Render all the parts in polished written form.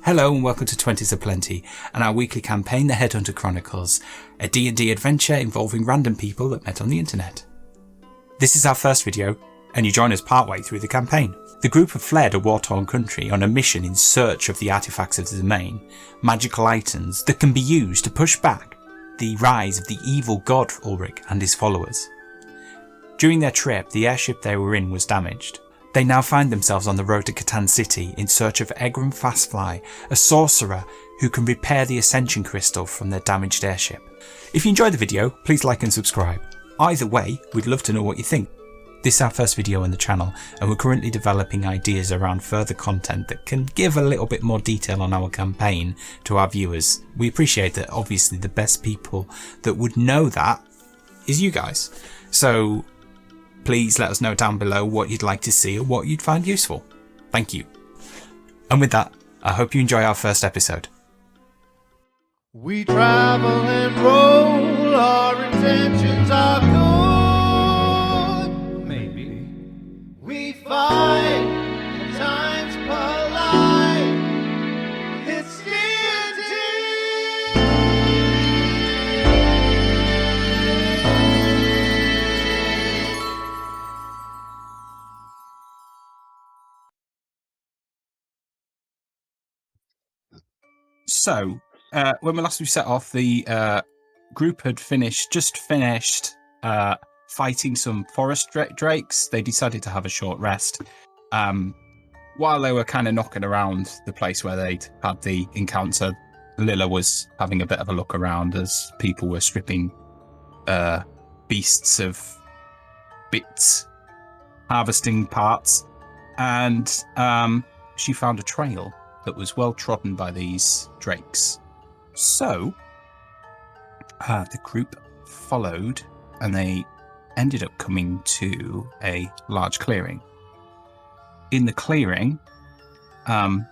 Hello and welcome to Twenties Aplenty and our weekly campaign, the Headhunter Chronicles, a D&D adventure involving random people that met on the internet. This is our first video, and you join us partway through the campaign. The group have fled a war-torn country on a mission in search of the artifacts of the domain, magical items that can be used to push back the rise of the evil god Ulrich and his followers. During their trip, the airship they were in was damaged. They now find themselves on the road to Katan City in search of Egron Fasfly, a sorcerer who can repair the ascension crystal from their damaged airship. If you enjoyed the video, please like and subscribe. Either way, we'd love to know what you think. This is our first video on the channel, and we're currently developing ideas around further content that can give a little bit more detail on our campaign to our viewers. We appreciate that obviously the best people that would know that is you guys. So please let us know down below what you'd like to see or what you'd find useful. Thank you. And with that, I hope you enjoy our first episode. We travel and roll, our intentions are good. Maybe. We fight, at times polite. It's DnD. So, when we set off, the group had just finished fighting some forest drakes. They decided to have a short rest. While they were kind of knocking around the place where they'd had the encounter, Lilla was having a bit of a look around as people were stripping beasts of bits, harvesting parts, and she found a trail that was well trodden by these drakes. So the group followed, and they ended up coming to a large clearing. In the clearing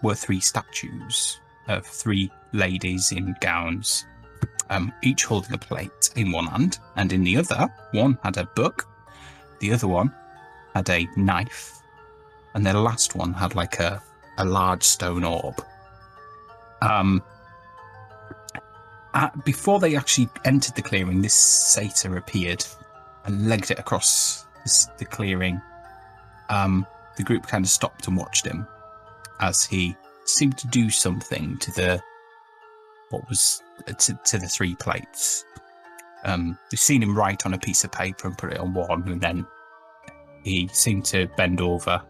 were three statues of three ladies in gowns, each holding a plate in one hand, and in the other, one had a book, the other one had a knife, and the last one had like a large stone orb. Before they actually entered the clearing, this satyr appeared and legged it across the clearing. The group kind of stopped and watched him as he seemed to do something to the three plates. They've seen him write on a piece of paper and put it on one, and then he seemed to bend over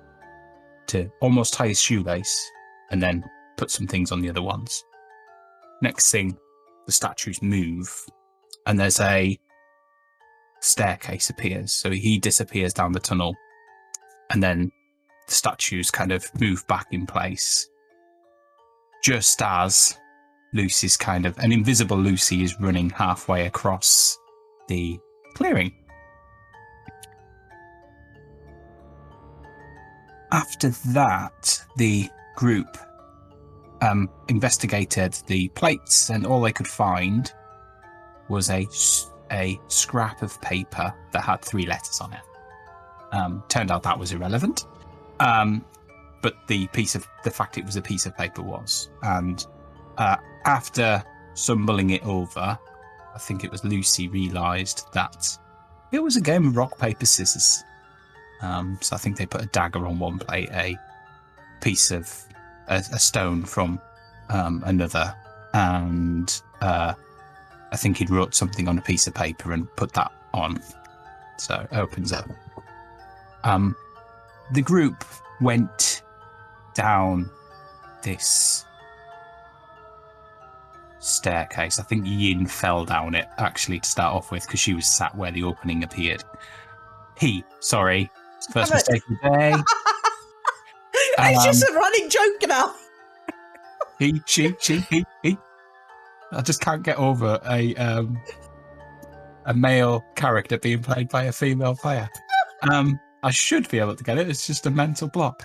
to almost tie his shoelace and then put some things on the other ones. Next thing, the statues move and there's a staircase appears. So he disappears down the tunnel, and then the statues kind of move back in place. Just as Lucy's an invisible Lucy is running halfway across the clearing. After that, the group investigated the plates, and all they could find was a scrap of paper that had three letters on it. Turned out that was irrelevant, but the fact it was a piece of paper was. And after stumbling it over, I think it was Lucy realised that it was a game of rock, paper, scissors. So I think they put a dagger on one plate, a piece of a stone from another, and I think he'd wrote something on a piece of paper and put that on. So it opens up. The group went down this staircase. I think Yin fell down it actually to start off with, because she was sat where the opening appeared. First mistake of the day. It's just a running joke now. He. I just can't get over a male character being played by a female player. I should be able to get it. It's just a mental block.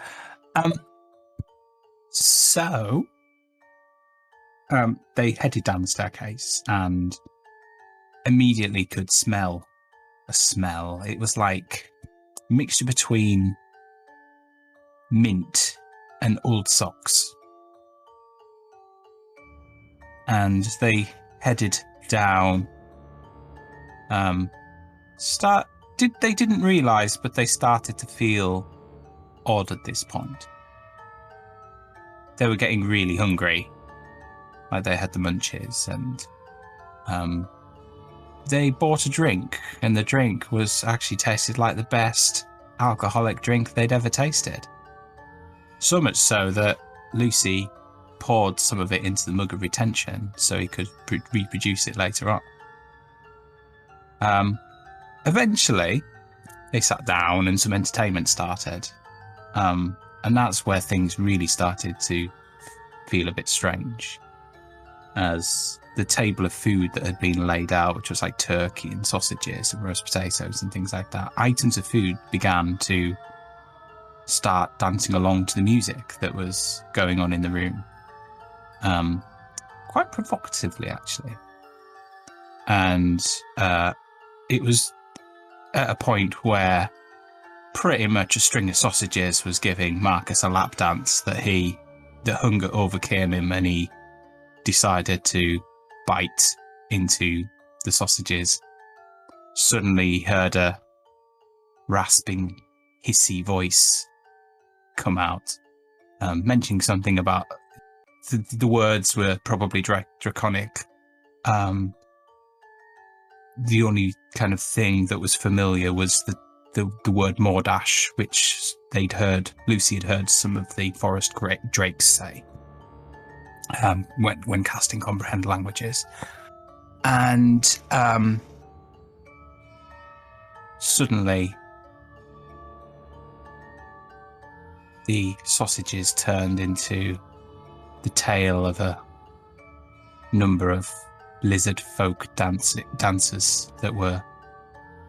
So they headed down the staircase and immediately could smell a smell. It was like a mixture between mint and old socks. and they headed down. They didn't realise, but they started to feel odd at this point. They were getting really hungry, like they had the munchies, and they bought a drink, and the drink was actually tasted like the best alcoholic drink they'd ever tasted. So much so that Lucy poured some of it into the mug of retention so he could reproduce it later on. Eventually, they sat down and some entertainment started. And that's where things really started to feel a bit strange, as the table of food that had been laid out, which was like turkey and sausages and roast potatoes and things like that, items of food began to start dancing along to the music that was going on in the room. Quite provocatively, actually. And it was at a point where pretty much a string of sausages was giving Marcus a lap dance that hunger overcame him, and he decided to bite into the sausages. Suddenly he heard a rasping, hissy voice come out, mentioning something about the words were probably draconic. The only kind of thing that was familiar was the word Mordash, which Lucy had heard some of the forest drakes say when casting comprehend languages. And suddenly the sausages turned into the tail of a number of lizard folk dancers that were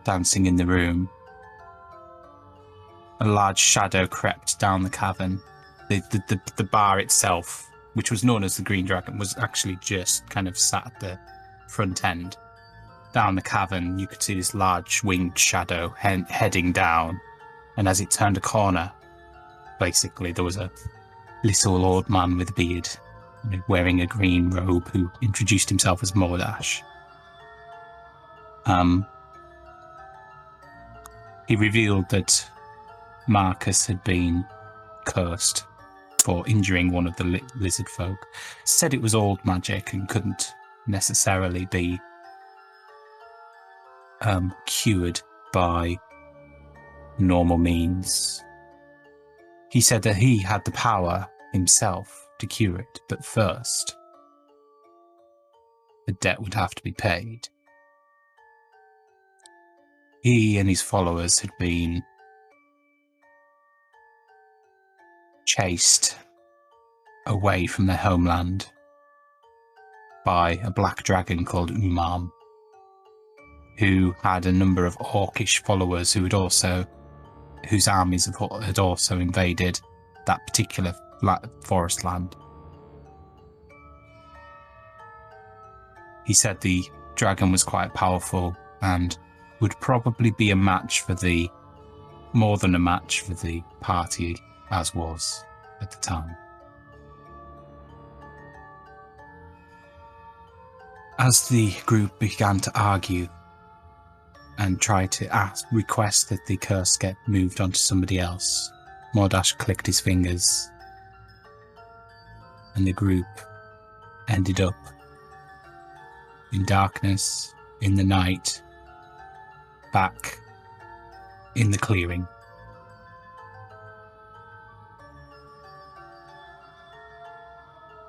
dancing in the room. A large shadow crept down the cavern. The bar itself, which was known as the Green Dragon, was actually just kind of sat at the front end. Down the cavern, you could see this large winged shadow heading down, and as it turned a corner, basically there was a little old man with a beard, wearing a green robe, who introduced himself as Mordash. He revealed that Marcus had been cursed for injuring one of the lizard folk. Said it was old magic and couldn't necessarily be cured by normal means. He said that he had the power himself to cure it, but first the debt would have to be paid. He and his followers had been chased away from their homeland by a black dragon called Umam, who had a number of orcish followers whose armies had also invaded that particular forest land. He said the dragon was quite powerful and would probably be more than a match for the party as was at the time. As the group began to argue and try to request that the curse get moved on to somebody else, Mordash clicked his fingers, and the group ended up in darkness, in the night, back in the clearing.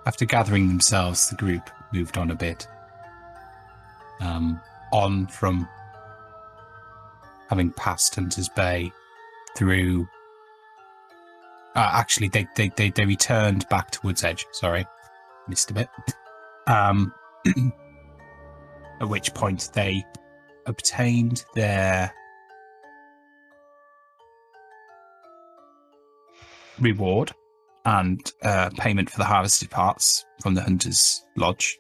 After gathering themselves, the group moved on a bit. On from having passed Hunter's Bay through... actually, they returned back to Wood's Edge. Sorry, missed a bit. At which point they obtained their reward and payment for the harvested parts from the Hunter's Lodge.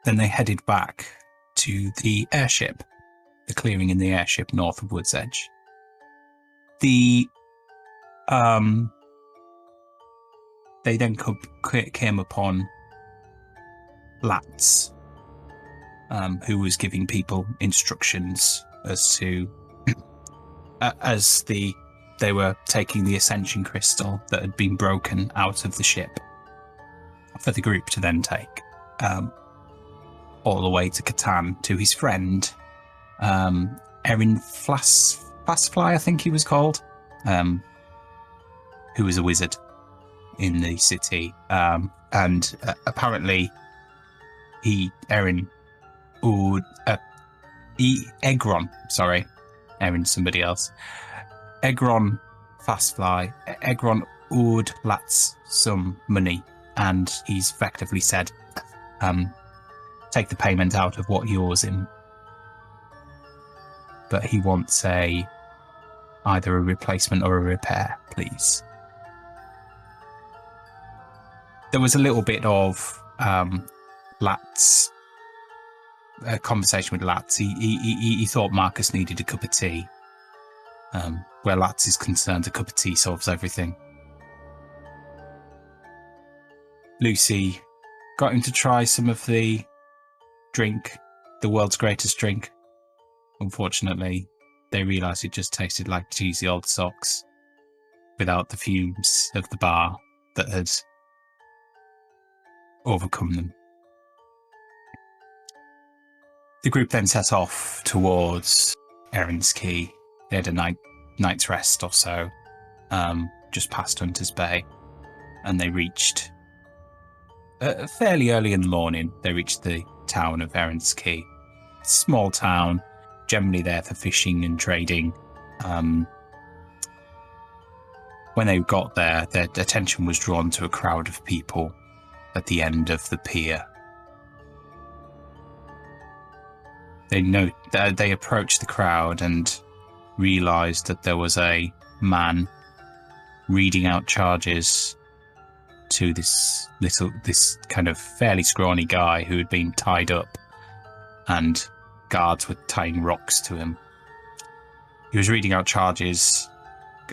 Then they headed back to the airship, the clearing in the airship north of Wood's Edge. They then came upon Latz, who was giving people instructions as to they were taking the ascension crystal that had been broken out of the ship for the group to then take all the way to Katan to his friend Egron Fasfly, I think he was called, who was a wizard in the city, and apparently Egron, somebody else. Egron Fasfly, Egron owed Latz some money, and he's effectively said, take the payment out of what he owes him. But he wants either a replacement or a repair, please. There was a little bit of Latz, a conversation with Latz. He thought Marcus needed a cup of tea. Where Latz is concerned, a cup of tea solves everything. Lucy got him to try some of the drink, the world's greatest drink. Unfortunately, they realised it just tasted like cheesy old socks without the fumes of the bar that had overcome them. The group then set off towards Erin's Key. They had a night's rest or so, just past Hunter's Bay, and they reached fairly early in the morning. They reached the town of Erin's Key. Small town, generally there for fishing and trading. When they got there, their attention was drawn to a crowd of people at the end of the pier. They approached the crowd and realised that there was a man reading out charges to this kind of fairly scrawny guy who had been tied up, and guards were tying rocks to him. He was reading out charges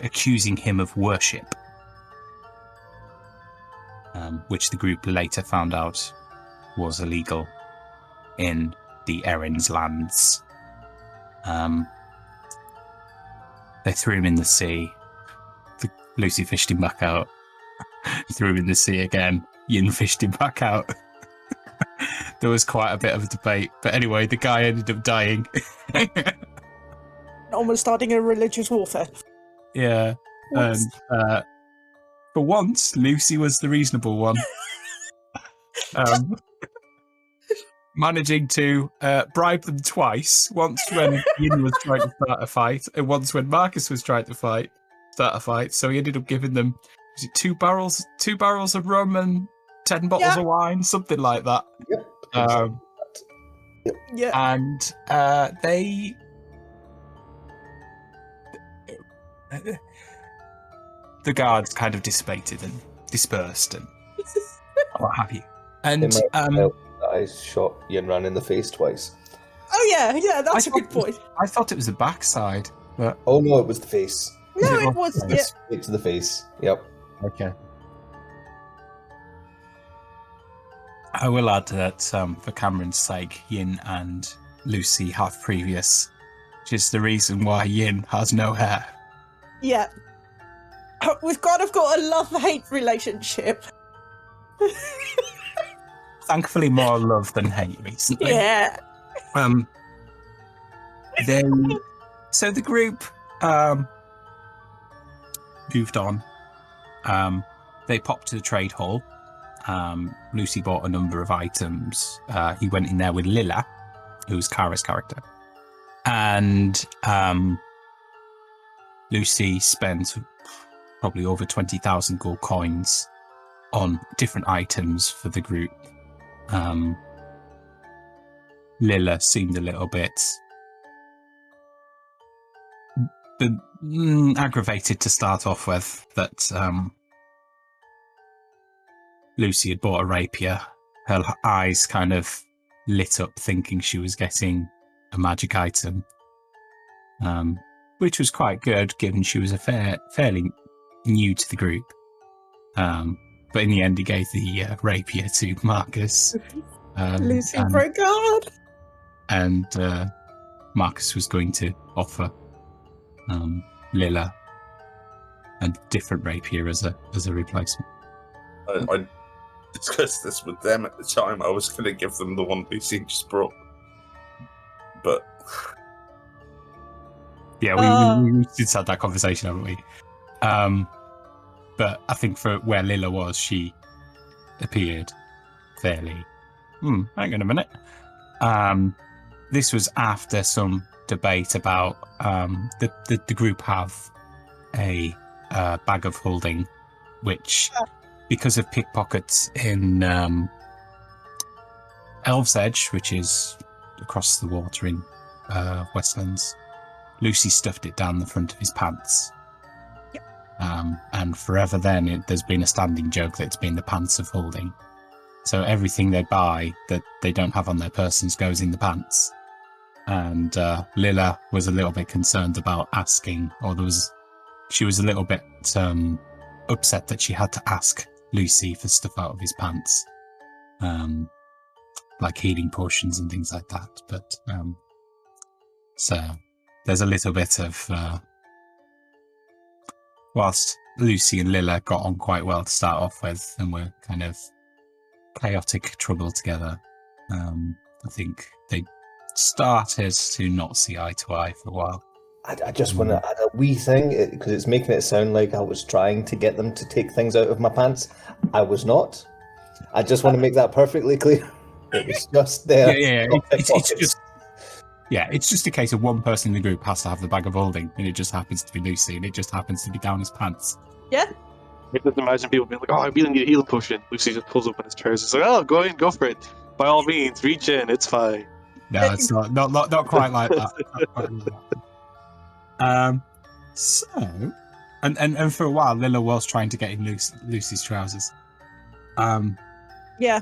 accusing him of worship, which the group later found out was illegal in the Erin's lands. They threw him in the sea. Lucy fished him back out. Threw him in the sea again. Yin fished him back out. There was quite a bit of a debate, but anyway, the guy ended up dying. Almost starting a religious warfare. Yeah. What? And for once, Lucy was the reasonable one. Managing to bribe them twice. Once when Yin was trying to start a fight, and once when Marcus was trying to start a fight. So he ended up giving them, was it 2 barrels of rum and 10 bottles of wine, something like that. Yep. Yeah. And they the guards kind of dissipated and dispersed and what have you. And I shot Yinran in the face twice. Oh yeah, that's a good point. I thought it was the backside, but Oh no, it was the face. No, it was. Yeah. Straight to the face. Yep. okay. I will add that for Cameron's sake, Yin and Lucy have previous, which is the reason why Yin has no hair. Yeah. We've kind of got a love-hate relationship. Thankfully, more love than hate recently. Yeah. So the group moved on. They popped to the trade hall. Lucy bought a number of items. He went in there with Lilla, who's Kara's character. And Lucy spent probably over 20,000 gold coins on different items for the group. Lilla seemed a little bit aggravated to start off with that Lucy had bought a rapier. Her eyes kind of lit up thinking she was getting a magic item, which was quite good given she was fairly new to the group. But in the end, he gave the rapier to Marcus. Lucy and, Brogard. and Marcus was going to offer Lilla a different rapier as a replacement. I discussed this with them at the time. I was going to give them the one Lucy just brought. But yeah, we did have that conversation, haven't we? But I think for where Lilla was, she appeared fairly. Hang on a minute. This was after some debate about the group have a bag of holding, which, because of pickpockets in Elves Edge, which is across the water in Westlands, Lucy stuffed it down the front of his pants. And forever then, there's been a standing joke that it's been the pants of holding. So everything they buy that they don't have on their persons goes in the pants. And Lilla was a little bit concerned about asking, or she was a little bit upset that she had to ask Lucy for stuff out of his pants, like healing potions and things like that. But so there's a little bit of whilst Lucy and Lilla got on quite well to start off with, and were kind of chaotic trouble together, I think they started to not see eye to eye for a while. I just want to add a wee thing, because it's making it sound like I was trying to get them to take things out of my pants. I was not. I just want to make that perfectly clear. It was just there. It's just a case of one person in the group has to have the bag of holding, and it just happens to be Lucy, and it just happens to be down his pants. Yeah. I just imagine people being like, "Oh, I really need a healing potion." Lucy just pulls up on his trousers, like, "Oh, go for it. By all means, reach in. It's fine." No, it's not quite like that. So, and for a while, Lilla was trying to get in Lucy's trousers. Yeah,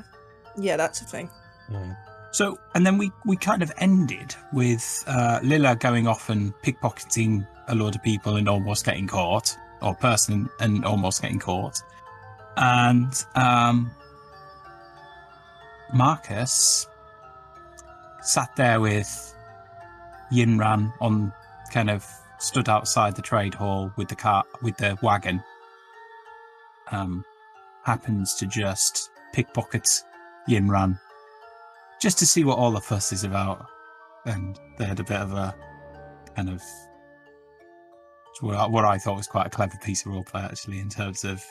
that's a thing. Yeah. So, and then we kind of ended with Lilla going off and pickpocketing a load of people and almost getting caught, or person and almost getting caught. And Marcus sat there with Yinran on, kind of stood outside the trade hall with the wagon. Happens to just pickpocket Yinran, just to see what all the fuss is about. And they had a bit of a kind of what I thought was quite a clever piece of roleplay, actually, in terms of,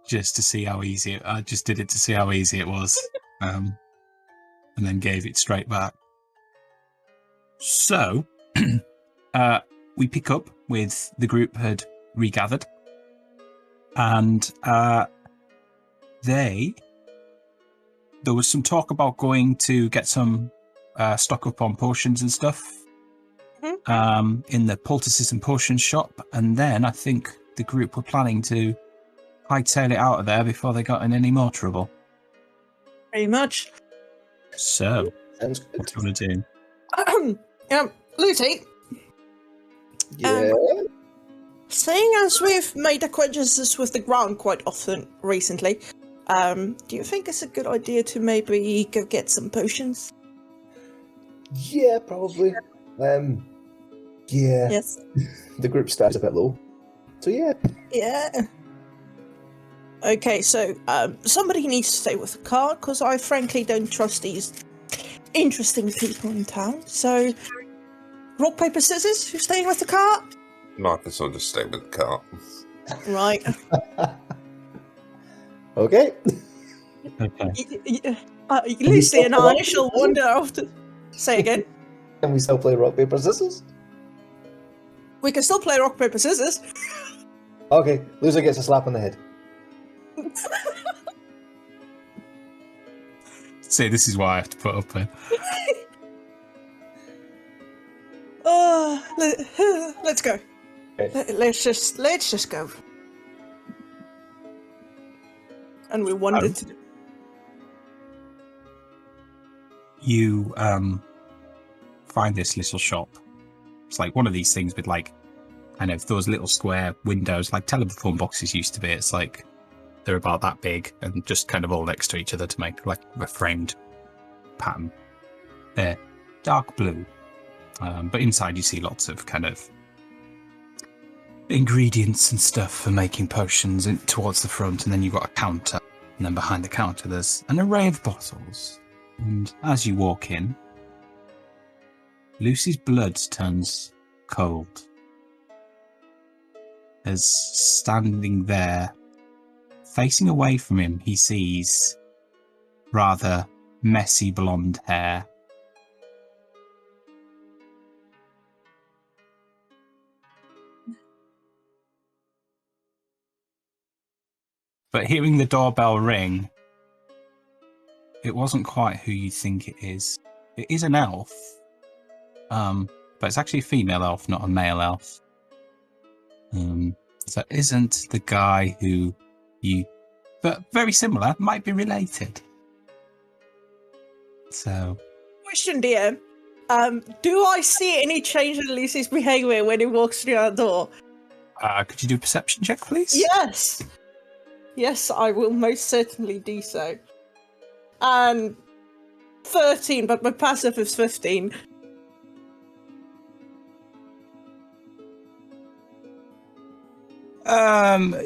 just to see how easy I just did it to see how easy it was, and then gave it straight back. So we pick up with the group had regathered, and there was some talk about going to get some stock up on potions and stuff in the poultices and potions shop, and then I think the group were planning to hightail it out of there before they got in any more trouble. Pretty much. So, Sounds good. what do you want to do? Lucy, Yeah. seeing as we've made acquaintances with the ground quite often recently, do you think it's a good idea to maybe go get some potions? Yeah, probably. Yeah. Yes. The group stats a bit low. So yeah. Yeah. Okay, so somebody needs to stay with the car, because I frankly don't trust these interesting people in town. So, rock, paper, scissors, who's staying with the car? Marcus will just stay with the cart. Right. Okay. Okay. Lucy and I shall wander after. Say again. Can we still play rock, paper, scissors? We can still play rock, paper, scissors. Okay, loser gets a slap on the head. See, this is why I have to put up with. Let's go. Okay. Let's just go. And we wandered to. You find this little shop. It's like one of these things with like kind of those little square windows, like telephone boxes used to be. It's like They're about that big and just kind of all next to each other to make like a framed pattern. They're dark blue, but inside you see lots of kind of ingredients and stuff for making potions towards the front, and then you've got a counter, and then behind the counter there's an array of bottles. And as you walk in, Lucy's blood turns cold. As standing there, facing away from him, he sees rather messy blonde hair. But hearing the doorbell ring, it wasn't quite who you think it is. It is an elf, but it's actually a female elf, not a male elf. So it isn't the guy who you, but very similar, might be related. So, Question, DM. Do I see any change in Lucy's behavior when he walks through our door? could you do a perception check, please? Yes! Yes, I will most certainly do so. 13, but my passive is 15.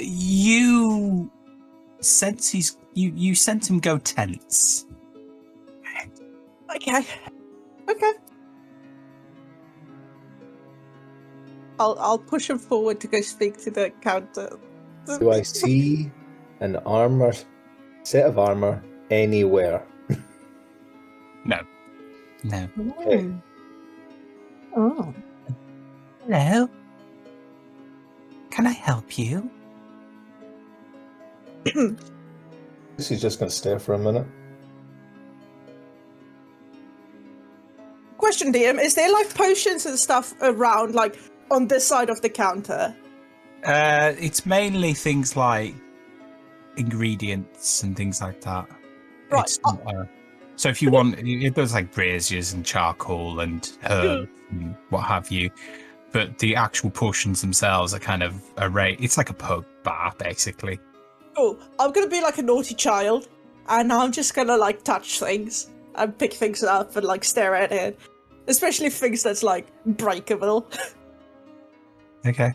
You sense you sense him go tense. Okay. I'll push him forward to go speak to the counter. Do I see an set of armor anywhere? No. Okay. Oh. Hello. Can I help you? This is just going to stare for a minute. Question, DM, is there like potions and stuff around, like on this side of the counter? It's mainly things like ingredients and things like that. Right. It's not, so if you want, there's like braziers and charcoal and herbs and what have you. But the actual potions themselves are kind of array. It's like a pub bar, basically. Cool. I'm gonna be like a naughty child, and I'm just gonna like touch things and pick things up and like stare at it, especially things that's like breakable. Okay.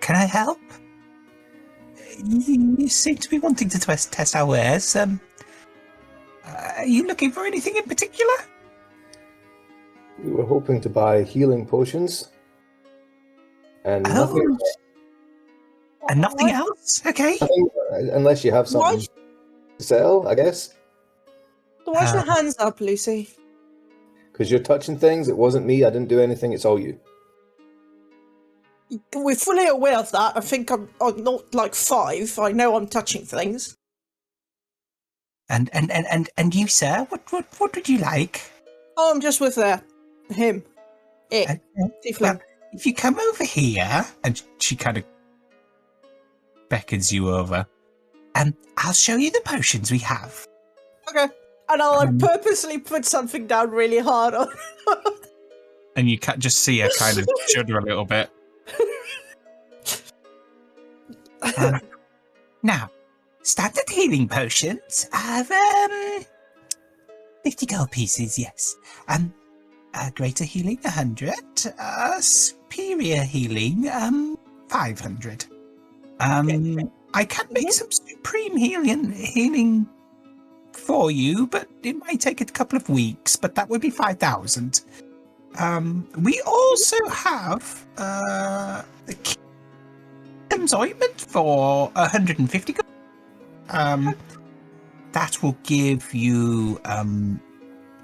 Can I help? You seem to be wanting to test our wares. Are you looking for anything in particular? We were hoping to buy healing potions. And nothing, And nothing else? Okay. unless you have something to sell, I guess. Why's your hands up, Lucy? Because you're touching things. It wasn't me. I didn't do anything. It's all you. We're fully aware of that. I think I'm not like 5. I know I'm touching things. And you, sir, what would you like? Oh, I'm just with him. Well, if you come over here, and she kind of beckons you over, I'll show you the potions we have. Okay. And I'll like, purposely put something down really hard on. And you can just see her kind of shudder a little bit. Now, standard healing potions have 50 gold pieces, yes. Greater healing 100, superior healing 500. I can make some supreme healing for you, but it might take a couple of weeks, but that would be 5,000. We also have the Kingdom's ointment for 150 gold. That will give you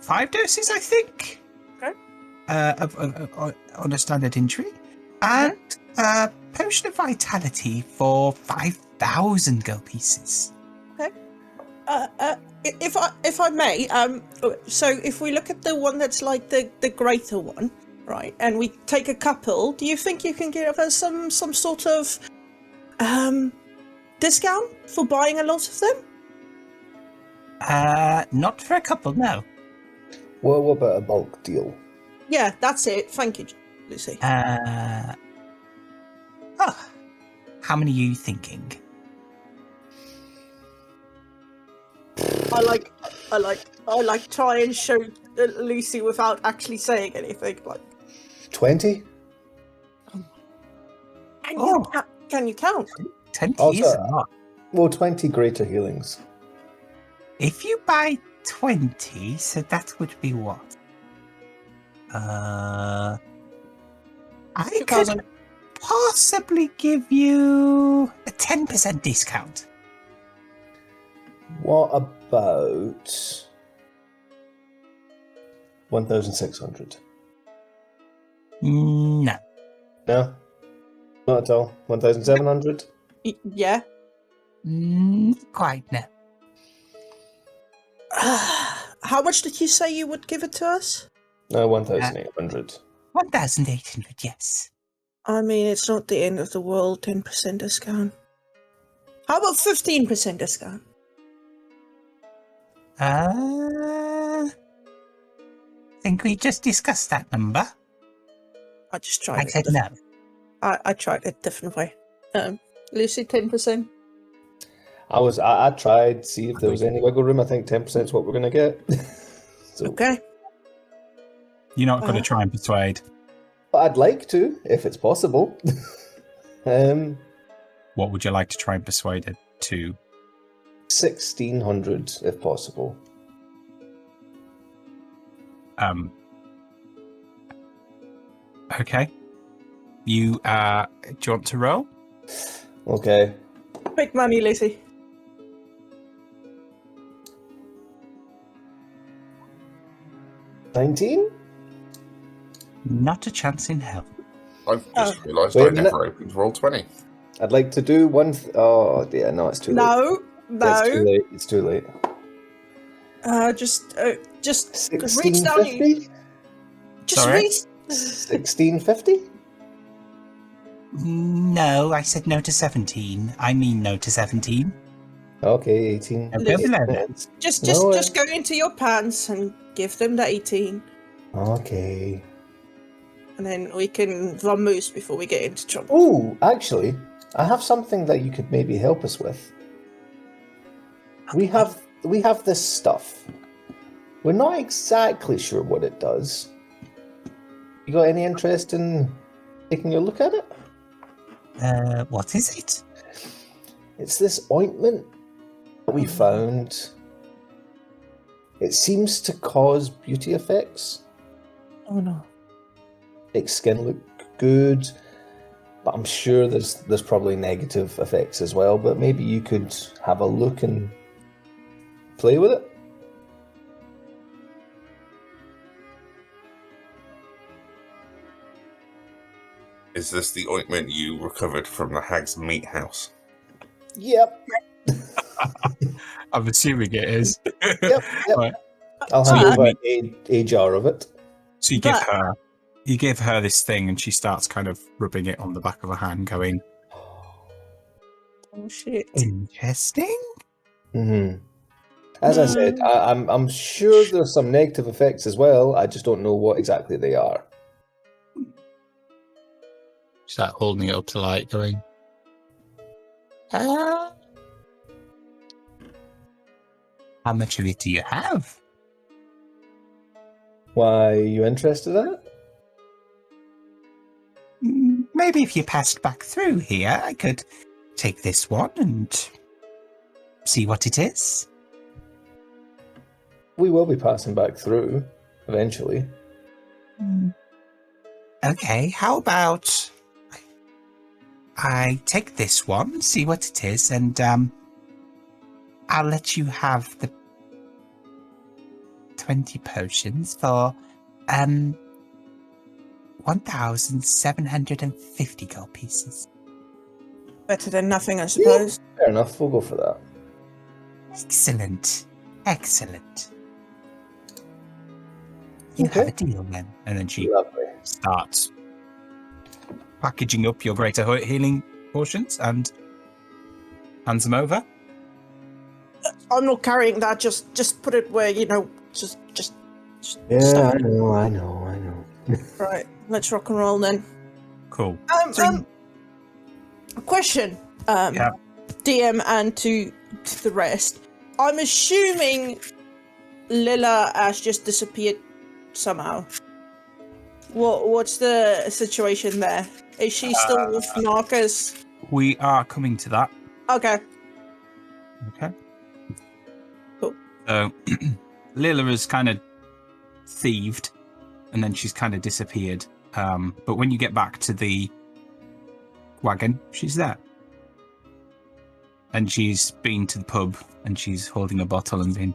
5 doses, I think. Okay. On a standard injury. And potion of vitality for 5,000 gold pieces. Okay. If I may, so if we look at the one that's like the greater one, right, and we take a couple, do you think you can give us some sort of discount for buying a lot of them? Not for a couple, no. Well, what about a bulk deal? Yeah, that's it. Thank you, Lucy. How many are you thinking? I like try and show Lucy without actually saying anything. Like, 20? can you count? 20 is a lot. Well, 20 greater healings. If you buy 20, so that would be what? I could 2,000. possibly give you a 10% discount. What about 1,600? No. No? Not at all. 1,700? Yeah. Quite no. How much did you say you would give it to us? No, 1,800. 1,800, yes. I mean, it's not the end of the world. 10% discount. How about 15% discount? Think we just discussed that number. I just tried. I said no. I tried it a different way. Lucy, 10%. I tried, see if there was any wiggle room. I think 10% is what we're going to get. So, Okay. You're not going to try and persuade. but I'd like to, if it's possible. What would you like to try and persuade it to? 1,600, if possible. Okay. You, do you want to roll? Okay. Big money, Lucy. $19? Not a chance in hell. I've just realised Wait I a minute. never opened Roll20. I'd like to do one. Oh dear, no, it's too late. No. It's too late. It's too late. Just reach down. 1650? Just Sorry? reach. 1650? No, I said no to 17. I mean no to 17. Okay, 18. No, go below that. Just No, go into your pants and give them the 18, Okay. and then we can vamoose before we get into trouble. Oh, actually, I have something that you could maybe help us with. We have this stuff. We're not exactly sure what it does. You got any interest in taking a look at it? What is it? It's this ointment that we found. It seems to cause beauty effects. Oh no. Makes skin look good, but I'm sure there's probably negative effects as well. But maybe you could have a look and play with it. Is this the ointment you recovered from the Hag's Meat House? Yep. I'm assuming it is. Yep. Right. I'll So hand you- over a jar of it. So you give her this thing, and she starts kind of rubbing it on the back of her hand, going, Oh shit. "Interesting." Mm-hmm. As I said, I'm sure there's some negative effects as well. I just don't know what exactly they are. She's like holding it up to light, going, How much of it do you have? Why, are you interested in it? Maybe if you passed back through here, I could take this one and see what it is. We will be passing back through eventually. Okay, how about I take this one, see what it is, and I'll let you have the 20 potions for 1,750 gold pieces. Better than nothing, I suppose. Fair enough, we'll go for that. Excellent. Excellent. You Okay. have a deal then. And then she Lovely. starts packaging up your greater healing potions and hands them over. I'm not carrying that. Just put it where just. Yeah, stuff I it. know. Right, let's rock and roll then. Cool. Question. Yeah. DM and to the rest. I'm assuming Lilla has just disappeared somehow. What's the situation there? Is she still with Marcus? We are coming to that. Okay. Okay. Cool. So, Lila has kind of thieved, and then she's kind of disappeared. But when you get back to the wagon, she's there. And she's been to the pub, and she's holding a bottle and been...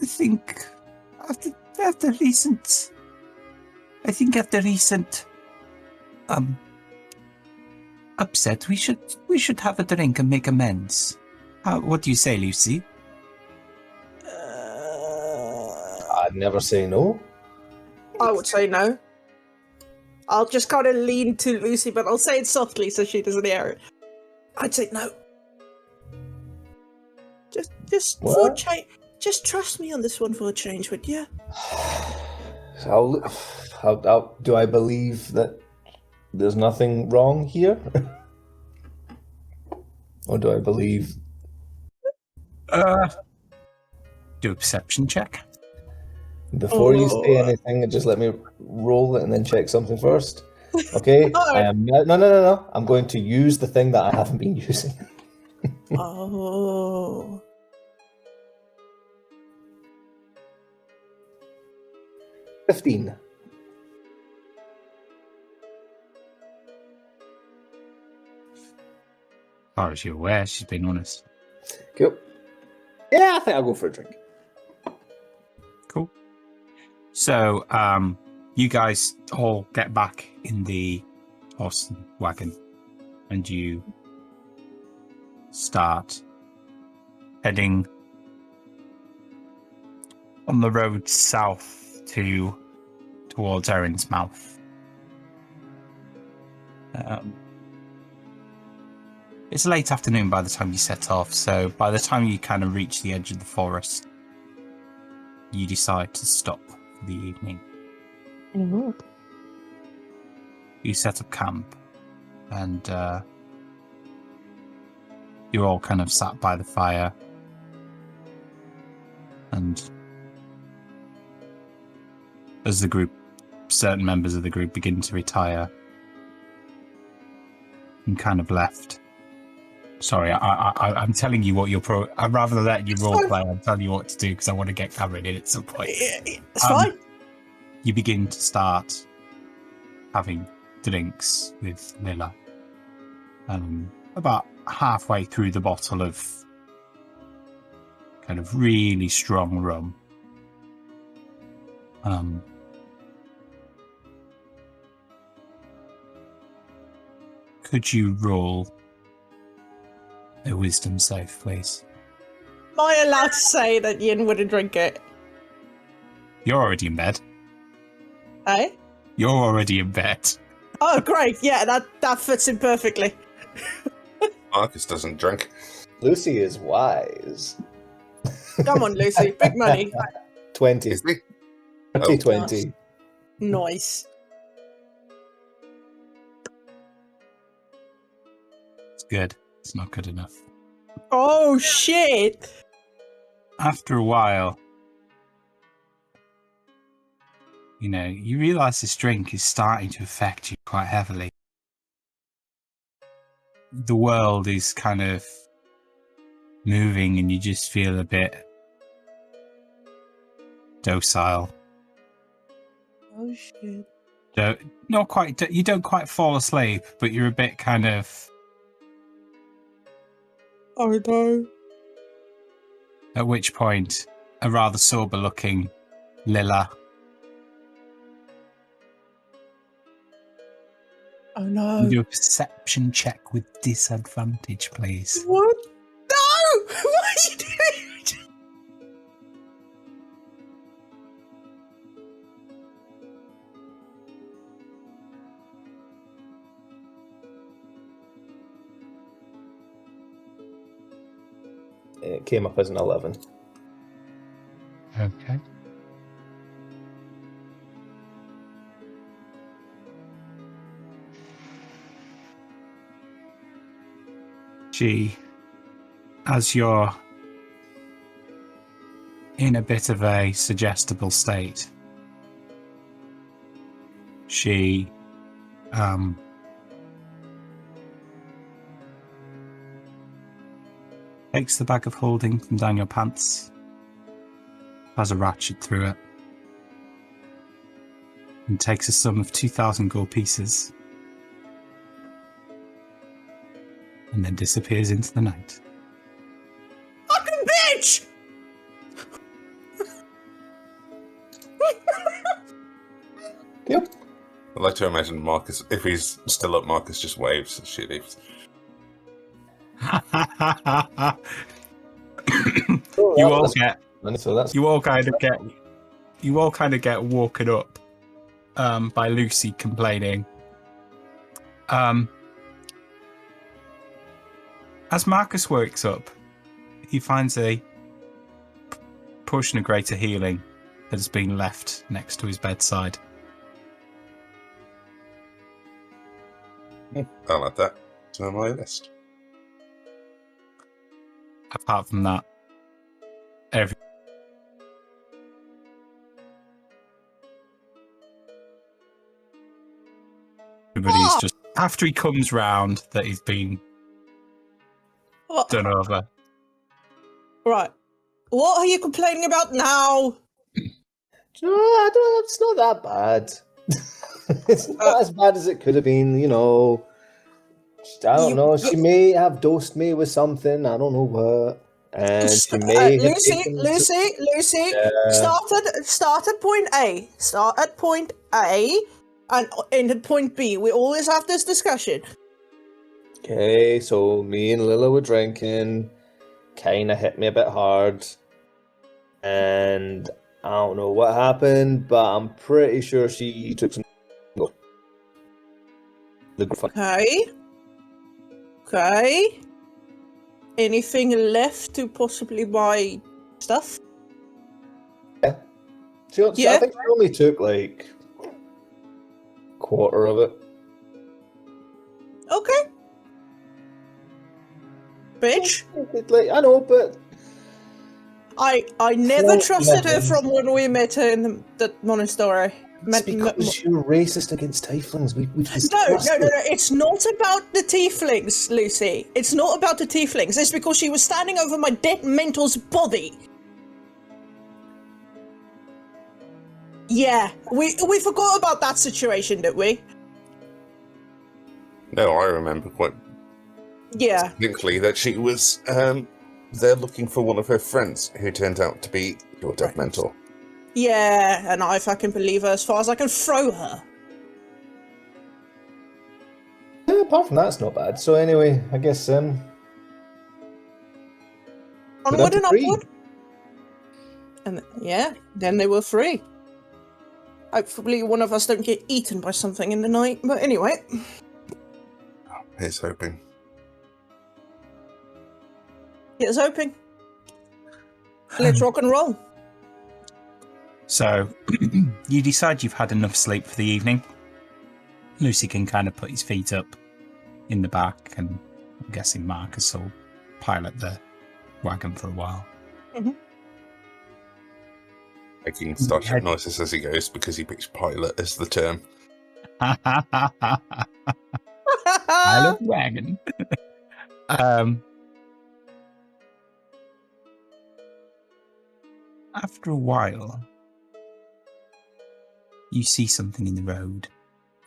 I think after recent upset, we should have a drink and make amends. What do you say, Lucy? I'd never say no. I would say no. I'll just kind of lean to Lucy, but I'll say it softly so she doesn't hear it. I'd say no. Just for a change. Just trust me on this one for a change, would you? Do I believe that there's nothing wrong here? Or do I believe... Do a perception check. Before you say anything, just let me roll it and then check something first. Okay? No. I'm going to use the thing that I haven't been using. Oh. 15. As far as you're aware, she's been honest. Cool. Yeah, I think I'll go for a drink. Cool. So, you guys all get back in the horse and wagon, and you start heading on the road south towards Erin's Mouth. It's late afternoon by the time you set off, so by the time you kind of reach the edge of the forest, you decide to stop for the evening. Mm-hmm. You set up camp, and you're all kind of sat by the fire, and as the group, certain members of the group begin to retire, and kind of left. Sorry, I'm telling you what I'd rather let you roleplay. I'm telling you what to do because I want to get Cameron in at some point. It's fine. You begin to start having drinks with Lila. About halfway through the bottle of kind of really strong rum. Could you roll a wisdom save, please? Am I allowed to say that Yin wouldn't drink it? You're already in bed. Eh? You're already in bed. Oh, great. Yeah, that fits in perfectly. Marcus doesn't drink. Lucy is wise. Come on, Lucy. Big money. 20. Is he? 20. Nice. It's good. It's not good enough. Oh, shit. After a while, you realise this drink is starting to affect you quite heavily. The world is kind of moving and you just feel a bit docile. Oh, shit. You don't quite fall asleep, but you're a bit kind of... Oh, no. At which point, a rather sober-looking Lila... Oh, no. You do a perception check with disadvantage, please. What? No! What are you doing? It came up as an 11. Okay. as you're in a bit of a suggestible state, she takes the bag of holding from down your pants, has a ratchet through it, and takes a sum of 2,000 gold pieces, and then disappears into the night. Fucking bitch! Yep. I'd like to imagine Marcus, if he's still up, Marcus just waves as she leaves. You all get So that's you all kind of get woken up by Lucy complaining. As Marcus wakes up, he finds a potion of greater healing that has been left next to his bedside. I'll add that to my list. Apart from that, everybody's just, after he comes round that he's been What? done over. Right. What are you complaining about now? It's not that bad. It's not as bad as it could have been, you know. I don't know. She may have dosed me with something. I don't know what. And she may have taken Lucy. Start at point A. Start at point A and end at point B. We always have this discussion. Okay, so me and Lila were drinking. Kind of hit me a bit hard. And I don't know what happened, but I'm pretty sure she took some. Okay. Anything left to possibly buy stuff? Yeah. I think she only took like a quarter of it. Okay. Bitch. Like, I know, but I never trusted her from when we met her in the monastery. it's because you're racist against tieflings. We've No. It's not about the tieflings, Lucy. It's not about the tieflings. It's because she was standing over my dead mentor's body. Yeah, we forgot about that situation, didn't we? No, I remember quite Yeah. distinctly that she was there looking for one of her friends who turned out to be your dead mentor. Yeah, and I fucking believe her as far as I can throw her. yeah, apart from that, it's not bad. So anyway, I guess Onward down to and 3. upward. And yeah, then they were free. Hopefully one of us don't get eaten by something in the night, but anyway. Here's hoping. Here's hoping. Let's rock and roll. So, you decide you've had enough sleep for the evening. Lucy can kind of put his feet up in the back, and I'm guessing Marcus will pilot the wagon for a while. Making starship noises as he goes because he picks pilot as the term. Pilot wagon. After a while, you see something in the road.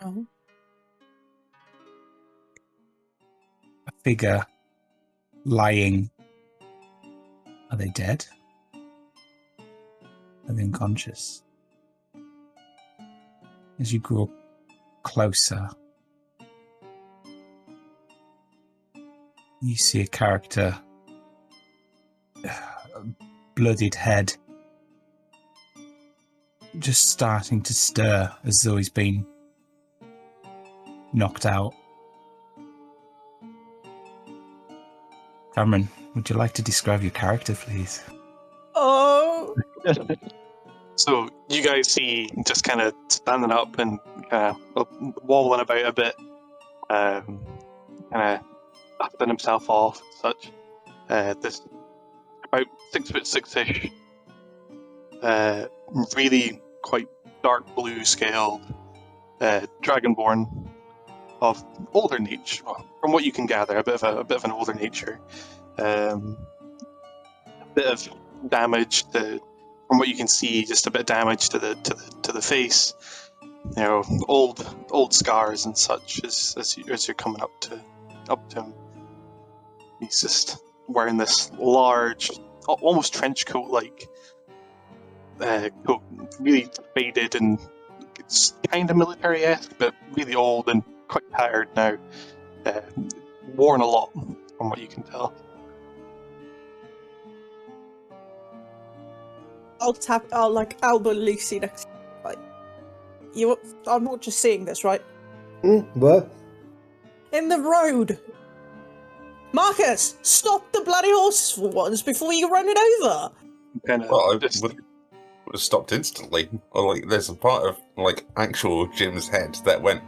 Oh. A figure lying. Are they dead? Are they unconscious? As you grow closer, you see a character, bloodied head, just starting to stir as though he's been knocked out. Cameron, would you like to describe your character, please? Oh. So you guys see just kind of standing up and kind of wobbling about a bit, kind of dusting himself off and such. This about 6'6" really quite dark blue scaled dragonborn of older nature. Well, from what you can gather, a bit of an older nature. A bit of damage from what you can see, just a bit of damage to the face. You know, old scars and such as you're coming up to him. He's just wearing this large, almost trench coat like coat, really faded, and it's kind of military-esque, but really old and quite tired now. Worn a lot, from what you can tell. I'll like elbow Lucy next. Like, I'm not just seeing this, right? What? In the road. Marcus, stop the bloody horses for once before you run it over. Kind Well, I of just would have stopped instantly. Or like, there's a part of like actual Jim's head that went,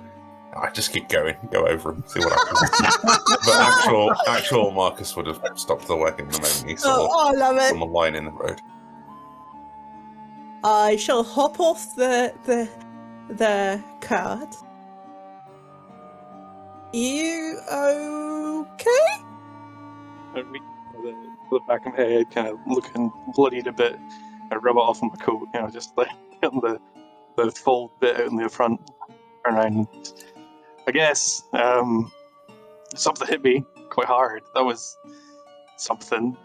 I just keep going, go over him, see what happens. But actual Marcus would have stopped the wagon the moment he saw I love it. someone lying in the road. I shall hop off the cart. You okay? I reach the back of my head, kind of looking bloodied a bit. I rub it off on my coat, you know, just like getting the fold bit out in the front. Turn around. And I guess something hit me quite hard. That was something.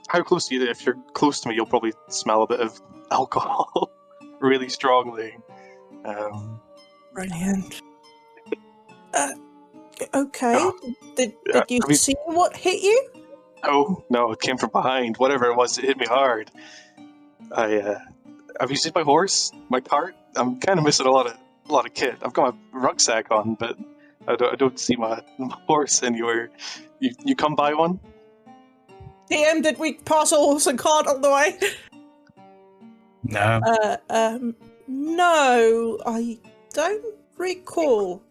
How close to you? If you're close to me, you'll probably smell a bit of alcohol really strongly. Brilliant. Okay. Oh, Did yeah, you I mean- see what hit you? No, it came from behind. Whatever it was, it hit me hard. Have you seen my horse? My cart? I'm kind of missing a lot of kit. I've got my rucksack on, but I don't see my horse anywhere. You come by one? DM, did we pass a horse and cart on the way? No. No, I don't recall.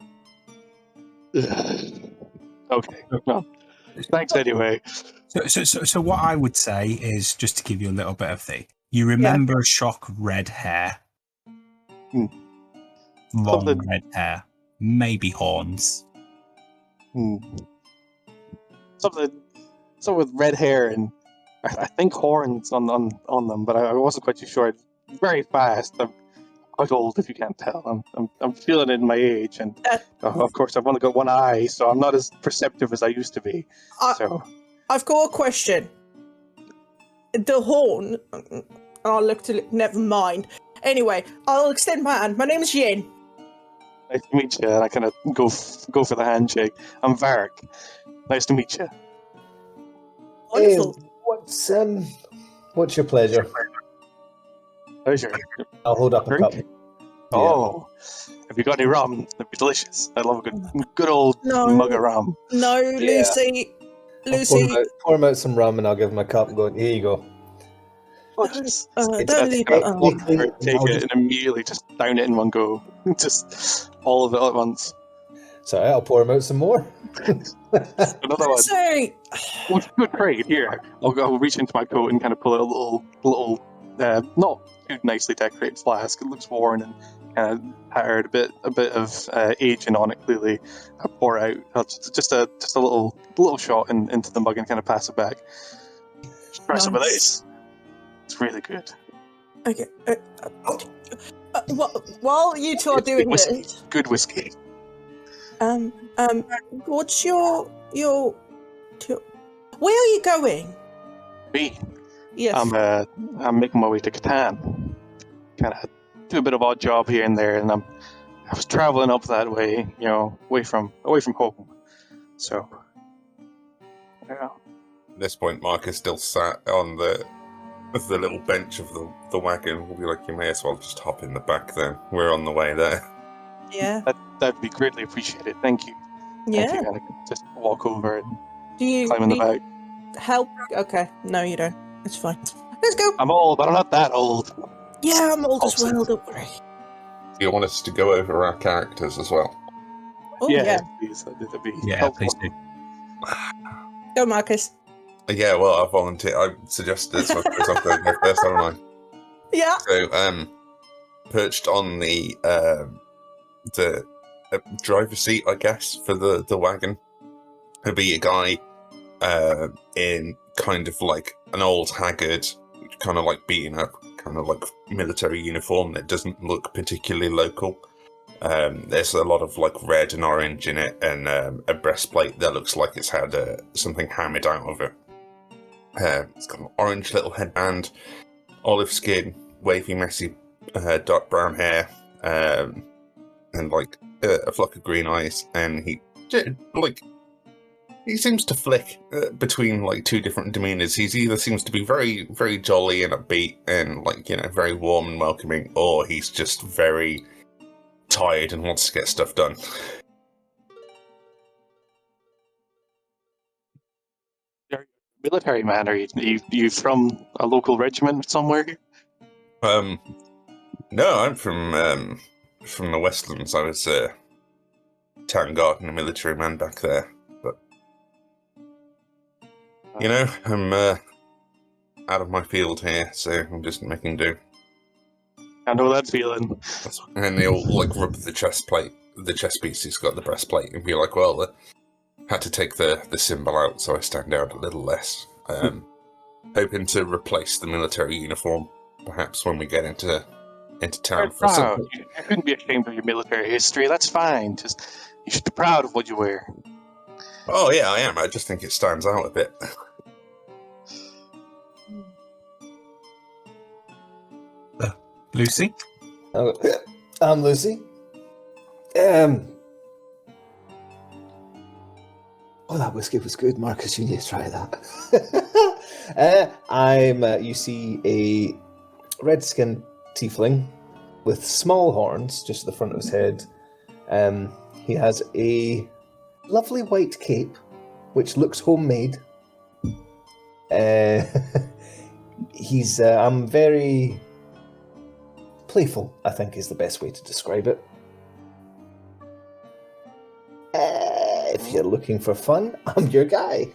Okay, no. Thanks anyway. So what I would say is, just to give you a little bit of you remember shock red hair? Long Something- red hair. Maybe horns. Something with red hair and I think horns on them, but I wasn't quite too sure. Very fast. I'm quite old, if you can't tell. I'm feeling it in my age, and of course I've only got one eye, so I'm not as perceptive as I used to be. So I've got a question. The horn. I'll look to. Never mind. Anyway, I'll extend my hand. My name is Yin. nice to meet you. And I kind of go for the handshake. I'm Varric. Nice to meet you. Wonderful. Hey, what's your pleasure? Pleasure. I'll hold up a Drink? cup. Oh, have you got any rum? That'd be delicious. I love a good old mug of rum. No, Yeah. Lucy. I'll Lucy. pour him out some rum and I'll give him a cup and go, here you go. Just Don't leave kind it. of Oh. take it and immediately just down it in one go. Just all of it at once. So I'll pour him out some more. Another one. Say, Well, good trade. Here, I'll reach into my coat and kind of pull out a little, not too nicely decorated flask. It looks worn and kind of tattered, a bit of aging on it. Clearly, I pour out just a little shot into the mug and kind of pass it back. Try some of Nice. this. It's really good. okay. While you two are doing Whiskey. this, Good whiskey. what's your where are you going? Me. Yes. I'm making my way to Katan. Kind of do a bit of odd job here and there, and I was traveling up that way, away from home. So, yeah. At this point, Mark is still sat on the little bench of the wagon. We'll be like, you may as well just hop in the back then. We're on the way there. Yeah. That'd be greatly appreciated. Thank you. Thank Yeah. you. And I can just walk over and Do you climb in the need back. help? Okay. No, you don't. It's fine. Let's go. I'm old, but I'm not that old. Yeah, I'm old as Awesome. well. Don't worry. Do you want us to go over our characters as well? Oh yeah, yeah. please. That'd be Yeah, helpful. please do. Go, Marcus. Yeah, well, I volunteer. I suggested it, so I suppose I'm going to go first, haven't I? Yeah. So, perched on the driver's seat, I guess, for the wagon, would be a guy in kind of like an old haggard, kind of like beaten up, kind of like military uniform that doesn't look particularly local. There's a lot of like red and orange in it, and a breastplate that looks like it's had something hammered out of it. It's got an orange little headband, olive skin, wavy, messy, dark brown hair, and like a flock of green eyes. And he seems to flick between like two different demeanors. He's either seems to be very, very jolly and upbeat and like, you know, very warm and welcoming, or he's just very tired and wants to get stuff done. Military man, are you from a local regiment somewhere? No, I'm from the Westlands. I was town guard and a military man back there, but you know, I'm out of my field here, so I'm just making do. I know that feeling. And they'll like rub the chest piece he's got the breastplate, and be like, well, had to take the symbol out, so I stand out a little less. Hoping to replace the military uniform, perhaps when we get into town for something. You couldn't be ashamed of your military history. That's fine. Just you should be proud of what you wear. Oh yeah, I am. I just think it stands out a bit. Lucy? I'm Lucy. Oh, that whiskey was good, Marcus. You need to try that. You see a red-skinned tiefling with small horns just at the front of his head. He has a lovely white cape, which looks homemade. I'm very playful, I think is the best way to describe it. If you're looking for fun, I'm your guy.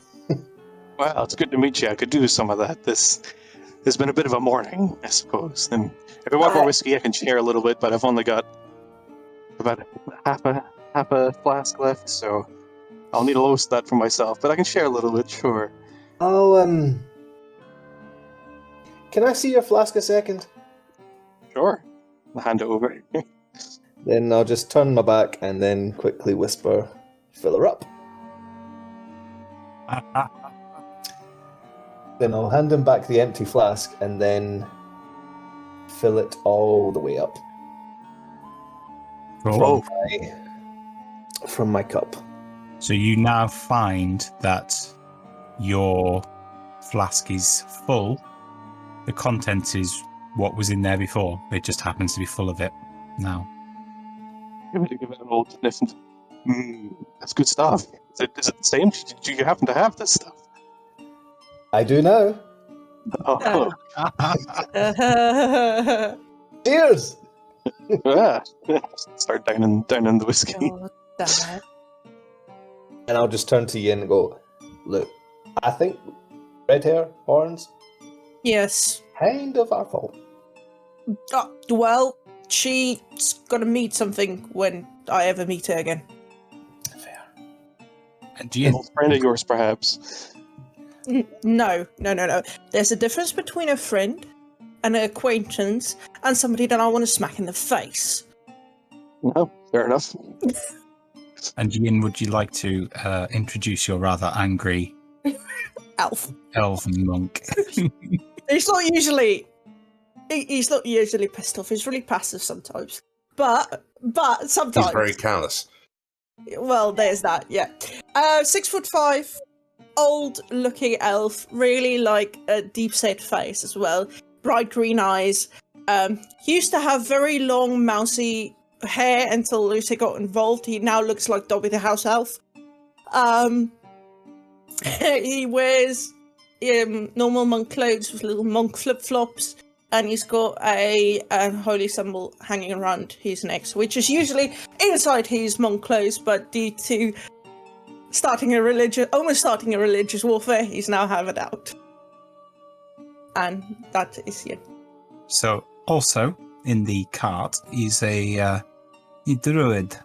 Well, it's good to meet you. I could do some of that. This has been a bit of a morning, I suppose. And if I want more whiskey, I can share a little bit, but I've only got about half a flask left, so I'll need a load of that for myself. But I can share a little bit, sure. Oh, can I see your flask a second? Sure. I'll hand it over. Then I'll just turn my back and then quickly whisper, fill her up. Then I'll hand him back the empty flask and then fill it all the way up. Cool. From my cup. So you now find that your flask is full. The content is what was in there before. It just happens to be full of it now. Give it an old sniff. That's good stuff. Is it the same? Do you happen to have this stuff? I do now. Oh. Cheers! Start down in the whiskey. Oh, damn it. And I'll just turn to you and go, look, I think red hair, horns, Yes. kind of our fault. Well, she's gonna meet something when I ever meet her again. Fair. And An old friend of yours, perhaps. No. There's a difference between a friend, an acquaintance, and somebody that I want to smack in the face. No, fair enough. And Ian, would you like to introduce your rather angry elven monk? He's not usually pissed off. He's really passive sometimes. But sometimes He's very callous. Well, there's that. Yeah. 6'5", old-looking elf. Really like a deep-set face as well. Bright green eyes. He used to have very long, mousy hair until Lucy got involved. He now looks like Dobby the house elf. He wears normal monk clothes with little monk flip-flops, and he's got a holy symbol hanging around his neck, which is usually inside his monk clothes, but due to almost starting a religious warfare. He's now have it out. And that is you. So, also in the cart is a druid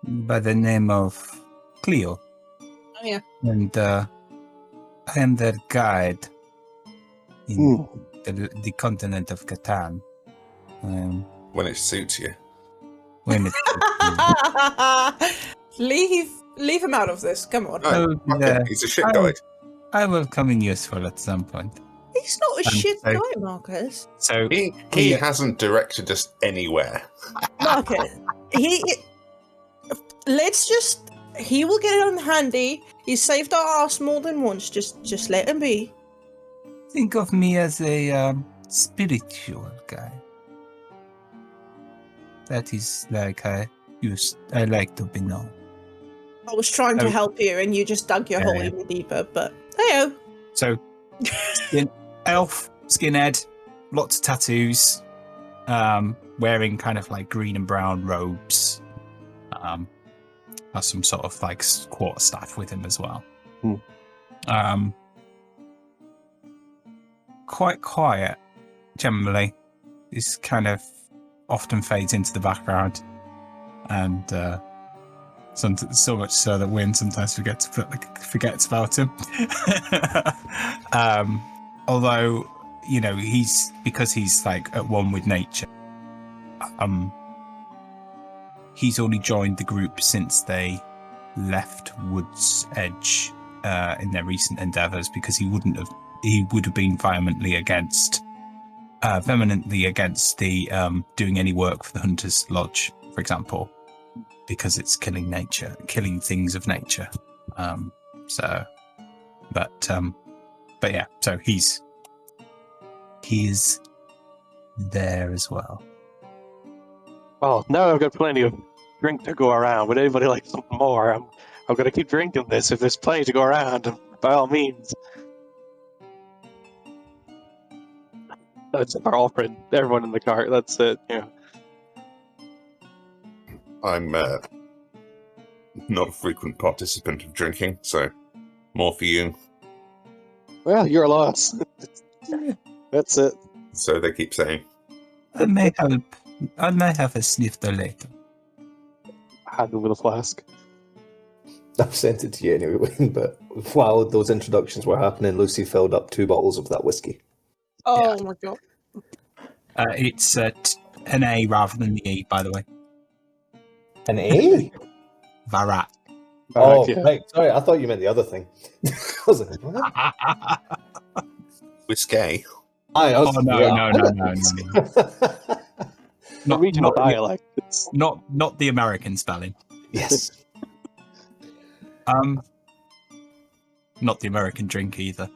by the name of Cleo. Oh, yeah. And I am their guide in the continent of Katan. When it suits you. When it, Leave him out of this. Come on. No, okay, he's a shit guide. I will come in useful at some point. He's not a shit so- guy, Marcus. So He hasn't directed us anywhere. Marcus, he will get on handy. He's saved our ass more than once. Just let him be. think of me as a spiritual guy. That is like I like to be known. I was trying to Oh. help you, and you just dug your Yeah, hole yeah. even deeper. But hey, So, elf, skinhead, lots of tattoos, wearing kind of like green and brown robes. Has some sort of like quarterstaff with him as well. Quite quiet, generally. This kind of often fades into the background, and so much so that Wynn sometimes forgets about him. Although, you know, because he's like at one with nature. He's only joined the group since they left Wood's Edge in their recent endeavours, because he would have been vehemently against the doing any work for the Hunters Lodge, for example, because it's killing things of nature. But yeah, so he is there as well. Well, now I've got plenty of drink to go around. Would anybody like something more? I'm going to keep drinking this if there's plenty to go around, by all means. That's our offering. Everyone in the cart, that's it. Yeah. I'm not a frequent participant of drinking, so more for you. Well, you're a loss. That's it. So they keep saying. I may have a snifter later. Hand him with a flask. I've sent it to you anyway, Wayne, but while those introductions were happening, Lucy filled up 2 bottles of that whiskey. oh my god. It's an A rather than the E, by the way. An A? Varat. Oh, yeah. right. Sorry, I thought you meant the other thing. I was like, what? Whiskey. No. Not Regional not, dialect. It's not the American spelling. Yes. Not the American drink either.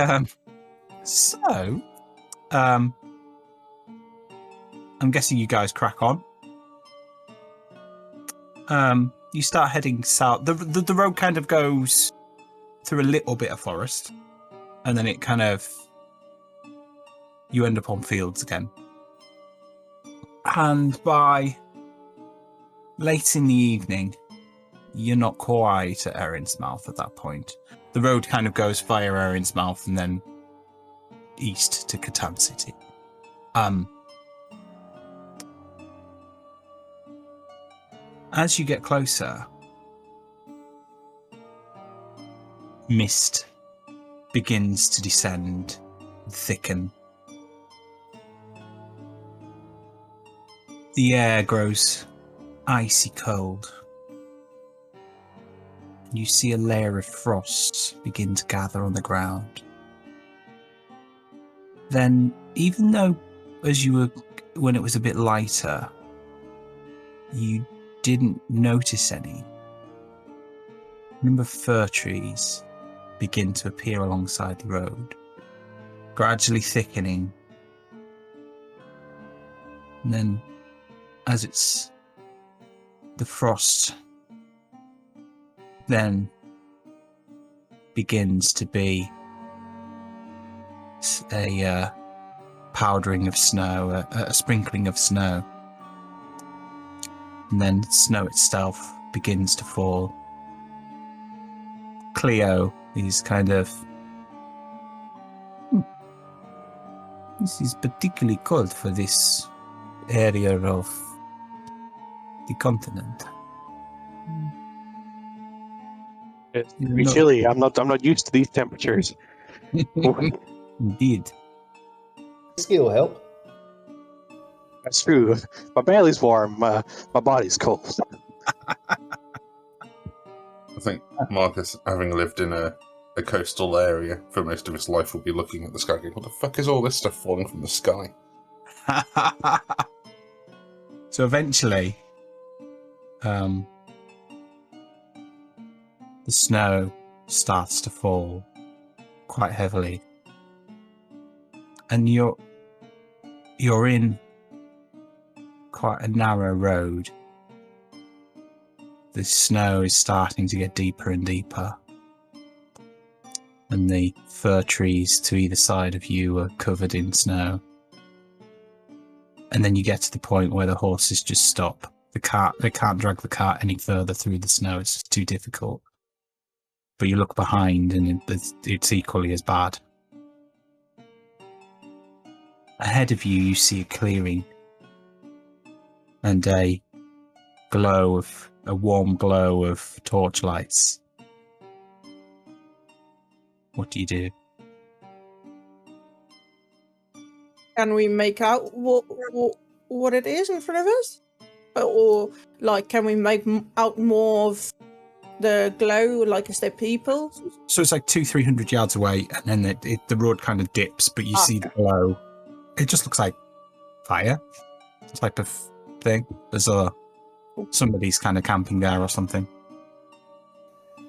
I'm guessing you guys crack on. You start heading south. The road kind of goes through a little bit of forest, and then you end up on fields again. And by late in the evening, you're not quite at Erin's Mouth at that point. The road kind of goes via Erin's Mouth and then east to Katan City. As you get closer, mist begins to descend, thicken. The air grows icy cold. You see a layer of frost begin to gather on the ground. Then, even though when it was a bit lighter, you didn't notice any, a number of fir trees begin to appear alongside the road, gradually thickening. And then, as the frost then begins to be a powdering of snow, a sprinkling of snow. And then snow itself begins to fall, Cleo is kind of... This is particularly cold for this area of the continent. It's pretty chilly. I'm not used to these temperatures. Indeed. Whiskey will help. That's true. My belly's warm. My body's cold. I think Marcus, having lived in a coastal area for most of his life, will be looking at the sky going, what the fuck is all this stuff falling from the sky? So eventually, the snow starts to fall quite heavily, and you're in quite a narrow road. The snow is starting to get deeper and deeper, and the fir trees to either side of you are covered in snow. And then you get to the point where the horses just stop. They can't drag the cart any further through the snow. It's just too difficult. But you look behind, and it's equally as bad. Ahead of you, you see a clearing and a warm glow of torchlights. What do you do? Can we make out what it is in front of us? Or, like, can we make out more of the glow? Like, is there people? So it's like 200-300 yards away, and then the road kind of dips, but you see the glow. It just looks like fire type of thing. There's somebody's kind of camping there or something. I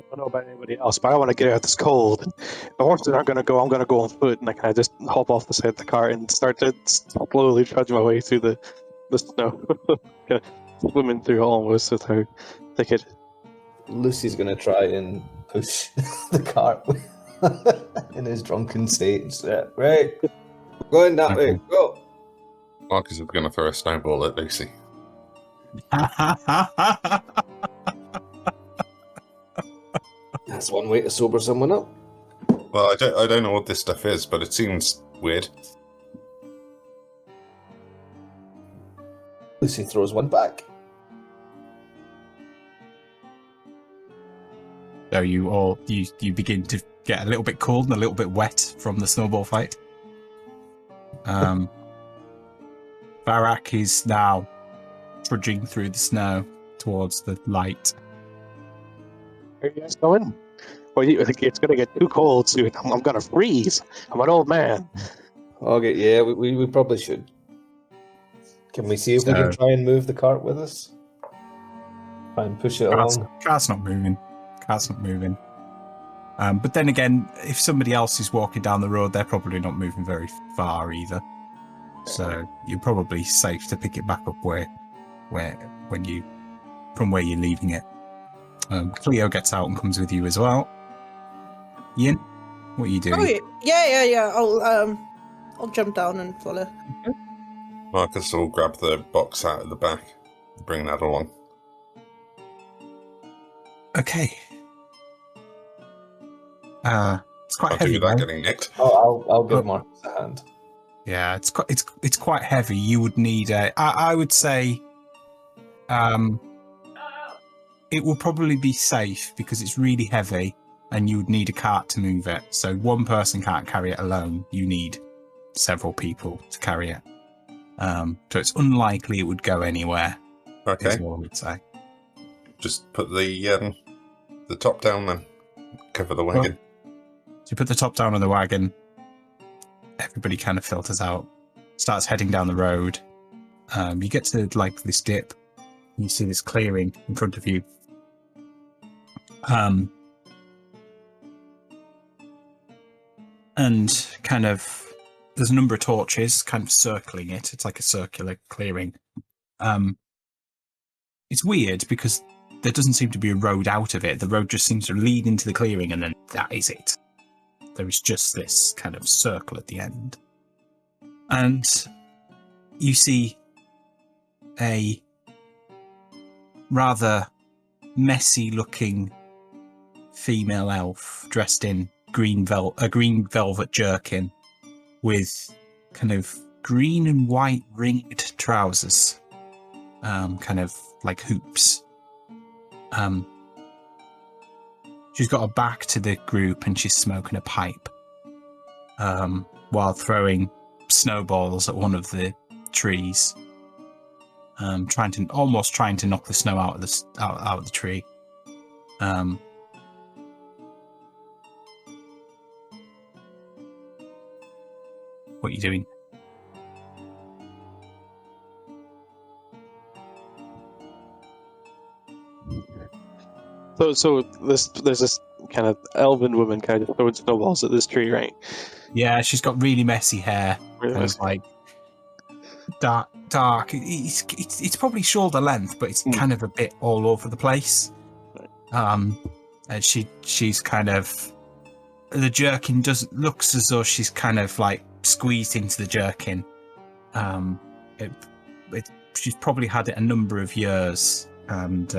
don't know about anybody else, but I want to get out of this cold. The horses aren't going to go. I'm going to go on foot, and I kind of just hop off the side of the cart and start to slowly trudge my way through the snow, kind of swimming through almost with how thick it. Lucy's going to try and push the cart in his drunken state and say, right, we're going that way, go. Marcus is going to throw a snowball at Lucy. That's one way to sober someone up. Well, I don't know what this stuff is, but it seems weird. Lucy throws one back. So you begin to get a little bit cold and a little bit wet from the snowball fight. Barak is now trudging through the snow towards the light. Where are you guys going? Well, I think it's going to get too cold soon. I'm going to freeze. I'm an old man. Okay, yeah, we probably should. Can we see if we can try and move the cart with us? Try and push it along. Cart's not moving. But then again, if somebody else is walking down the road, they're probably not moving very far either. So you're probably safe to pick it back up from where you're leaving it. Cleo gets out and comes with you as well. Yin, what are you doing? Oh yeah. I'll jump down and follow. Marcus will grab the box out of the back, bring that along. Okay. It's quite I'll heavy. do that right? getting nicked. I'll give Marcus a hand. Yeah, it's quite heavy. You would need I would say, it will probably be safe because it's really heavy, and you would need a cart to move it. So one person can't carry it alone. You need several people to carry it. So it's unlikely it would go anywhere. Okay. Is what I would say. Just put the top down then. Cover the wagon. So you put the top down on the wagon. Everybody kind of filters out, starts heading down the road. You get to like this dip. You see this clearing in front of you. And kind of, there's a number of torches kind of circling it. It's like a circular clearing. It's weird because there doesn't seem to be a road out of it. The road just seems to lead into the clearing, and then that is it. There is just this kind of circle at the end. And you see a rather messy looking female elf dressed in a green velvet jerkin with kind of green and white ringed trousers, kind of like hoops. She's got her back to the group and she's smoking a pipe, while throwing snowballs at one of the trees, trying to knock the snow out of the tree. What are you doing? So there's this kind of elven woman kind of throwing snowballs at this tree, right? Yeah, she's got really messy hair. Really Kind messy. of like dark. It's probably shoulder length, but it's kind of a bit all over the place. And she's kind of, the jerkin looks as though she's kind of like squeezed into the jerkin. She's probably had it a number of years, and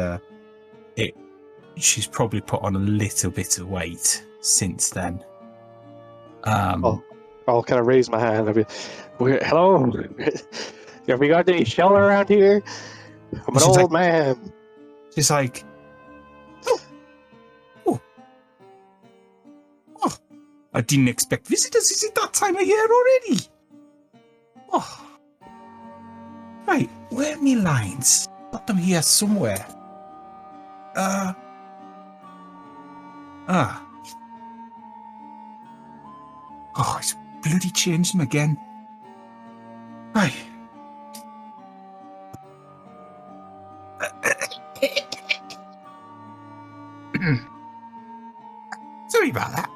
she's probably put on a little bit of weight since then. I'll kind of raise my hand. I'll be, hello, have we got any shelter around here? I'm an old man. She's like, oh, I didn't expect visitors. Is it that time of year already? Oh, right. Where are me lines? Got them here somewhere. Oh, it's bloody changed them again. Right. Sorry about that.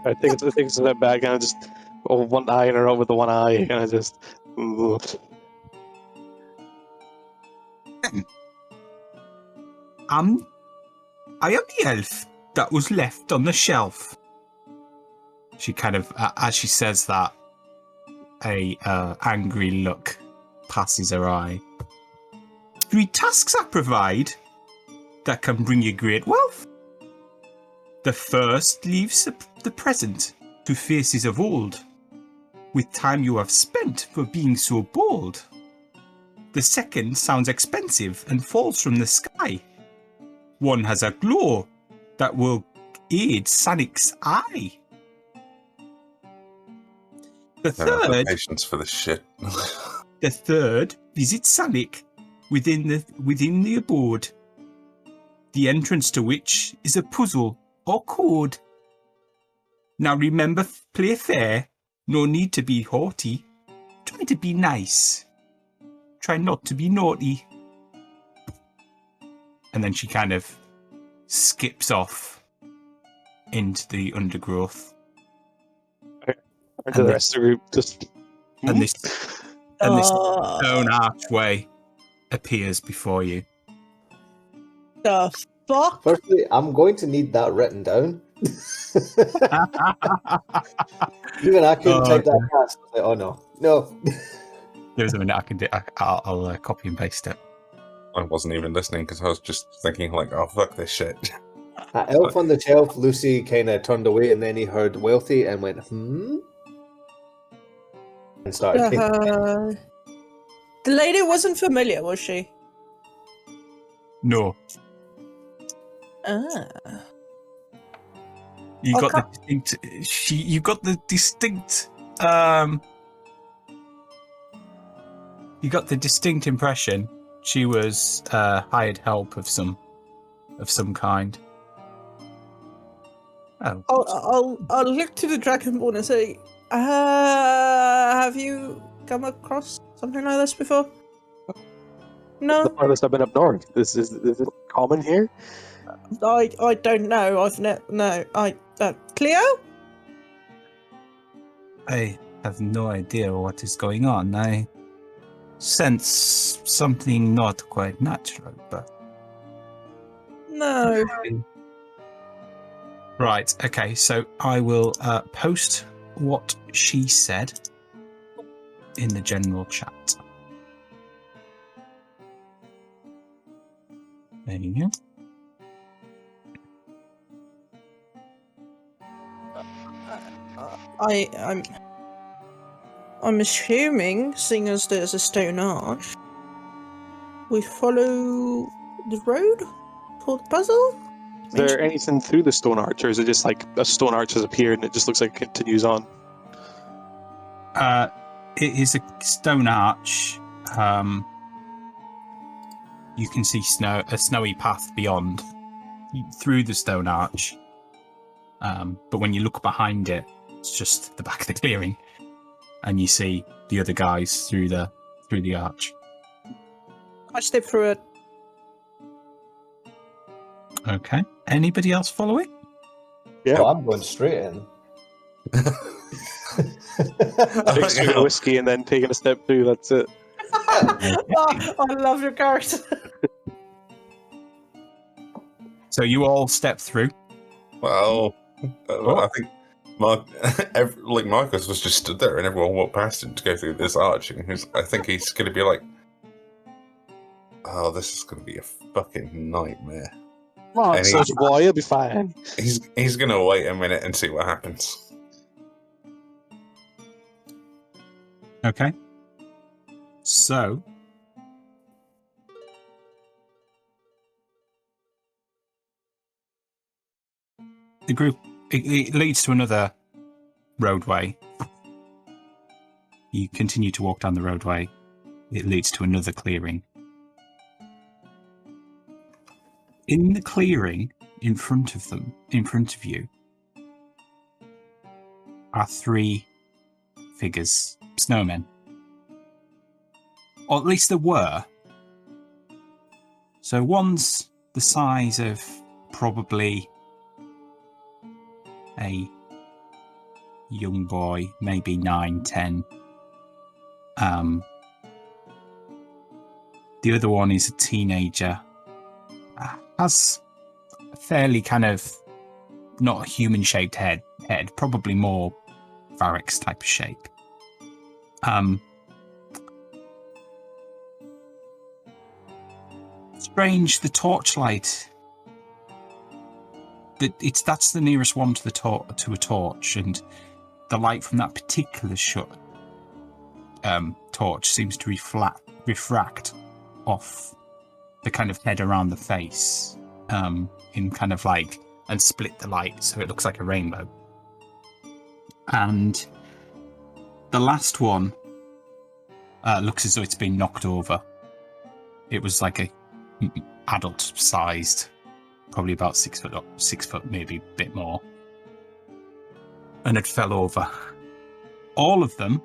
I think it's a bit bad. Kind of just one eye in a row with the one eye. Kind of just. I am the elf that was left on the shelf. She kind of, as she says that, a angry look passes her eye. 3 tasks I provide that can bring you great wealth. The first leaves the present to faces of old, with time you have spent for being so bold. The second sounds expensive and falls from the sky. One has a glow that will aid Sanik's eye. The third, patience for this shit. The third visits Sanik within the abode, the entrance to which is a puzzle or code. Now remember, play fair. No need to be haughty. Try to be nice. Try not to be naughty. And then she kind of skips off into the undergrowth. And the rest of the group just. And this stone archway appears before you. The fuck? Firstly, I'm going to need that written down. Even I couldn't type that fast. I was like, oh no. There's a minute I can do. I'll copy and paste it. I wasn't even listening because I was just thinking like, oh fuck this shit. Elf on the shelf, Lucy kind of turned away and then he heard wealthy and went, and started The lady wasn't familiar, was she? No. You got the distinct. You got the distinct. You got the distinct impression she was hired help of some kind. Oh. I'll look to the Dragonborn and say, have you come across something like this before? No. The farthest I've been up north. Is this common here? I don't know. Cleo? I have no idea what is going on. I sense something not quite natural, but No. Right. Okay. So I will post what she said in the general chat. There you go. I'm assuming, seeing as there's a stone arch, we follow the road for the puzzle? Is there anything through the stone arch, or is it just like a stone arch has appeared and it just looks like it continues on? It is a stone arch. You can see a snowy path beyond through the stone arch. But when you look behind it, it's just the back of the clearing, and you see the other guys through the arch. I step through it. Okay. Anybody else following? Yeah. Oh, I'm going straight in. Big swig of whiskey and then taking a step through, that's it. I love your character. So you all step through. Well, I think Marcus was just stood there and everyone walked past him to go through this arch. And I think he's going to be like, oh, this is going to be a fucking nightmare. Come on, And soldier boy, you'll be fine. He's going to wait a minute and see what happens. Okay. So the group it leads to another roadway. You continue to walk down the roadway. It leads to another clearing. In the clearing in front of you, are three figures, snowmen. Or at least there were. So one's the size of probably a young boy, maybe 9, 10. The other one is a teenager. Has a fairly kind of not a human-shaped head, probably more Varrics type of shape. Strange, the torchlight. That's the nearest one to a torch, and the light from that particular torch seems to refract off the kind of head around the face, in kind of like, and split the light so it looks like a rainbow. And the last one looks as though it's been knocked over. It was like a adult-sized, probably about 6 foot up, 6 foot, maybe a bit more, and it fell over. All of them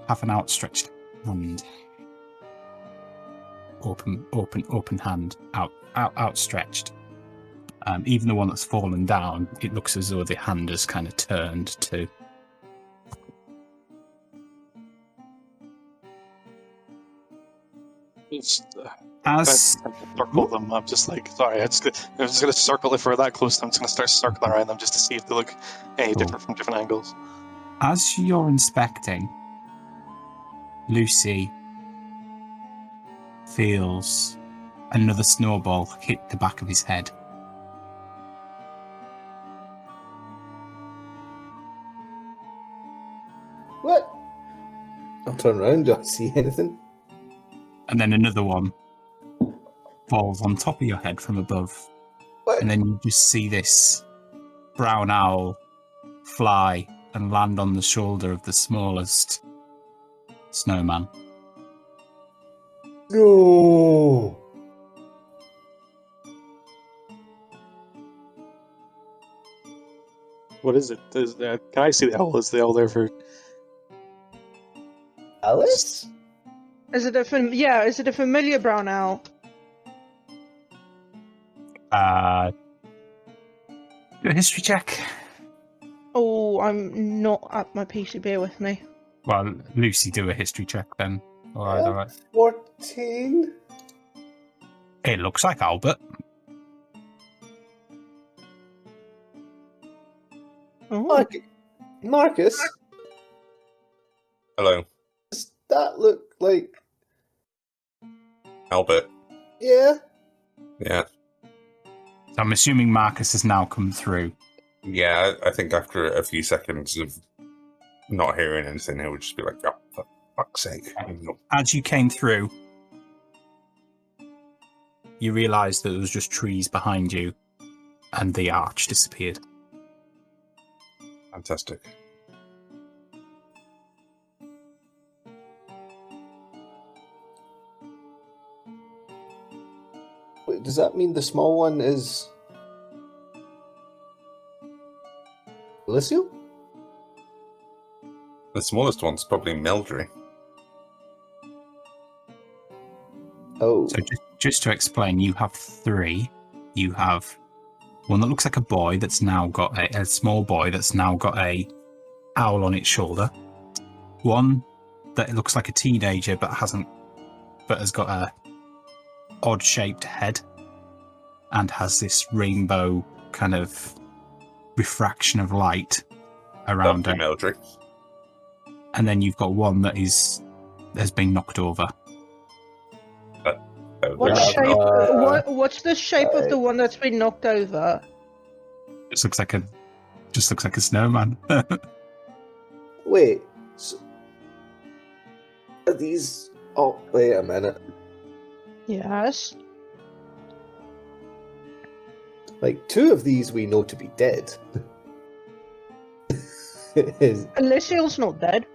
have an outstretched hand, open hand, outstretched. Even the one that's fallen down, it looks as though the hand has kind of turned too. As Circle them. I'm just like, sorry, I'm just going to circle if we're that close. I'm just going to start circling around them just to see if they look any different from different angles. As you're inspecting, Lucy feels another snowball hit the back of his head. What? I'll turn around. Do I see anything? And then another one falls on top of your head from above. What? And then you just see this brown owl fly and land on the shoulder of the smallest snowman. No. What is it? Can I see the owl? Is the owl there for... Alice? Is it a familiar brown owl? Do a history check. Oh, I'm not at my PC. Bear with me. Well, Lucy, do a history check then. All right. 14? It looks like Albert. Oh. Marcus? Hello, Does that look like... Albert. Yeah? Yeah. So I'm assuming Marcus has now come through. Yeah, I think after a few seconds of not hearing anything, he'll just be like, oh, for fuck's sake. As you came through, you realised that there was just trees behind you, and the arch disappeared. Fantastic. Wait, does that mean the small one is Elysium? The smallest one's probably Meldry. Oh, So just to explain, you have three. You have one that looks like a boy that's now got a small boy that's now got a owl on its shoulder. One that looks like a teenager but has got a odd shaped head and has this rainbow kind of refraction of light around it. Meldry. And then you've got one that has been knocked over. What's the shape of the one that's been knocked over? Just looks like a snowman. wait. So, are these? Oh, wait a minute. Yes. Like, two of these we know to be dead. Elysial's not dead.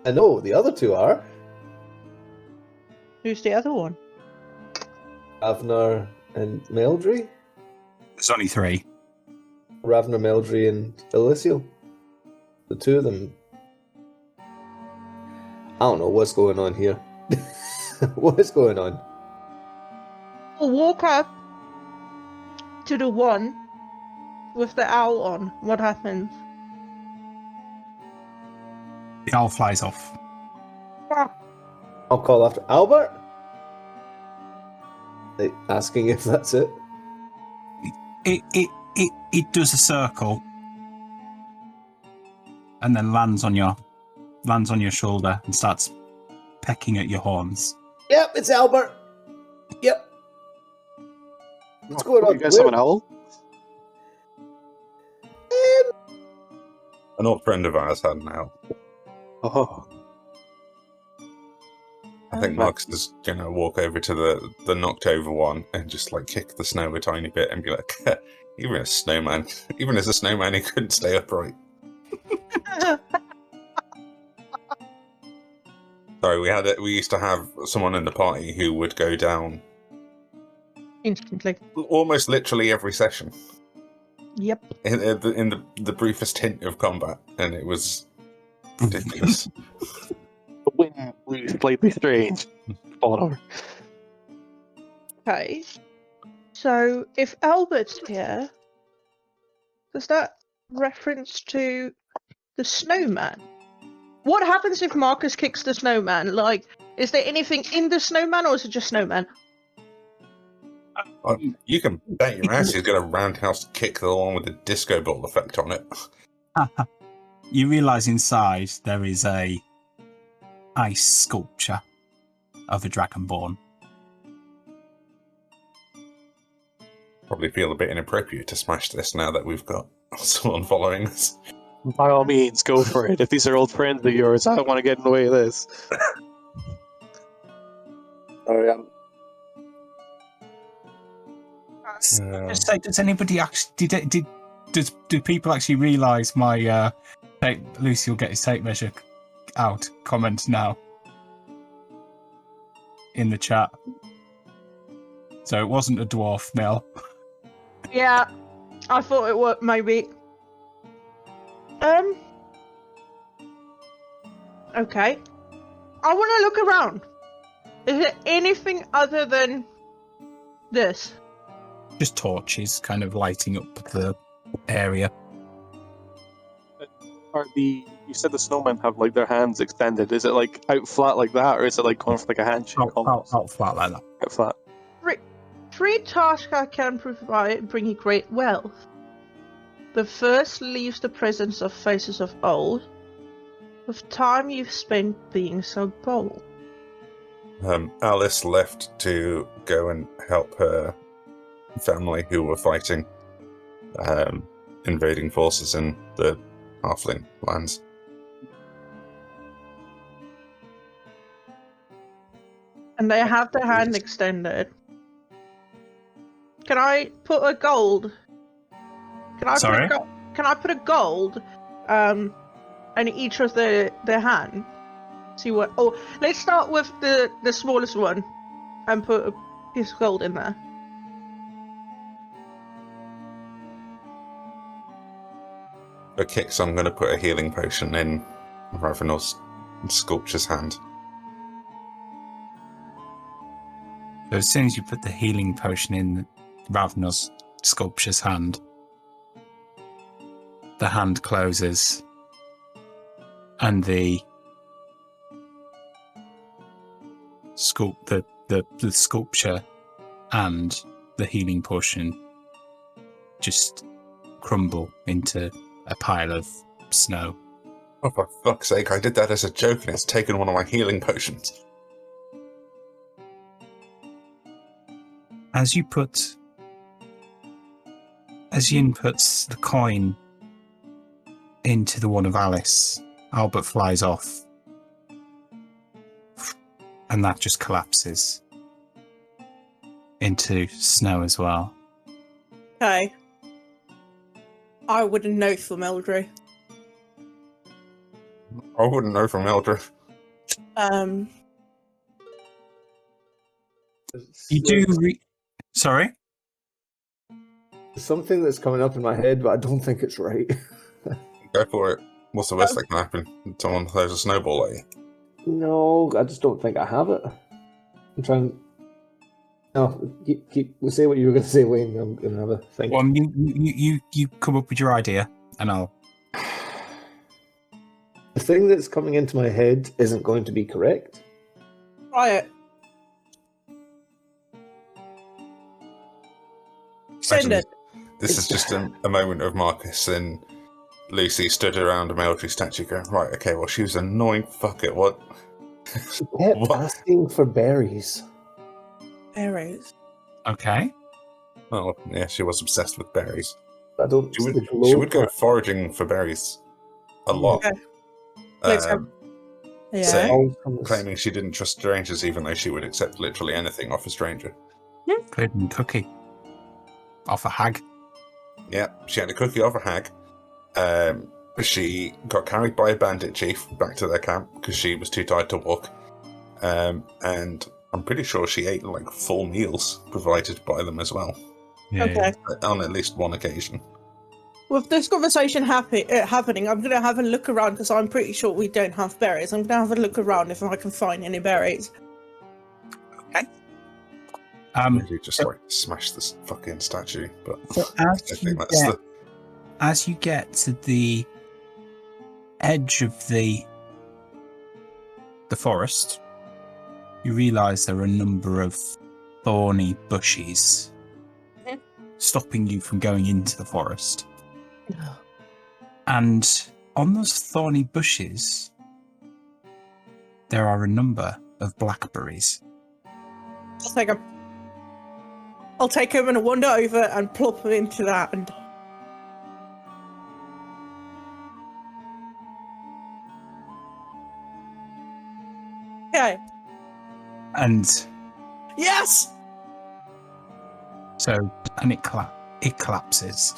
I know, the other two are. Who's the other one? Ravnar and Meldry? There's only three. Ravnar, Meldry, and Elysial. The two of them. I don't know what's going on here. What's going on? We'll walk up to the one with the owl on. What happens? The owl flies off. I'll call after Albert. Like, asking if that's it. It does a circle and then lands on your shoulder and starts pecking at your horns. Yep, it's Albert. Yep. What's going on? You guys have an owl? An old friend of ours had an owl. Oh. I think Marcus is going to walk over to the knocked over one and just like kick the snow a tiny bit and be like, even as a snowman, he couldn't stay upright. Sorry, we used to have someone in the party who would go down Instantly. almost literally every session Yep. in the briefest hint of combat, and it was ridiculous. The wind blew slightly strange. Fall over. Okay. So, if Albert's here, does that reference to the snowman? What happens if Marcus kicks the snowman? Like, is there anything in the snowman, or is it just snowman? You can bet your ass he's got a roundhouse kick the one with the disco ball effect on it. You realise inside there is a ice sculpture of a dragonborn. Probably feel a bit inappropriate to smash this now that we've got someone following us. By all means, go for it. If these are old friends of yours, I don't want to get in the way of this. Sorry, Just say, does anybody actually do people actually realise my Lucy will get his tape measure out comment now in the chat? So it wasn't a dwarf, Mel. Yeah, I thought it would, maybe. Okay. I want to look around. Is there anything other than this? Just torches kind of lighting up the area. You said the snowmen have like their hands extended. Is it like out flat like that, or is it like going for like a handshake? Out flat like that. Out flat. Three tasks I can provide bring you great wealth. The first leaves the presence of faces of old, with time you've spent being so bold. Alice left to go and help her family who were fighting. invading forces in the halfling lands. And they have their hand extended. Can I put a gold? Sorry? Can I put a gold in each of their hand? See what? Oh, let's start with the smallest one and put a piece of gold in there. For kicks, I'm going to put a healing potion in Ravenel's sculpture's hand. So as soon as you put the healing potion in Ravenel's sculpture's hand, the hand closes, and the sculpture and the healing potion just crumble into a pile of snow. Oh, for fuck's sake, I did that as a joke and it's taken one of my healing potions. As Yin puts the coin into the one of Alice, Albert flies off, and that just collapses into snow as well. Okay. I wouldn't know for Mildred. I wouldn't know from Eldra. You do Sorry? There's something that's coming up in my head, but I don't think it's right. Go for it. What's the worst that can happen? Someone throws a snowball at you. No, I just don't think I have it. I'm trying. No, say what you were going to say, Wayne. I'm going to have a think. Well, you come up with your idea, and I'll... The thing that's coming into my head isn't going to be correct. Try it. Send it. This is just a moment of Marcus and Lucy stood around a Meldry statue going, right, okay, well, she was annoying. Fuck it, what? She kept asking for berries. Berries. Okay. Oh, yeah, she was obsessed with berries. I don't. She would go foraging for berries a lot. Okay. Claiming she didn't trust strangers, even though she would accept literally anything off a stranger. Including cookie. Off a hag. Yeah, she had a cookie off a hag. She got carried by a bandit chief back to their camp because she was too tired to walk. And I'm pretty sure she ate like full meals provided by them as well. Yeah. Okay. On at least one occasion. With this conversation happening, I'm going to have a look around because I'm pretty sure we don't have berries. I'm going to have a look around if I can find any berries. Okay. You just like smash this fucking statue, but So I think that's as you get to the edge of the forest, you realise there are a number of thorny bushes stopping you from going into the forest. And on those thorny bushes, there are a number of blackberries. I'll take him and wander over and plop him into that. And okay. And Yes. so, and it collapses.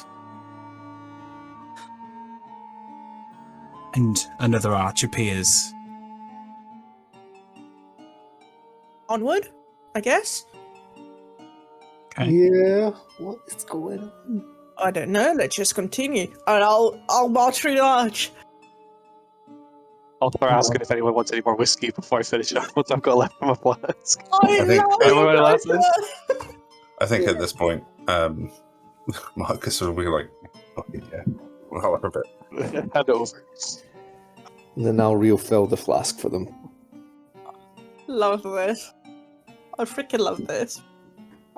And another arch appears. Onward, I guess. Okay. Yeah. What is going on? I don't know. Let's just continue, and I'll march through the arch. I'll start asking if anyone wants any more whiskey before I finish it off once I've got left from a flask. I love it. I think at this point, Marcus will be like, "Fucking yeah, we'll have a bit." Hand it over. And then I'll refill the flask for them. Love this. I freaking love this.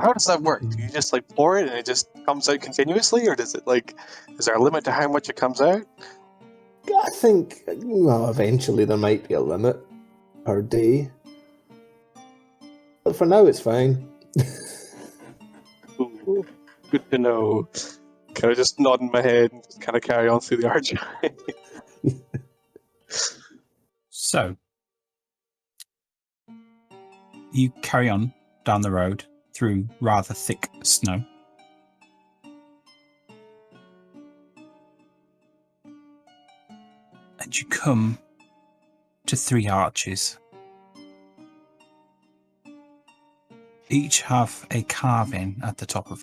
How does that work? Do you just like pour it and it just comes out continuously, or does it like? Is there a limit to how much it comes out? I think, well, eventually there might be a limit per day. But for now, it's fine. Ooh, good to know. Kind of just nodding my head and just kind of carry on through the archway. So, you carry on down the road through rather thick snow. And you come to 3 arches. Each have a carving at the top of.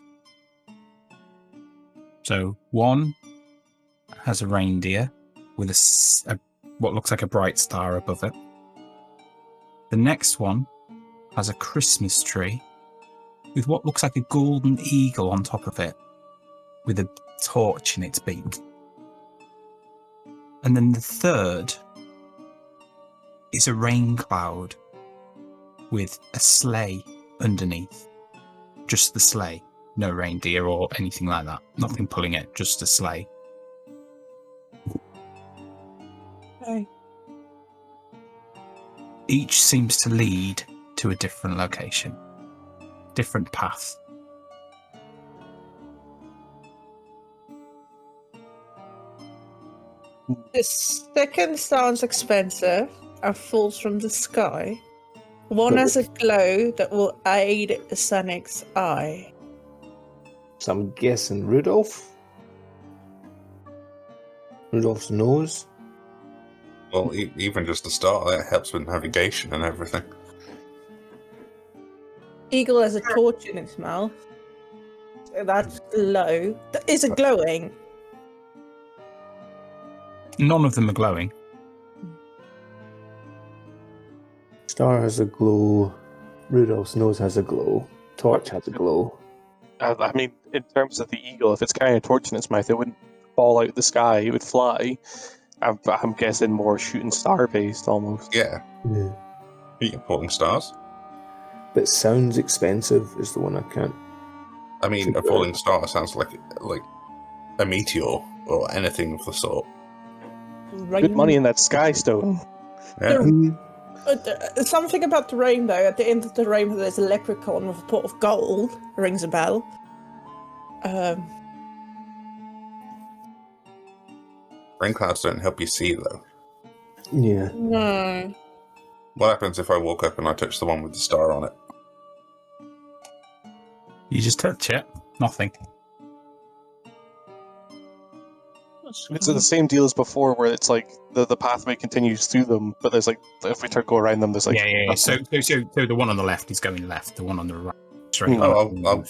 So one has a reindeer with a what looks like a bright star above it. The next one has a Christmas tree with what looks like a golden eagle on top of it, with a torch in its beak. And then the third is a rain cloud with a sleigh underneath. Just the sleigh, no reindeer or anything like that. Nothing pulling it, just a sleigh. Okay. Each seems to lead to a different location, different path. The second sounds expensive and falls from the sky. One has a glow that will aid Sonic's eye. So I'm guessing Rudolph? Rudolph's nose? Well, even just the start, that helps with navigation and everything. Eagle has a torch in its mouth. So that's glow. Is it glowing? None of them are glowing. Star has a glow. Rudolph's nose has a glow. Torch has a glow. I mean, in terms of the eagle, if it's carrying a torch in its mouth, it wouldn't fall out of the sky, it would fly. I'm guessing more shooting star based almost. Yeah. Yeah. You can falling stars. But sounds expensive is the one I can't. I mean, a falling star sounds like a meteor or anything of the sort. Good money in that sky stone. Yeah. Something about the rainbow. At the end of the rainbow, there's a leprechaun with a pot of gold. Rings a bell. Rain clouds don't help you see, though. Yeah. No. What happens if I walk up and I touch the one with the star on it? You just touch it, nothing. It's the same deal as before, where it's like the pathway continues through them, but there's like, if we try to go around them, there's like... Yeah. So the one on the left is going left, the one on the right. Straight Oh, I'll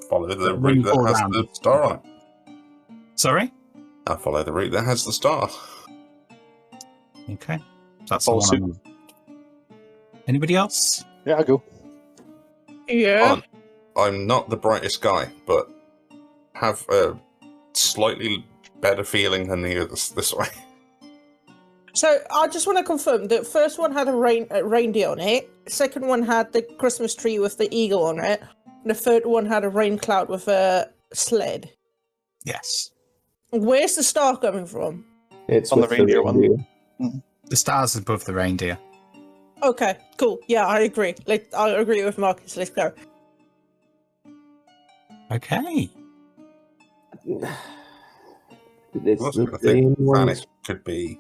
follow the route that has the star on it. Sorry? I'll follow the route that has the star. Okay. That's the one on the left. Anybody else? Yeah, I'll go. Yeah. I'm not the brightest guy, but have a slightly better feeling than the others this way. So I just want to confirm: the first one had a reindeer on it. The second one had the Christmas tree with the eagle on it. And the third one had a rain cloud with a sled. Yes. Where's the star coming from? It's on the with reindeer one. The star's above the reindeer. Okay, cool. Yeah, I agree. I agree with Marcus. Let's go. Okay. It's I the think rain ones. Vanis could be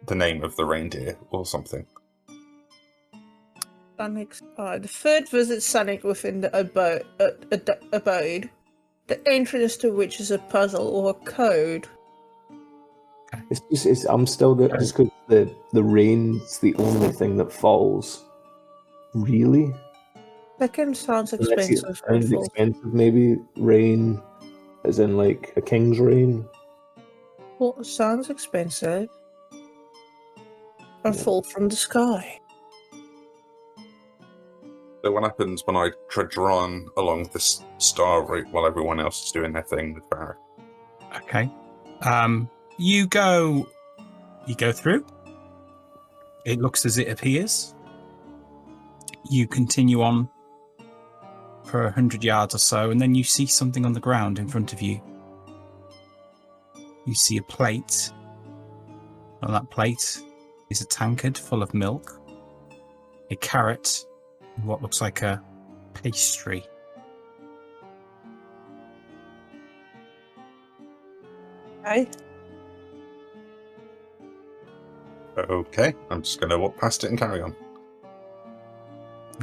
the name of the reindeer or something. Sonic's eye. The third visits Sonic within the abode. The entrance to which is a puzzle or a code. I'm still just because the rain's the only thing that falls. Really? Second sounds Unless it expensive. sounds expensive, maybe rain, as in like a king's rain. What sounds expensive? And fall from the sky. So what happens when I trudge on along this star route while everyone else is doing their thing with Barrett? Okay. You go through. It looks as it appears. You continue on for 100 yards or so, and then you see something on the ground in front of you. You see a plate. On that plate is a tankard full of milk, a carrot, and what looks like a pastry. Okay. Okay, I'm just going to walk past it and carry on.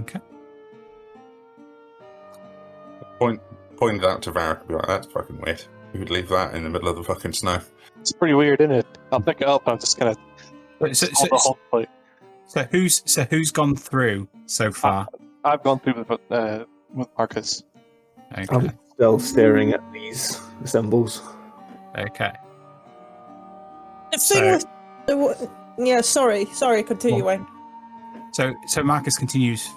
Okay. Pointed out to Varric and be like, that's fucking weird. You would leave that in the middle of the fucking snow. It's pretty weird, isn't it? I'll pick it up and I'm just gonna So who's gone through so far? I've gone through with Marcus. Okay. I'm still staring at these symbols. Okay. The thing with yeah, sorry, continue, Wayne. So Marcus continues,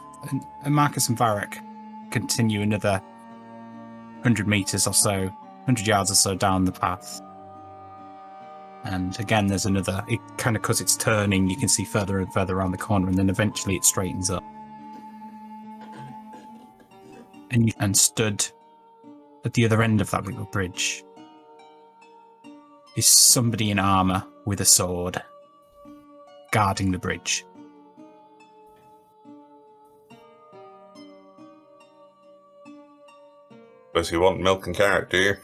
and Marcus and Varric continue another 100 meters or so, 100 yards or so down the path. And again, there's another, it kind of, because it's turning, you can see further and further around the corner, and then eventually it straightens up. And stood at the other end of that little bridge is somebody in armor with a sword, guarding the bridge. Suppose you want milk and carrot, do you?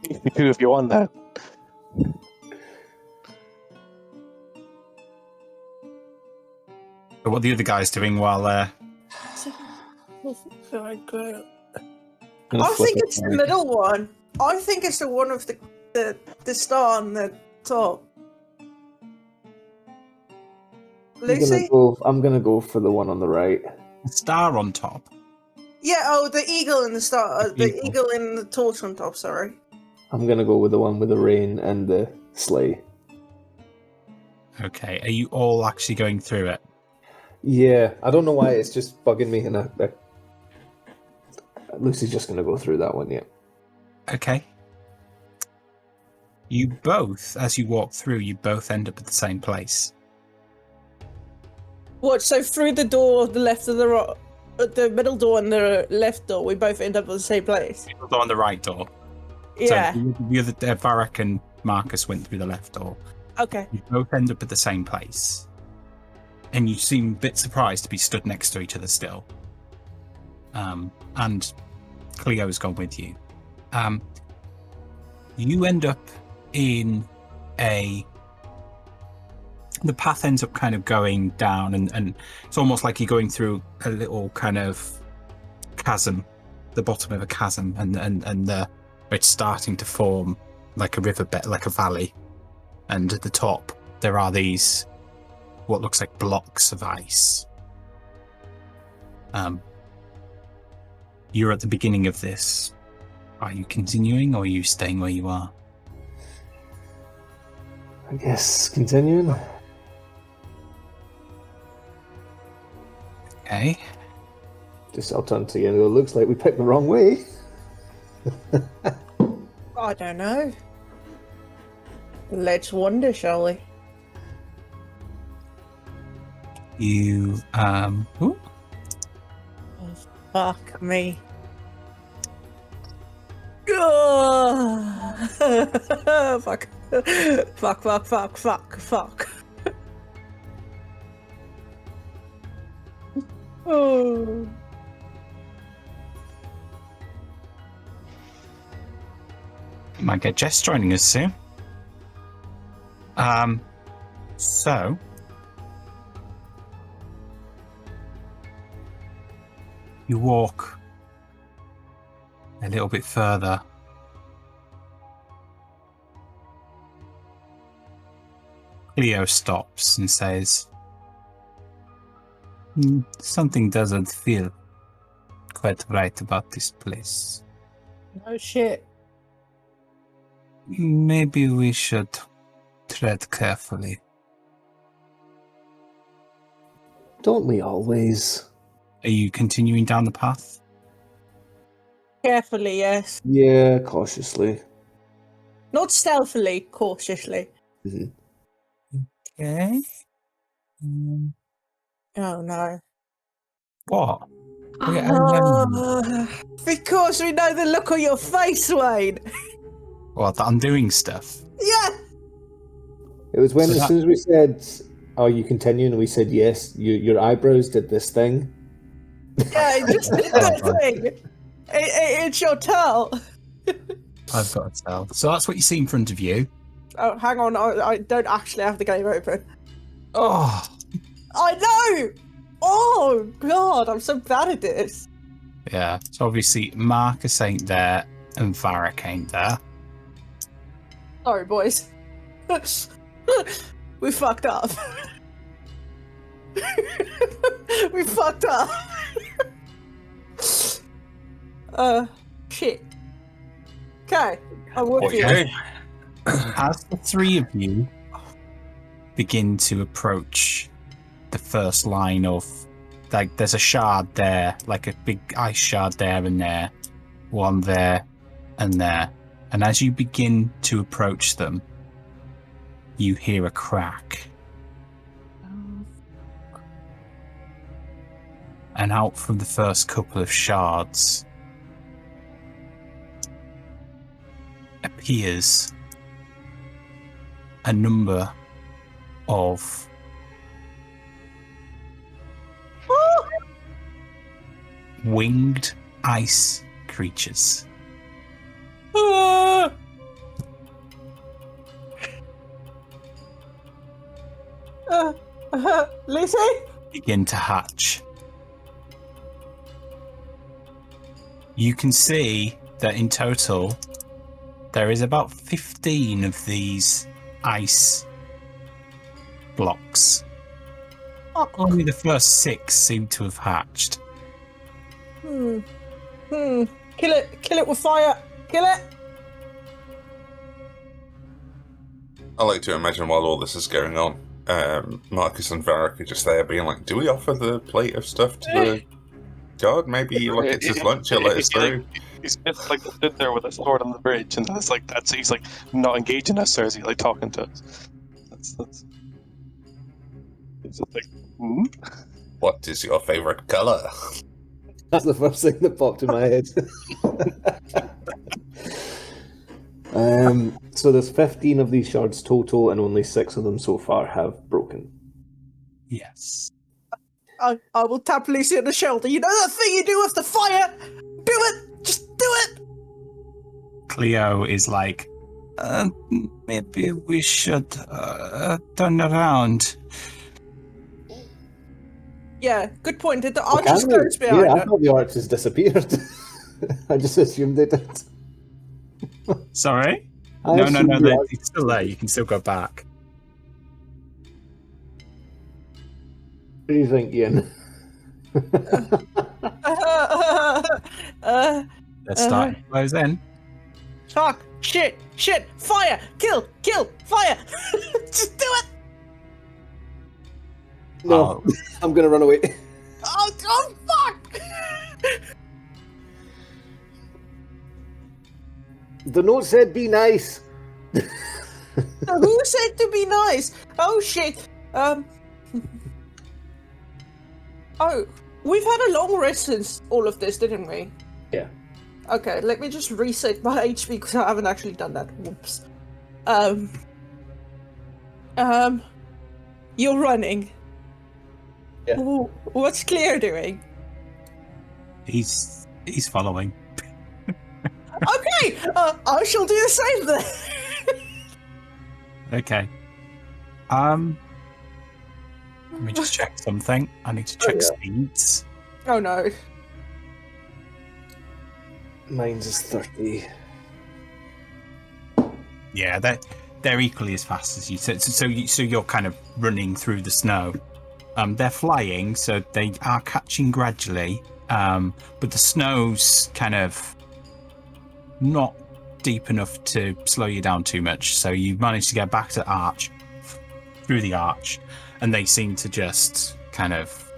You do if you want that. So what are the other guys doing while I think it's the middle one. I think it's the one with the star on the top. Lucy? I'm gonna go for the one on the right. the star on top? Yeah, the eagle and the star. The eagle and the torch on top, sorry. I'm gonna go with the one with the rain and the sleigh. Okay, are you all actually going through it? Yeah, I don't know why it's just bugging me, and Lucy's just gonna go through that one, yeah. Okay. You both, as you walk through, you both end up at the same place. What, so through the door, the left of the right, the middle door and the left door, we both end up at the same place? The door on the right door. Yeah. So the other, Varric and Marcus went through the left door. Okay. You both end up at the same place. And you seem a bit surprised to be stood next to each other still. And Cleo's gone with you. You end up in the path ends up kind of going down, and it's almost like you're going through a little kind of chasm, the bottom of a chasm, and it's starting to form like a riverbed, like a valley. And at the top, there are these what looks like blocks of ice. You're at the beginning of this. Are you continuing, or are you staying where you are? I guess continuing. Okay. I'll turn to you and go, looks like we picked the wrong way. I don't know. Let's wonder, shall we? You, ooh. Oh, fuck me. Oh, fuck. Fuck. Oh. Might get Jess joining us soon. So you walk a little bit further. Cleo stops and says, something doesn't feel quite right about this place. No shit. Maybe we should tread carefully. Don't we always? Are you continuing down the path? Carefully, yes. Yeah, cautiously. Not stealthily, cautiously. Mm-hmm. Okay. Oh no. What? Because we know the look on your face, Wayne. What, that I'm doing stuff? Yeah. It was when, as soon as we said, "Are you continuing?" and we said yes, your eyebrows did this thing. Yeah, it just did that thing. It's your towel. I've got to tell. So that's what you see in front of you. Oh, hang on. I don't actually have the game open. Oh, I know! Oh, God, I'm so bad at this. yeah. So obviously Marcus ain't there and Varric ain't there. Sorry, boys. We fucked up. We fucked up. Shit. Okay, I'm with you. Okay. As the three of you begin to approach the first line of, like, there's a shard there, like a big ice shard there and there, one there and there. And as you begin to approach them, you hear a crack. And out from the first couple of shards appears a number of winged ice creatures. Lucy? Begin to hatch. You can see that in total there is about 15 of these ice blocks. Only the first 6 seem to have hatched. Kill it with fire. Kill it. I like to imagine while all this is going on, Marcus and Varric are just there being like, do we offer the plate of stuff to the guard? Maybe like it's his lunch, he'll let us through. He's just like stood there with a sword on the bridge, and it's like he's like not engaging us, or is he like talking to us? That's it's just like, What is your favorite color? That's the first thing that popped in my head. So there's 15 of these shards total, and only 6 of them so far have broken. Yes. I will tap Lucy on the shoulder. You know that thing you do with the fire? Do it! Just do it! Cleo is like, maybe we should turn around. Yeah, good point. The Oh, archers can we? close behind Yeah, I her. thought the archers disappeared. I just assumed they did. Sorry? I No, assumed the they're archers- still there. You can still go back. What do you think, Ian? They're starting to close in. Fuck! Shit! Fire! Kill! Fire! Just do it! No, I'm gonna run away. Oh fuck! The note said be nice. Who said to be nice? Oh shit! Oh, we've had a long rest since all of this, didn't we? Yeah. Okay, let me just reset my HP because I haven't actually done that. Whoops. You're running. Yeah. Ooh, what's Claire doing? He's following. Okay, I shall do the same then. Okay. Let me just check something. I need to check yeah. speeds. Oh no. Mine's is 30. Yeah, they're equally as fast as you. So you're kind of running through the snow. They're flying, so they are catching gradually. But the snow's kind of not deep enough to slow you down too much. So you manage to get back to the arch, through the arch, and they seem to just kind of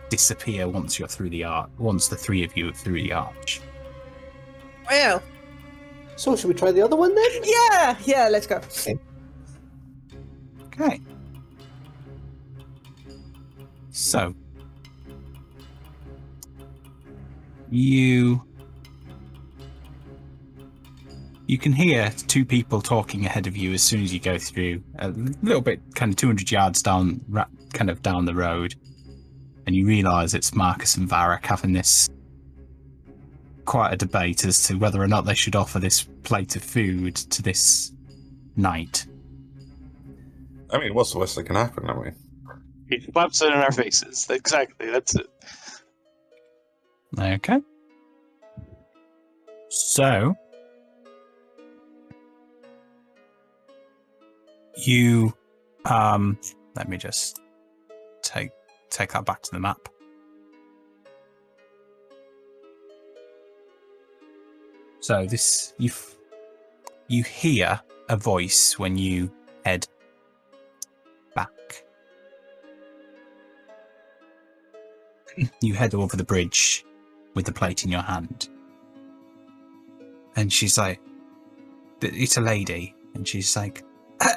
disappear once you're through the arch. Once the three of you are through the arch. Well, So should we try the other one then? yeah, let's go. Okay. So you can hear 2 people talking ahead of you as soon as you go through a little bit, kind of 200 yards down, kind of down the road, and you realise it's Marcus and Varric having this quite a debate as to whether or not they should offer this plate of food to this knight. I mean, what's the worst that can happen? I mean, He slaps it in our faces. Exactly, that's it. Okay. So, you, let me just take that back to the map. So this, you hear a voice when you head back. You head over the bridge with the plate in your hand. And she's like, it's a lady. And she's like, I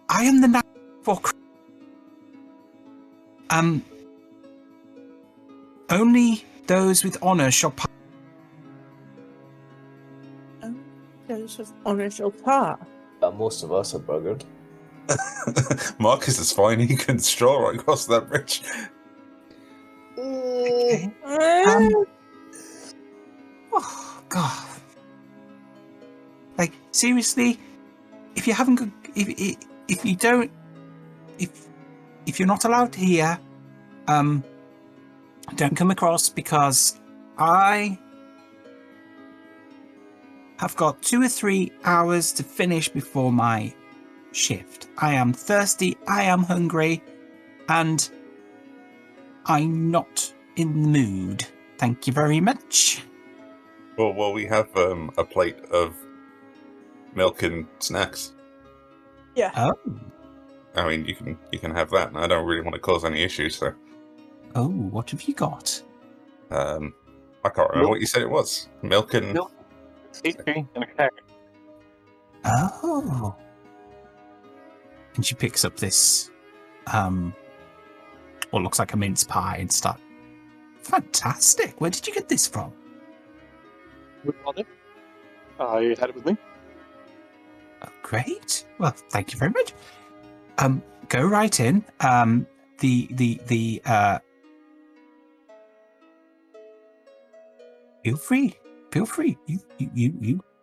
am the knight for only those with honor shall pass. Those with honor shall pass. Most of us are buggered. Marcus is fine. He can stroll right across that bridge. Oh God! Like seriously, if you haven't, if you don't, if you're not allowed here, don't come across because I have got 2 or 3 hours to finish before my shift. I am thirsty, I am hungry, and I'm not in the mood. Thank you very much. Well, we have a plate of milk and snacks. Yeah. Oh. I mean, you can have that, and I don't really want to cause any issues, so. Oh, what have you got? I can't remember what you said it was. Milk and... Milk, pastry, and a carrot. Oh. And she picks up this, what looks like a mince pie and stuff. Fantastic. Where did you get this from? I had it with me. Oh, great. Well, thank you very much. Go right in. Feel free.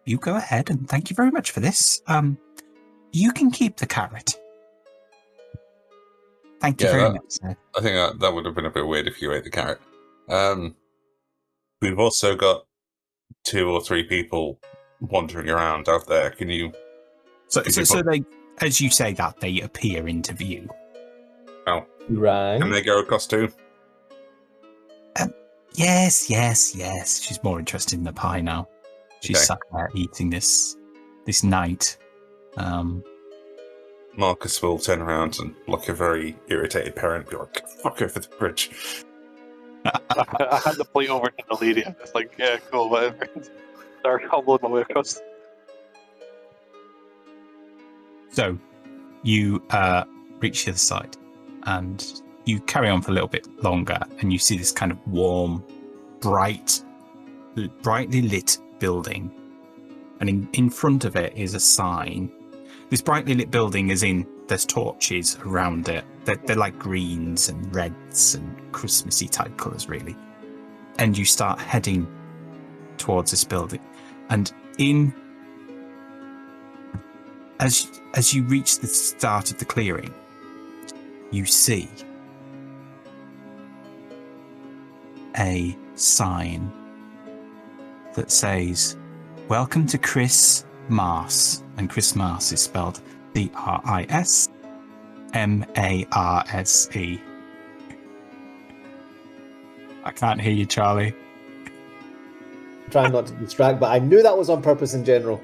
You go ahead, and thank you very much for this. You can keep the carrot. Thank you very much, sir. I think that would have been a bit weird if you ate the carrot. We've also got 2 or 3 people wandering around out there. Can you... So they, as you say that, they appear into view. Oh. Right. Can they go across too? Yes. She's more interested in the pie now. She's Okay. sat there eating this night. Marcus will turn around and, like a very irritated parent, be like, fuck over the bridge. I had the plate over to the lady. I was like, yeah, cool, whatever. Start hobbling my way across. So you reach the other side and you carry on for a little bit longer, and you see this kind of warm, brightly lit building. And in front of it is a sign. This brightly lit building is there's torches around it. They're like greens and reds and Christmassy type colours, really. And you start heading towards this building. And as you reach the start of the clearing, you see a sign that says, "Welcome to Chris Marse." And Chris Marse is spelled CRISMARSE. I can't hear you, Charlie. Trying not to distract, but I knew that was on purpose in general.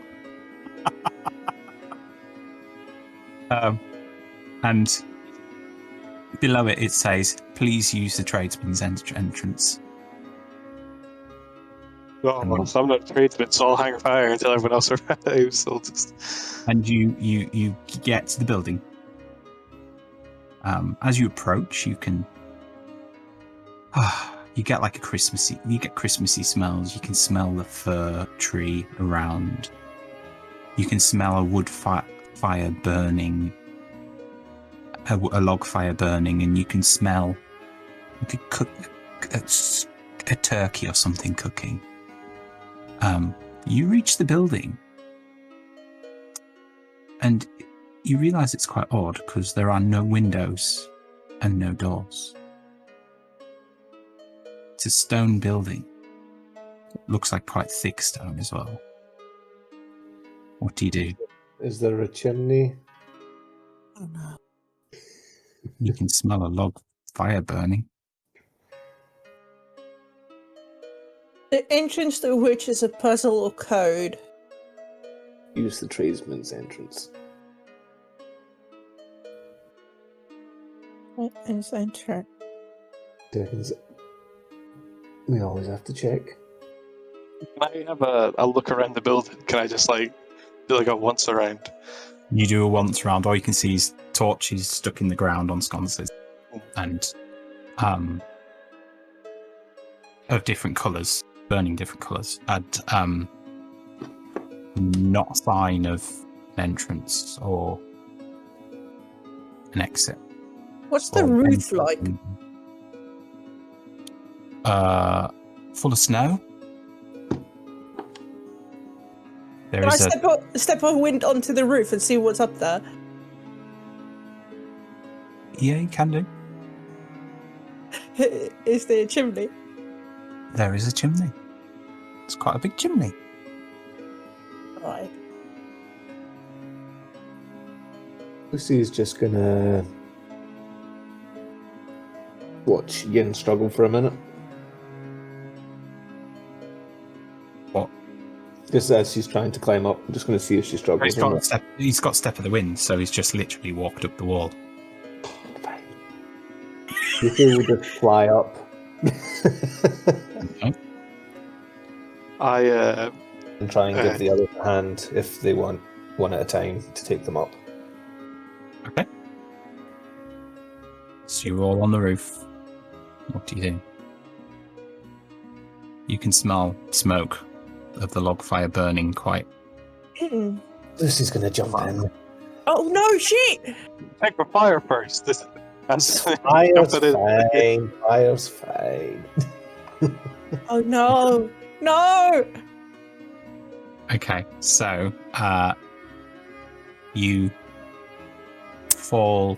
And below it says, "Please use the tradesman's entrance." Oh, well, so I'm not tradesman, so I'll hang fire until everyone else arrives. So just... And you get to the building. As you approach, you can you get like Christmassy smells. You can smell the fir tree around. You can smell a wood fire burning, a log fire burning, and you can smell a turkey or something cooking. You reach the building, and you realise it's quite odd because there are no windows and no doors. It's a stone building. It looks like quite thick stone as well. What do you do? Is there a chimney? Oh no. You can smell a log fire burning. The entrance to which is a puzzle or code. Use the tradesman's entrance. What is entrance? We always have to check. Can I have a look around the building? Can I just like do like a once around? You do a once round. All you can see is torches stuck in the ground on sconces, and of different colours, burning different colours, and not a sign of an entrance or an exit. What's the Or roof anything. like? Full of snow. There Can I is step a wind onto the roof and see what's up there? Yeah, you can do. Is there a chimney? There is a chimney. It's quite a big chimney. Right. Lucy's just gonna watch Yin struggle for a minute. What? Just as she's trying to climb up, I'm just gonna see if she struggles. He's got step of the wind, so he's just literally walked up the wall. You think we'll just fly up? Okay. I And try and give the other a hand if they want, one at a time, to take them up. Okay. So you're all on the roof. What do you do? You can smell smoke of the log fire burning quite. Mm. Lucy's gonna jump in. Oh no, shit! check for fire first. That's Fire's fine. Fire's fine. Oh no! No! Okay, so you fall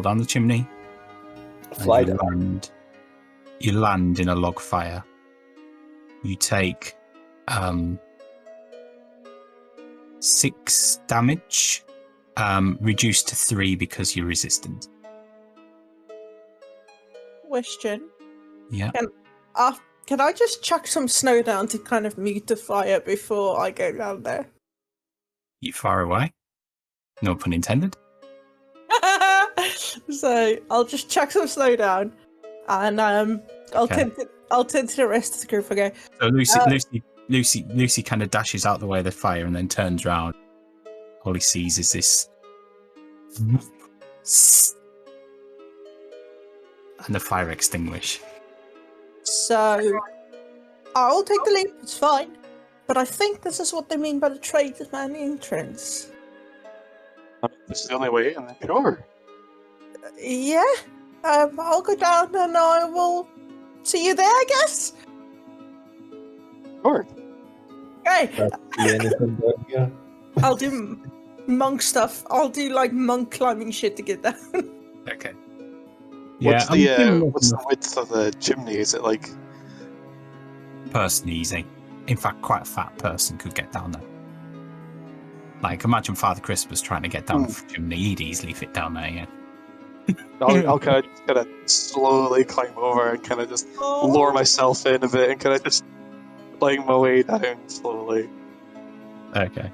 down the chimney. and Fly you down. land. You land in a log fire. You take 6 damage, reduced to 3 because you're resistant. Question. Yeah. Can I just chuck some snow down to kind of mute the fire before I go down there? You far away. No pun intended. So I'll just chuck some snow down, and I'll Okay. tend to the rest of the group. Okay. So Lucy kind of dashes out the way of the fire and then turns round. All he sees is this, and the fire extinguish. So I'll take the leap. It's fine. But I think this is what they mean by the tradesman entrance. This is the only way in. Sure. Yeah. I'll go down and I will see you there, I guess. Sure. Okay. See anything down here? I'll do monk stuff. I'll do like monk climbing shit to get down. Okay. What's I'm assuming what's the width of the chimney? Is it like person easy? In fact, quite a fat person could get down there. Like, imagine Father Christmas trying to get down the chimney. He'd easily fit down there, yeah. I'll kind of slowly climb over and kind of just lure myself in a bit and kind of just like my way down slowly. Okay.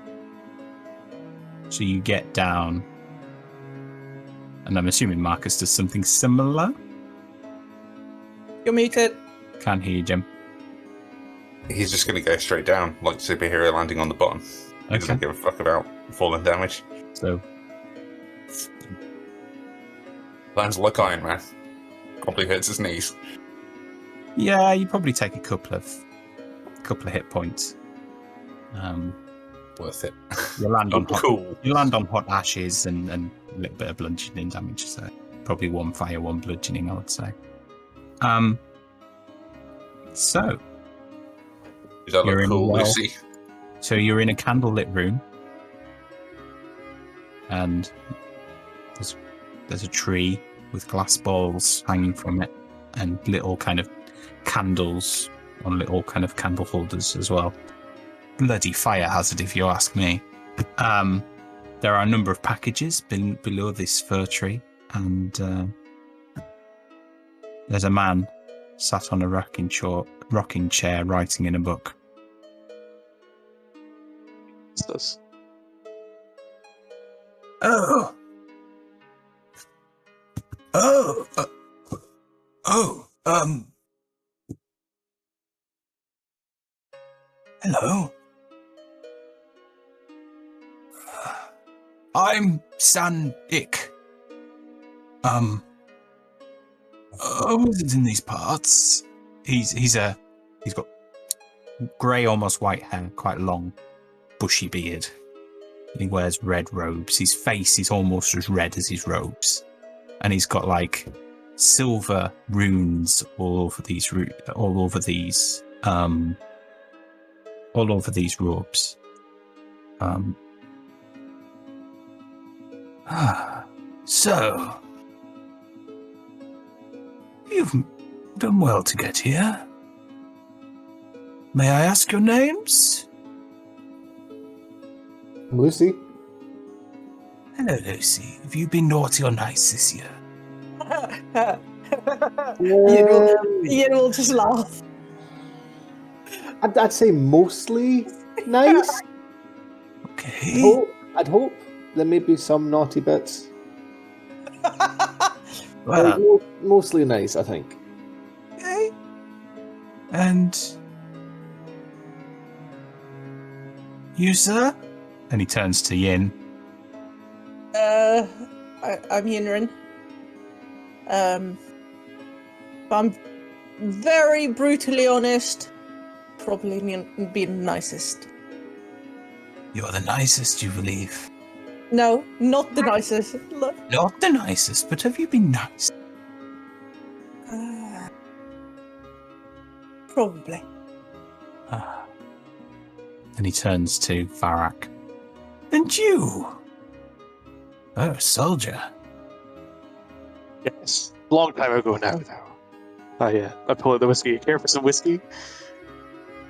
So you get down, and I'm assuming Marcus does something similar. You're muted. Can't hear you, Jim. He's just going to go straight down, like superhero landing on the bottom. He doesn't give a fuck about falling damage. So Lands like Iron Man. Probably hurts his knees. yeah, you probably take a couple of hit points. Worth it. You land on hot, Cool. You land on hot ashes and a little bit of bludgeoning damage. So probably 1 fire, 1 bludgeoning, I would say. So Is that You're look in cool, well. Lucy? So you're in a candlelit room, and there's a tree with glass balls hanging from it, and little kind of candles on little kind of candle holders as well. Bloody fire hazard, if you ask me. There are a number of packages below this fir tree, and there's a man sat on a rocking chair writing in a book. What's this? Oh, hello. I'm San Ik. I wasn't in these parts. He's got grey, almost white hair, quite long, bushy beard. He wears red robes. His face is almost as red as his robes, and he's got like silver runes all over these robes. So you've done well to get here. May I ask your names? Lucy? Hello, Lucy. Have you been naughty or nice this year? Ian will just laugh. I'd say mostly nice. Okay. I'd hope there may be some naughty bits. Well, Mostly nice, I think. okay. And you, sir? And he turns to Yin. I'm Yinrin. But I'm very brutally honest. Probably be the nicest. You're the nicest, you believe. No, not the nicest. Look. Not the nicest, but have you been nice? Probably. And he turns to Varak. And you? Oh, a soldier. Yes. Long time ago now, though. I pull out the whiskey. You care for some whiskey?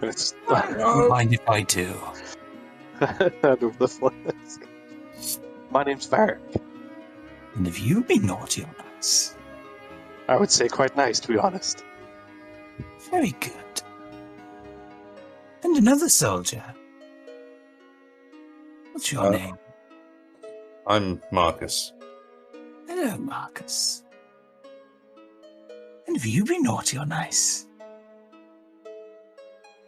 And it's Don't mind if I do. out of the flask. My name's Varric. And have you been naughty or nice? I would say quite nice, to be honest. Very good. And another soldier. What's your name? I'm Marcus. Hello, Marcus. And have you been naughty or nice?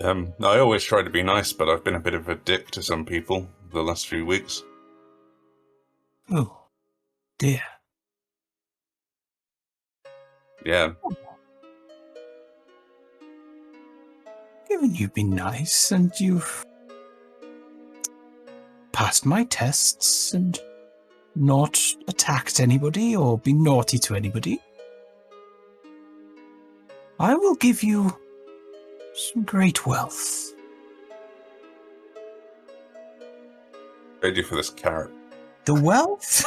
I always try to be nice, but I've been a bit of a dick to some people the last few weeks. Oh, dear. Yeah. Given you've been nice and you've passed my tests and not attacked anybody or been naughty to anybody, I will give you some great wealth. Ready for this carrot. The wealth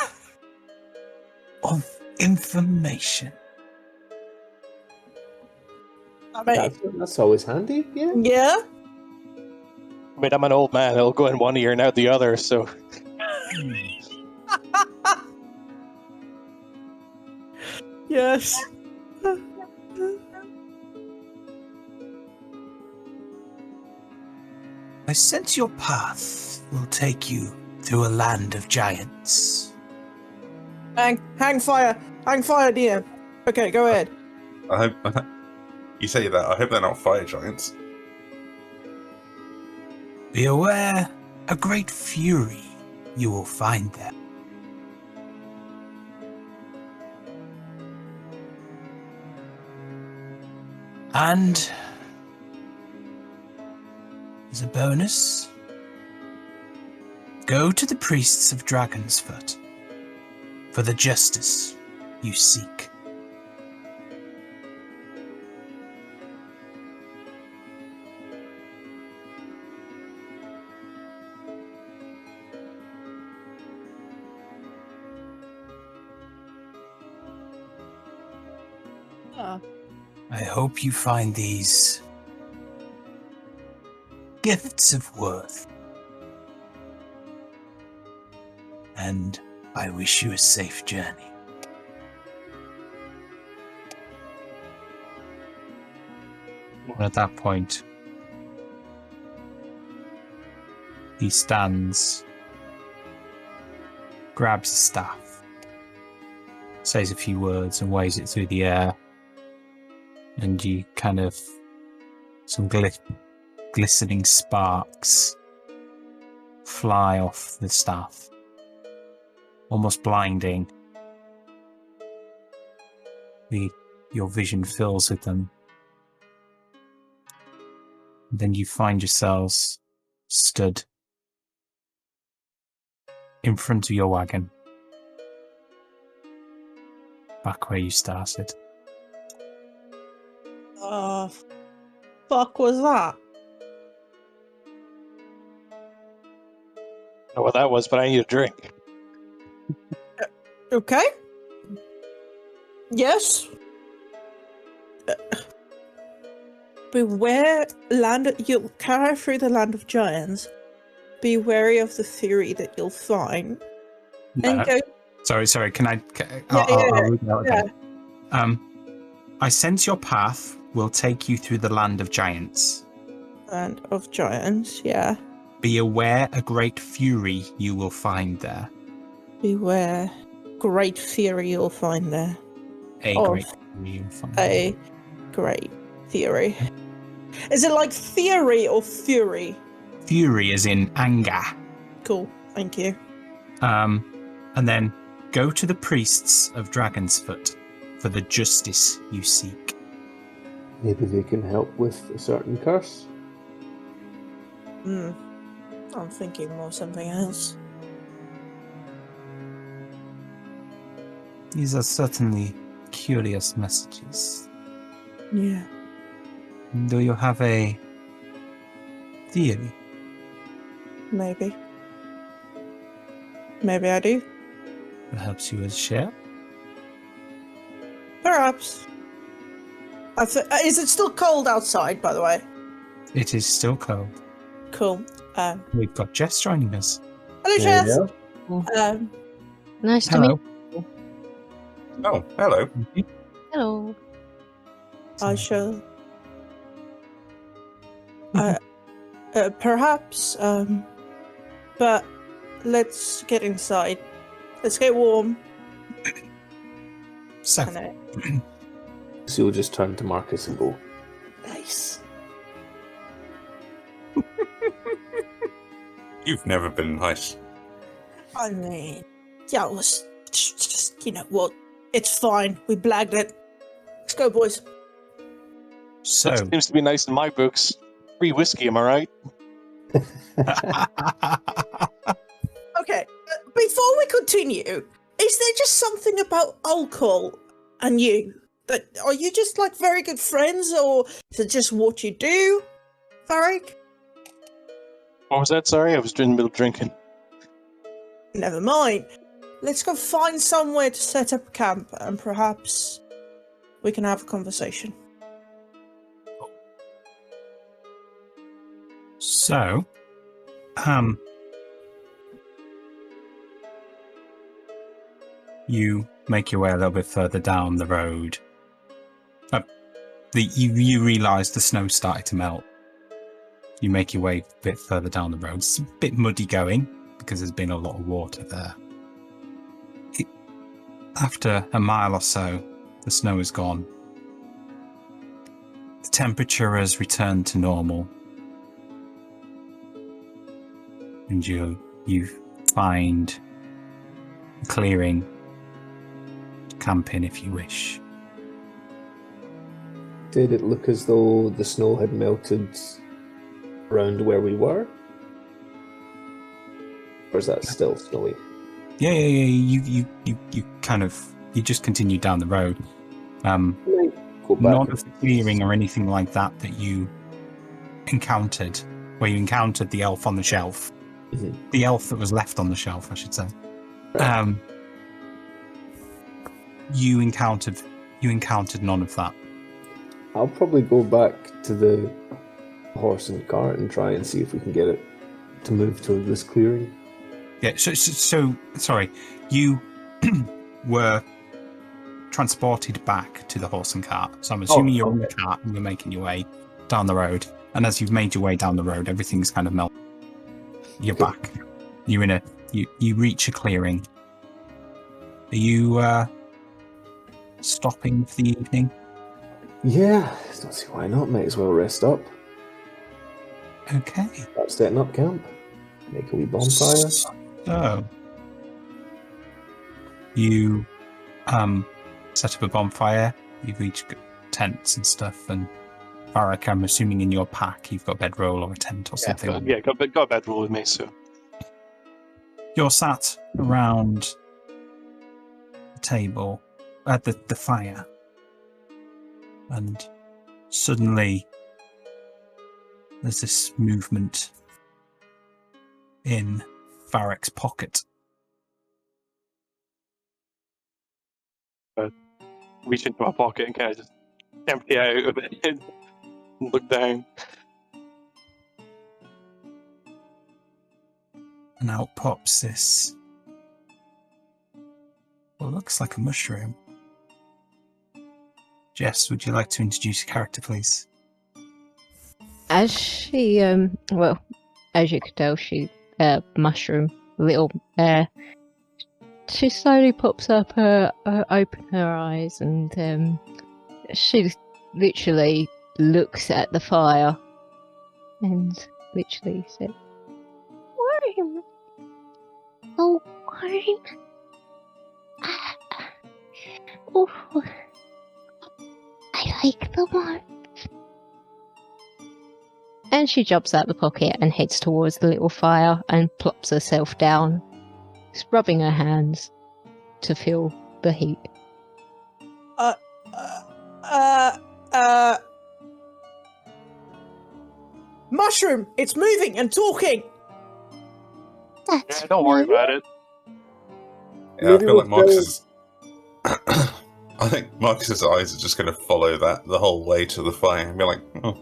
of information. I mean, That's always handy, yeah. yeah. I mean, I'm an old man. It'll go in one ear and out the other, so... Yes. I sense your path will take you through a land of giants. Hang fire, dear. Okay, go ahead. I hope you say that. I hope they're not fire giants. Be aware, a great fury you will find there. And as a bonus, go to the priests of Dragonsfoot for the justice you seek. I hope you find these gifts of worth. And I wish you a safe journey. And at that point, he stands, grabs the staff, says a few words and waves it through the air. And you kind of, some glistening sparks fly off the staff, almost blinding. Your vision fills with them. Then you find yourselves stood in front of your wagon, back where you started. Fuck was that? I don't know what that was, but I need a drink. Okay. Yes. Beware you'll carry through the land of giants. Be wary of the fury that you'll find. And go. Sorry. Can I? Yeah. Read it out again. I sense your path will take you through the land of giants. Land of giants, yeah. Be aware a great fury you will find there. Beware. Great fury you'll find there. A great fury you'll find there. A great theory. Is it like theory or fury? Fury as in anger. Cool, thank you. And then go to the priests of Dragonsfoot for the justice you seek. Maybe they can help with a certain curse. I'm thinking more something else. These are certainly curious messages. Yeah. Do you have a theory? Maybe. Maybe I do. Perhaps you would share? Perhaps. Is it still cold outside, by the way? It is still cold. Cool. We've got Jess joining us. Hello, Jess. Nice to Hello. meet you. Oh, hello. Hello. I shall. Perhaps. But let's get inside. Let's get warm. So, So you'll just turn to Marcus and go, nice. You've never been nice. I mean, yeah, it was just, you know what? It's fine. We blagged it. Let's go, boys. so Seems to be nice in my books. Free whiskey, am I right? Okay, before we continue, is there just something about alcohol and you? That are you just like very good friends, or is it just what you do, Varric? What was that? Sorry, I was in the middle of drinking. Never mind. Let's go find somewhere to set up camp, and perhaps we can have a conversation. So, you make your way a little bit further down the road. You realise the snow started to melt. You make your way a bit further down the road. It's a bit muddy going because there's been a lot of water there. After a mile or so, the snow is gone. The temperature has returned to normal. And you find a clearing to camp in if you wish. Did it look as though the snow had melted around where we were? Or is that still snowy? Yeah. You kind of just continue down the road. Go back. None of the clearing or anything like that you encountered, where you encountered the elf on the shelf. Mhm. The elf that was left on the shelf, I should say. Right. You encountered you encountered none of that. I'll probably go back to the horse and cart and try and see if we can get it to move to this clearing. Yeah, so sorry, you were transported back to the horse and cart. So I'm assuming you're on the cart and you're making your way down the road. And as you've made your way down the road, everything's kind of melted. You're back. You're in you reach a clearing. Are you stopping for the evening? Yeah, don't see why not. Might as well rest up. Okay. Start setting up camp. Make a wee bonfire. So you set up a bonfire. You've each got tents and stuff, and Varric, I'm assuming in your pack you've got a bedroll or a tent or something. Got a bedroll with me, so You're sat around the table at the fire, and suddenly there's this movement in Varric's pocket. reach into my pocket and kind of just empty out of it and look down. And out pops this, what looks like a mushroom. Jess, would you like to introduce your character, please? As she, well, as you could tell, she, mushroom, little, she slowly pops up open her eyes, and, she literally looks at the fire, and literally said, "Worm! Oh, worm! Oh, I like the worm." And she jumps out the pocket and heads towards the little fire and plops herself down, rubbing her hands to feel the heat. Mushroom! It's moving and talking! That's Don't worry about it. Yeah, I feel like Marcus's... I think Marcus's eyes are just going to follow that the whole way to the fire and be like, oh,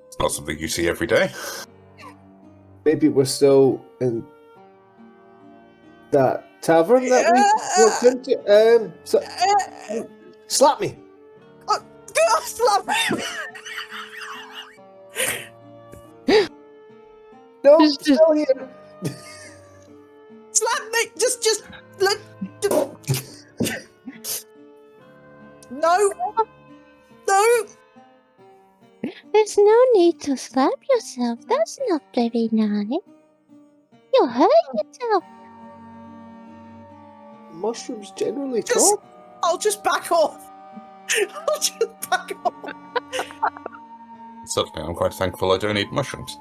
it's not something you see every day. Maybe we're still in that tavern that we walked into. Slap me! Slap me! No, Just- still here. Slap me! Just like... No! No! There's no need to slap yourself. That's not very nice. You'll hurt yourself. Mushrooms generally Just- talk. I'll just back off! I'll just back off! Suddenly, I'm quite thankful I don't eat mushrooms.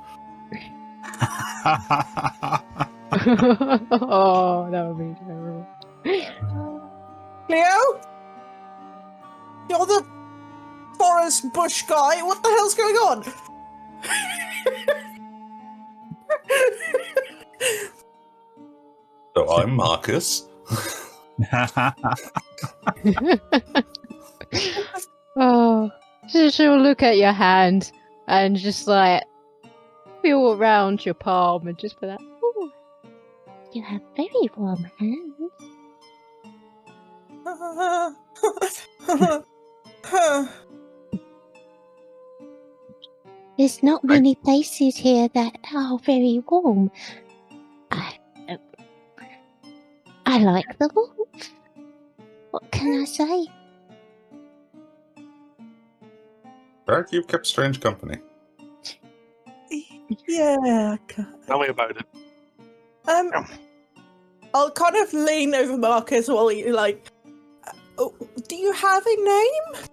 Oh, that would be terrible. Leo? You're the forest bush guy. What the hell's going on? So I'm Marcus. Oh, she'll look at your hand and just like feel around your palm and just be like, "Ooh, you have very warm hands." There's not many places here that are very warm. I like the warmth. What can I say? Barrack, you've kept strange company. Yeah. Tell me about it. I'll kind of lean over Marcus while you like. Oh, do you have a name?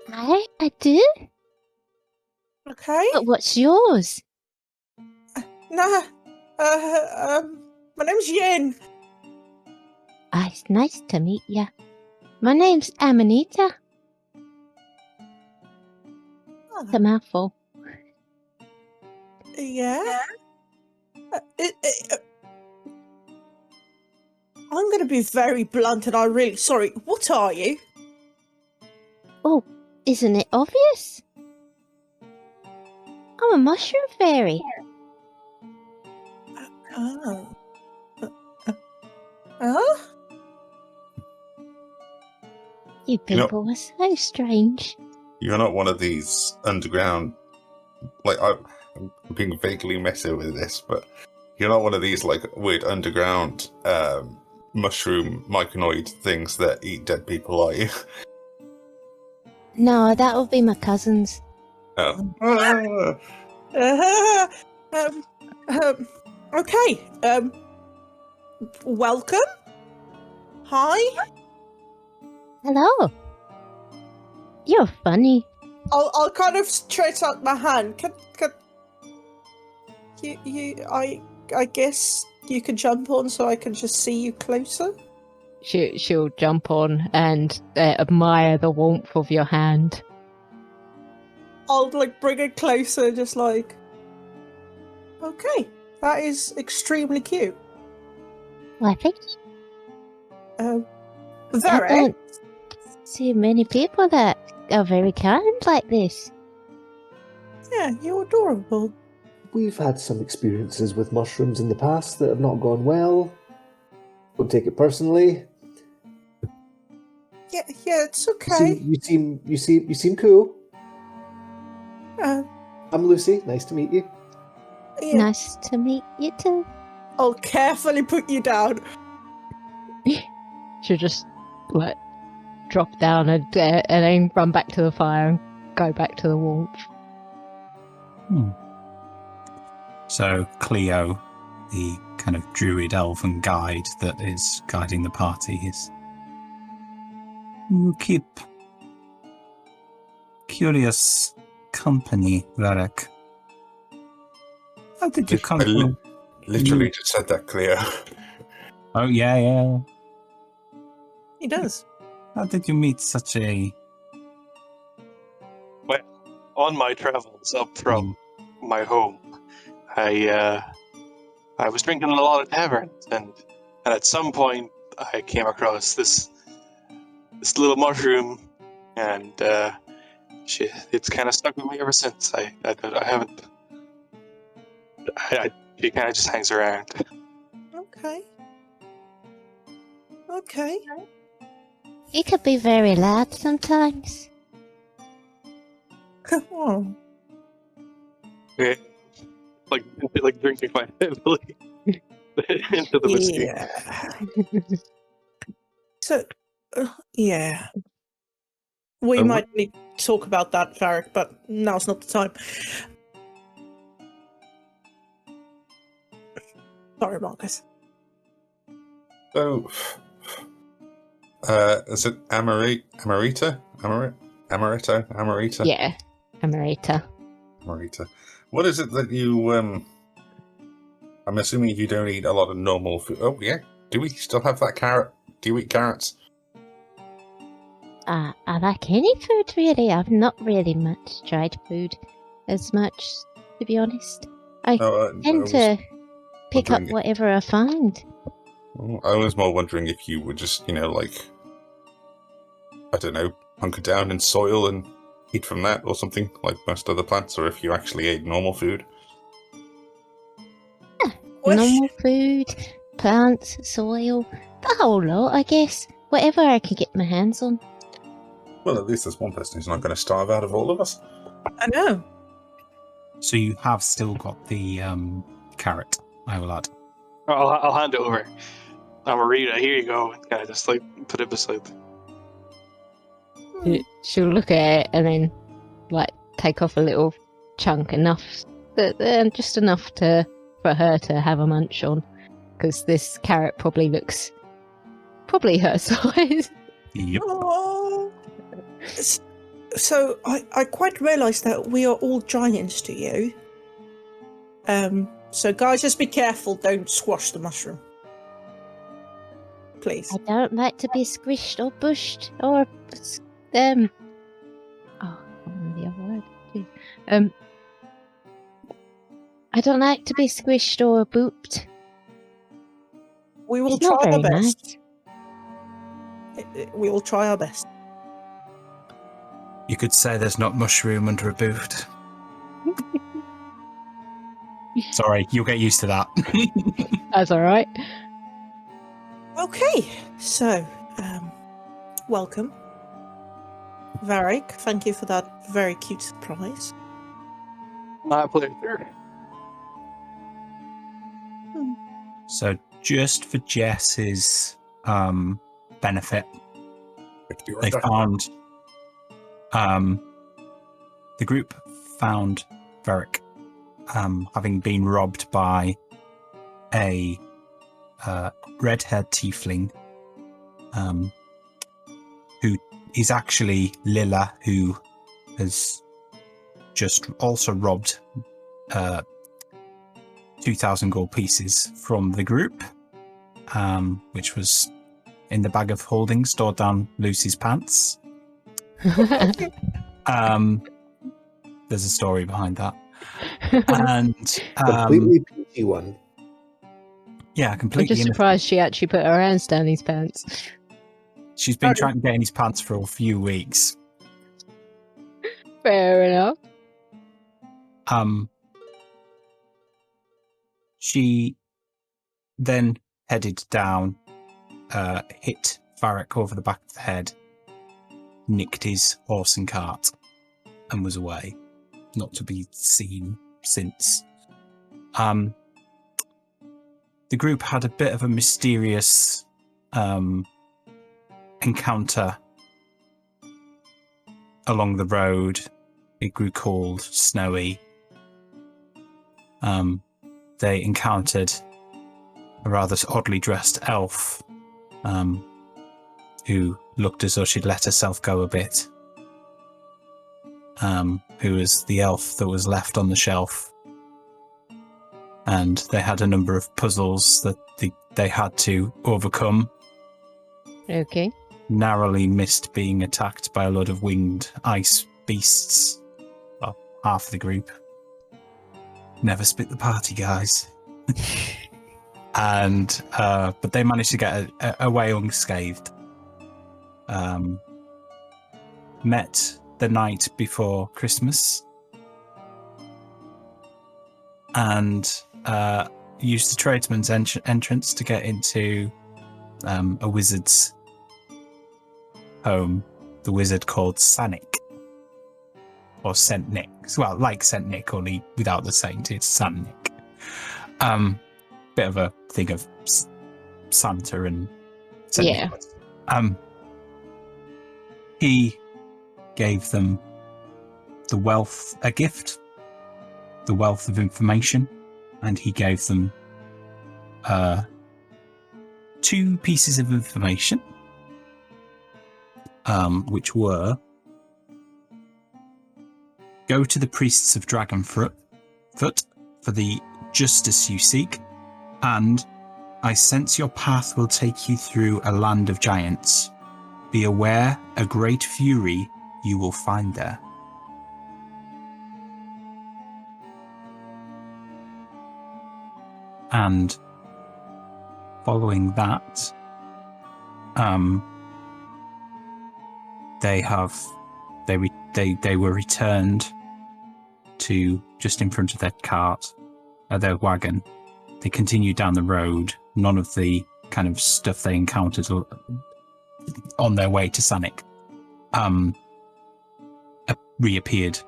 I do? Okay. But what's yours? Nah. My name's Yin. It's nice to meet ya. My name's Amanita. It's a mouthful. Yeah. I'm going to be very blunt and I'm really sorry. What are you? Oh, isn't it obvious? I'm a mushroom fairy. Oh. Huh? You You know- people are so strange. You're not one of these underground. Like I'm being vaguely meta with this, but you're not one of these like weird underground mushroom myconoid things that eat dead people, are you? No, that would be my cousins. Oh. Okay. Welcome. Hi. Hello. You're funny. I'll kind of stretch out my hand. Can I guess you can jump on so I can just see you closer. She'll jump on and admire the warmth of your hand. I'll like bring it closer, just like. Okay, that is extremely cute. Well, I think I Very. don't see many people that are very kind like this. Yeah, you're adorable. We've had some experiences with mushrooms in the past that have not gone well. Don't take it personally. Yeah, it's okay. You seem cool. Uh, I'm Lucy. Nice to meet you. yeah, Nice to meet you too. I'll carefully put you down. She'll just like drop down and then run back to the fire and go back to the warmth. So Cleo, the kind of druid elven guide that is guiding the party, is... You keep curious company, Varric. How did you come to... Literally just said that, Cleo. Oh, yeah. He does. How did you meet such a... Well, on my travels up from my home, I was drinking a lot of taverns, and at some point I came across this little mushroom, and it's kind of stuck with me ever since. I haven't. She kind of just hangs around. Okay. You could be very loud sometimes. Oh. Yeah. Like drinking quite heavily into the whiskey. Yeah. So, yeah. We And might need to talk about that, Varric, but now's not the time. Sorry, Marcus. So, is it Amarita? Amarita? Yeah, Amarita. Amarita. What is it that you, I'm assuming you don't eat a lot of normal food. Oh, yeah. Do we still have that carrot? Do you eat carrots? I like any food, really. I've not really much tried food as much, to be honest. I tend to pick up wondering- whatever I find. I was more wondering if you would just, like, I don't know, hunker down in soil and eat from that or something, like most other plants, or if you actually ate normal food. Normal food, plants, soil, the whole lot, I guess. Whatever I can get my hands on. Well, at least there's one person who's not going to starve out of all of us. I know. So you have still got the carrot, I will add. I'll hand it over. Amarita, here you go. And kind of just like put it beside. She'll look at it and then, like, take off a little chunk, just enough for her to have a munch on. Because this carrot probably looks her size. Yep. Oh. So I quite realised that we are all giants to you. So guys, just be careful. Don't squash the mushroom, please. I don't like to be squished or bushed or the other word. Jeez. I don't like to be squished or booped. We will It's not try our very best. We will try our best. You could say there's not mushroom under a boot. Sorry, you'll get used to that. That's all right. Okay, so, welcome. Varric, thank you for that very cute surprise. My pleasure. So just for Jess's benefit, they found the group found Varric having been robbed by a red-haired tiefling who is actually Lilla, who has just also robbed 2,000 gold pieces from the group, which was in the bag of holding stored down Lucy's pants. There's a story behind that. And Completely peachy one. yeah, I'm completely just surprised she actually put her hands down his pants. She's been trying to get in his pants for a few weeks. Fair enough. She then headed down, hit Varric over the back of the head, nicked his horse and cart, and was away, not to be seen since. The group had a bit of a mysterious encounter along the road. It grew cold, snowy. They encountered a rather oddly dressed elf who looked as though she'd let herself go a bit, who was the elf that was left on the shelf. And they had a number of puzzles that they had to overcome. Okay. Narrowly missed being attacked by a lot of winged ice beasts. Well, half the group. Never split the party, guys. And but they managed to get away unscathed. Met the night before Christmas, and used the tradesman's entrance to get into a wizard's home. The wizard called Sanic. Or Saint Nick. Well, like Saint Nick, only without the saint. It's Saint Nick. Bit of a thing of Santa and Saint Yeah. Nicholas. He gave them a gift, the wealth of information, and he gave them 2 pieces of information, which were: go to the priests of Dragonfoot for the justice you seek, and I sense your path will take you through a land of giants. Be aware, a great fury you will find there. And following that, they were returned to just in front of their cart, their wagon. They continued down the road. None of the kind of stuff they encountered on their way to Sanic reappeared,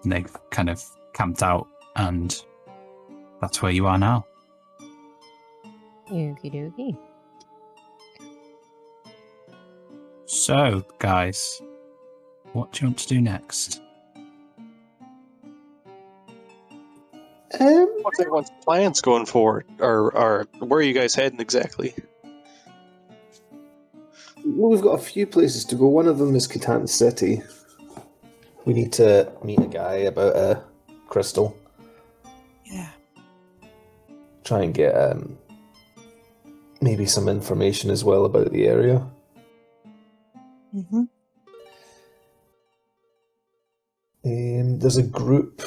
and they kind of camped out, and that's where you are now. Okie dokie. So, guys, what do you want to do next? What's everyone's plans going forward? Or where are you guys heading exactly? Well, we've got a few places to go. One of them is Katan City. We need to meet a guy about a crystal. Yeah. Try and get maybe some information as well about the area. Mm-hmm. There's a group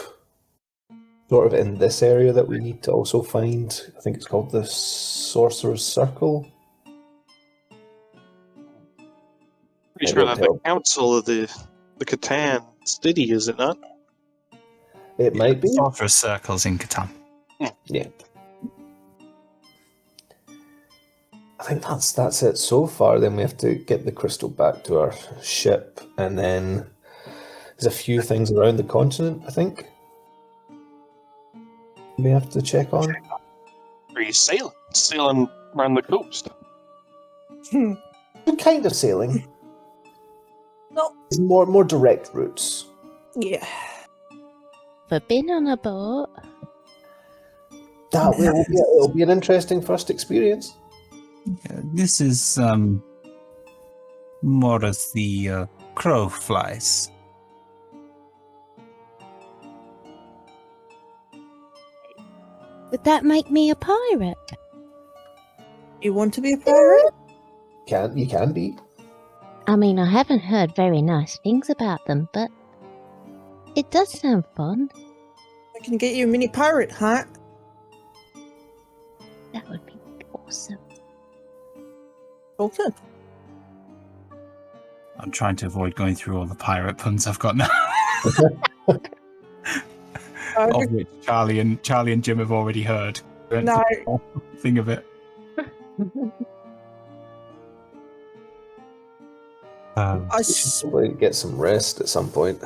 sort of in this area that we need to also find. I think it's called the Sorcerer's Circle. Pretty It sure won't that the help. council of the Katan City, is it not? It might be. Sorcerer circles in Catan. Yeah. I think that's it so far. Then we have to get the crystal back to our ship, and then there's a few things around the continent, I think, we have to check on. Are you sailing around the coast? What kind of sailing? No. It's more direct routes. Yeah. But been on a boat. It'll be an interesting first experience. This is more as the crow flies. Would that make me a pirate? You want to be a pirate? You can be. I mean, I haven't heard very nice things about them, but it does sound fun. I can get you a mini pirate hat. That would be awesome. Okay. I'm trying to avoid going through all the pirate puns I've got now. Of which Charlie and Jim have already heard. No. Thing of it. I Probably get some rest at some point.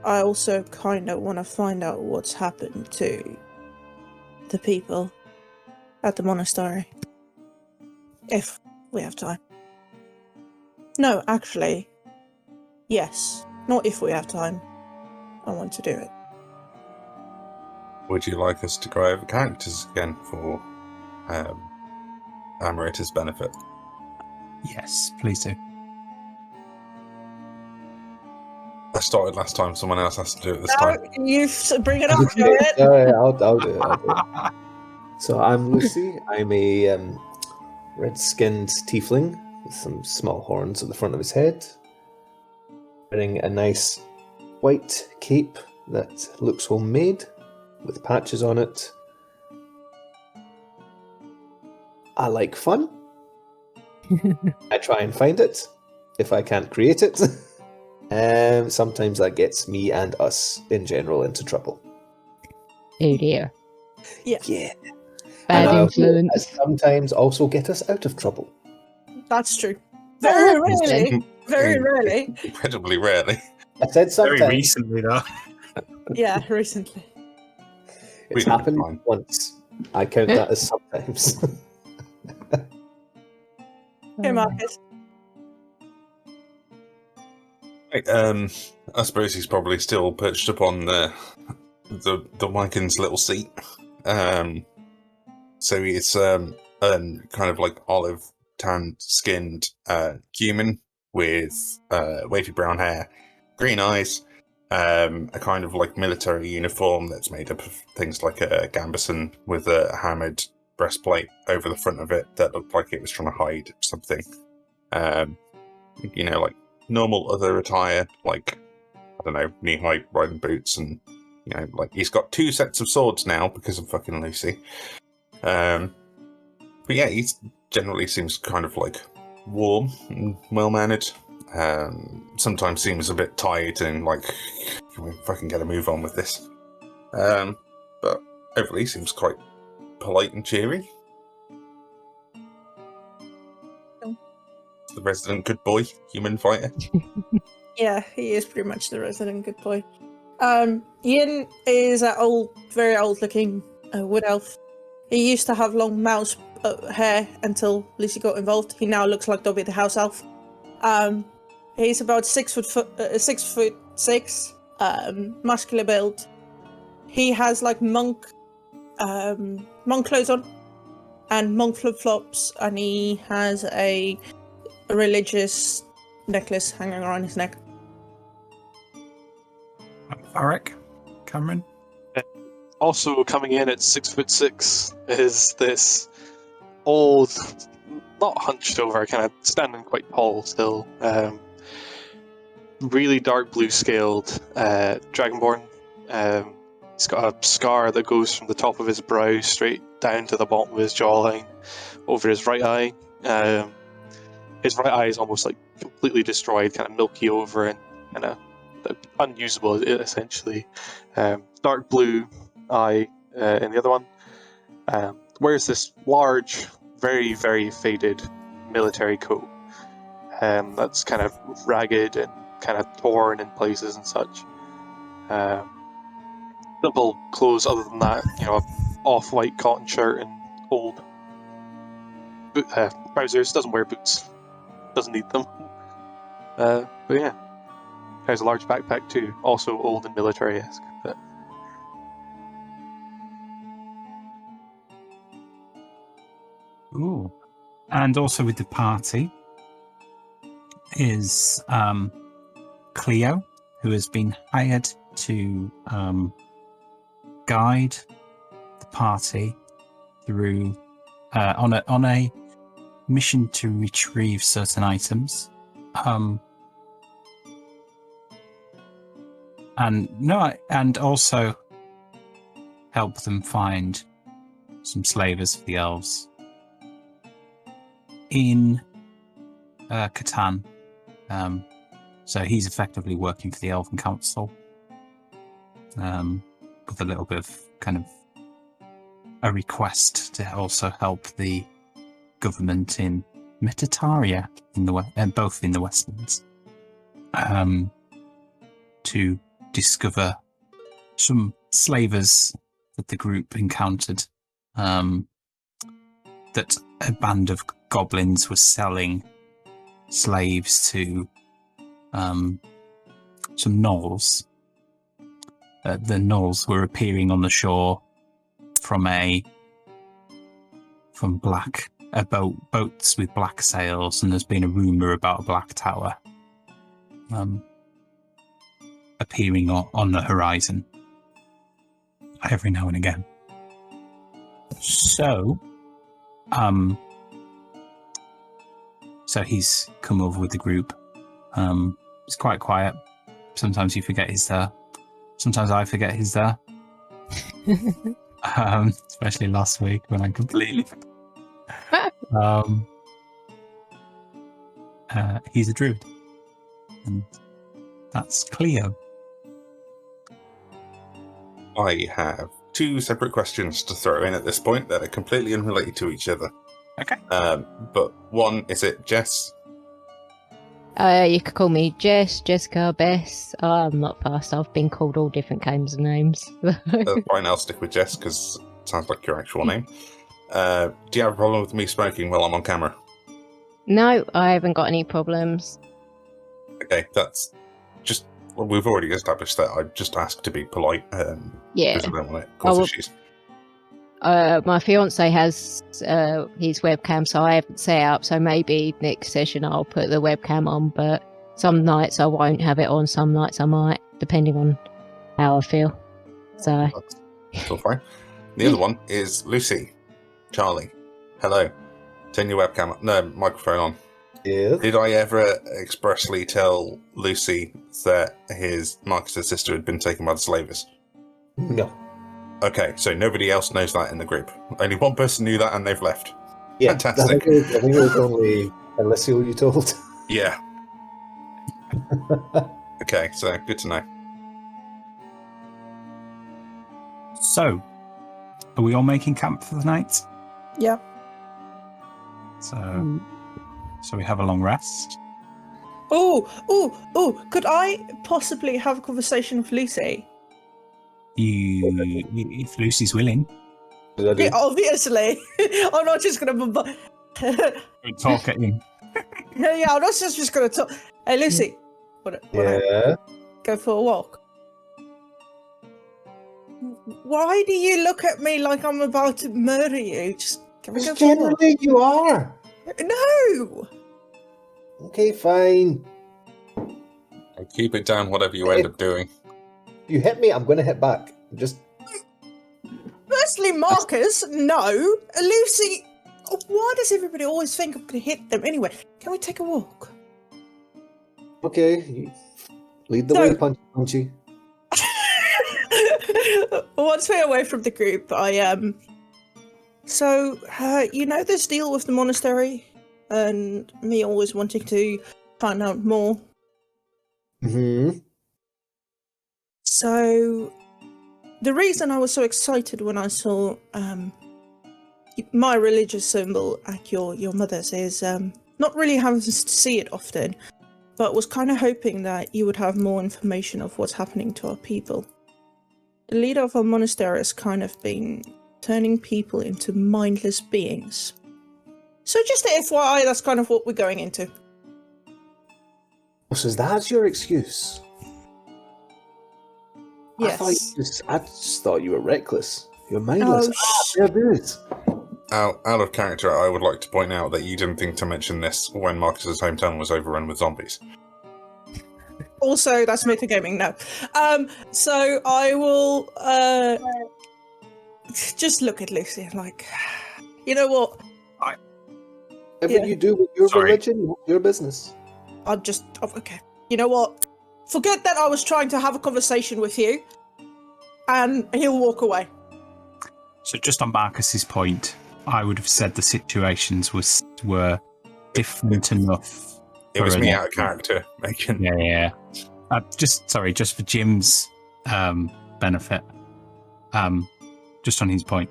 also kind of want to find out what's happened to the people at the monastery. If we have time. No, actually, yes. Not if we have time. I want to do it. Would you like us to go over characters again for Amrita's benefit? Yes, please do. I started last time, someone else has to do it this No, time. you bring it up, Darren. Alright, I'll do it. So I'm Lucy. I'm a red-skinned tiefling with some small horns at the front of his head, wearing a nice white cape that looks homemade with patches on it. I like fun. I try and find it if I can't create it. Sometimes that gets me and us in general into trouble. Oh dear. Yeah, Yeah. Bad And I influence. sometimes also get us out of trouble. that's true. Very rarely. Very rarely. Incredibly rarely. I said sometimes. Very recently, though. Yeah, recently. It's We can happened find. once. I count that as sometimes. Okay, Marcus. Right, I suppose he's probably still perched upon the Wykin's little seat. So he's kind of like olive tanned skinned human with wavy brown hair, green eyes, a kind of like military uniform that's made up of things like a gambeson with a hammered breastplate over the front of it that looked like it was trying to hide something. Like normal other attire, like, I don't know, knee-high riding boots, and, like, he's got 2 sets of swords now because of fucking Lucy. But yeah, he generally seems kind of, like, warm and well-mannered. Sometimes seems a bit tired and, like, can we fucking get a move on with this? But overall, seems quite polite and cheery. The resident good boy, human fighter. Yeah, he is pretty much the resident good boy. Yin is an very old-looking wood elf. He used to have long mouse hair until Lucy got involved. He now looks like Dobby the house elf. He's about 6'6", muscular build. He has like monk clothes on and monk flip-flops, and he has a religious necklace hanging around his neck. Varric, Cameron. Also coming in at 6'6" is this old, not hunched over, kind of standing quite tall still, really dark blue scaled dragonborn. He's got a scar that goes from the top of his brow straight down to the bottom of his jawline, over his right eye. His right eye is almost like completely destroyed, kind of milky over and kind of unusable, essentially. Dark blue eye in the other one. Wears this large, very, very faded military coat that's kind of ragged and kind of torn in places and such. Simple clothes other than that, off-white cotton shirt and old trousers. Doesn't wear boots. Doesn't need them. But yeah. Has a large backpack too, also old and military-esque. But Ooh. And also with the party is Cleo, who has been hired to guide the party through on a mission to retrieve certain items. And also help them find some slavers for the elves in Catan. So he's effectively working for the Elven Council, with a little bit of kind of a request to also help the government in Metataria, both in the Westlands, to discover some slavers that the group encountered, that a band of goblins was selling slaves to some gnolls. The gnolls were appearing on the shore from boats with black sails, and there's been a rumour about a black tower appearing on the horizon every now and again. So he's come over with the group. He's quite quiet. Sometimes you forget he's there. Sometimes I forget he's there. Especially last week when I completely... he's a druid. And that's Cleo. I have two separate questions to throw in at this point that are completely unrelated to each other. Okay. But one, is it Jess? You could call me Jess, Jessica, Bess. I'm not fast. I've been called all different kinds of names. Fine, I'll stick with Jess because it sounds like your actual name. Do you have a problem with me smoking while I'm on camera? No, I haven't got any problems. Okay, that's just... Well, we've already established that. I just asked to be polite. Yeah. Because I don't want to cause issues. My fiance has his webcam, so I haven't set up. So maybe next session I'll put the webcam on, but some nights I won't have it on. Some nights I might, depending on how I feel. So that's all fine. The other one is Lucy. Charlie. Hello. Turn your webcam, microphone on. Yeah. Did I ever expressly tell Lucy that Marcus's sister had been taken by the slavers? No. Okay, so nobody else knows that in the group. Only one person knew that, and they've left. Yeah, Fantastic. I think it was only Alicia who you told. Yeah. Okay, so good to know. So, are we all making camp for the night? Yeah. So we have a long rest. Oh! Could I possibly have a conversation with Lucy? If Lucy's willing. Yeah, obviously. I'm not just going to... Talk at him. Yeah, I'm not just going to talk. Hey, Lucy. Yeah? Go for a walk. Why do you look at me like I'm about to murder you? Just can we go for a walk? Generally, you are. No! Okay, fine. And keep it down, whatever you end up doing. If you hit me, I'm going to hit back. Just... Firstly, Marcus, no. Lucy, why does everybody always think I'm going to hit them? Anyway, can we take a walk? Okay, lead the way, Punchy. Once we're away from the group, So, this deal with the monastery, and me always wanting to find out more. Hmm. So, the reason I was so excited when I saw my religious symbol at your mother's is not really having to see it often, but was kind of hoping that you would have more information of what's happening to our people. The leader of our monastery has kind of been turning people into mindless beings. So just a FYI, that's kind of what we're going into. So that's your excuse? Yes. I just thought you were reckless. You're mindless. There it is. Out of character, I would like to point out that you didn't think to mention this when Marcus's hometown was overrun with zombies. Also, that's metagaming now. So I will just look at Lucy like, you know what? Whatever you do with your religion, your business. Okay. You know what? Forget that I was trying to have a conversation with you, and he'll walk away. So just on Marcus's point, I would have said the situations were different enough. It was me out of character, making. Yeah. Just for Jim's benefit. Just on his point,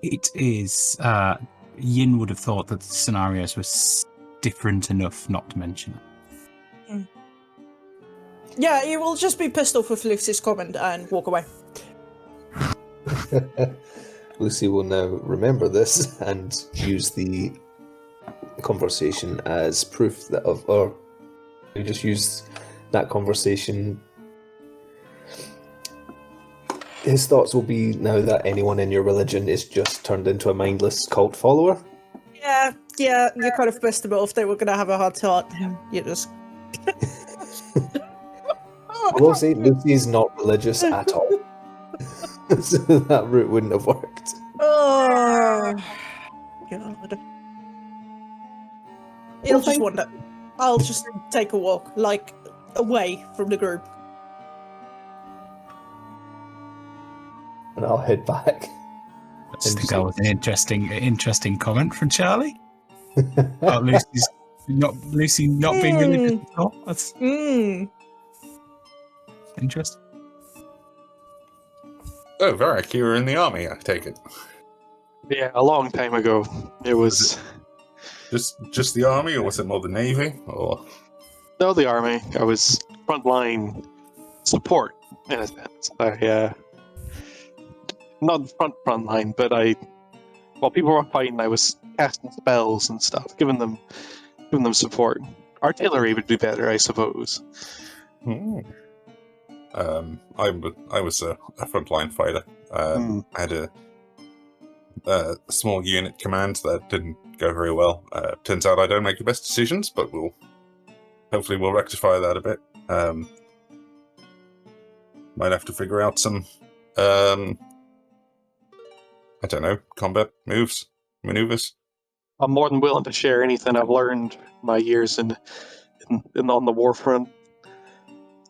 it is. Yin would have thought that the scenarios were different enough not to mention it. Mm. Yeah, he will just be pissed off with Lucy's comment and walk away. Lucy will now remember this and use the conversation as proof that or you just use that conversation. His thoughts will be now that anyone in your religion is just turned into a mindless cult follower. Yeah, you kind of pissed them off. They were going to have a hard time. You just... I will say Lucy is not religious at all. So that route wouldn't have worked. Oh, God. He'll just wander. I'll just take a walk, like, away from the group. And I'll head back. I just think that was an interesting comment from Charlie. Oh, Lucy not being religious at all. That's interesting. Oh, Varric, you were in the army, I take it. Yeah, a long time ago. It was... Just the army, or was it more the navy? Or No, the army. I was frontline support, in a sense. Not front line, but while people were fighting, I was casting spells and stuff, giving them support. Artillery would be better, I suppose. I was a frontline fighter. I had a small unit command that didn't go very well. Turns out I don't make the best decisions, but hopefully we'll rectify that a bit. Might have to figure out some I don't know, combat moves, maneuvers. I'm more than willing to share anything I've learned my years on the war front.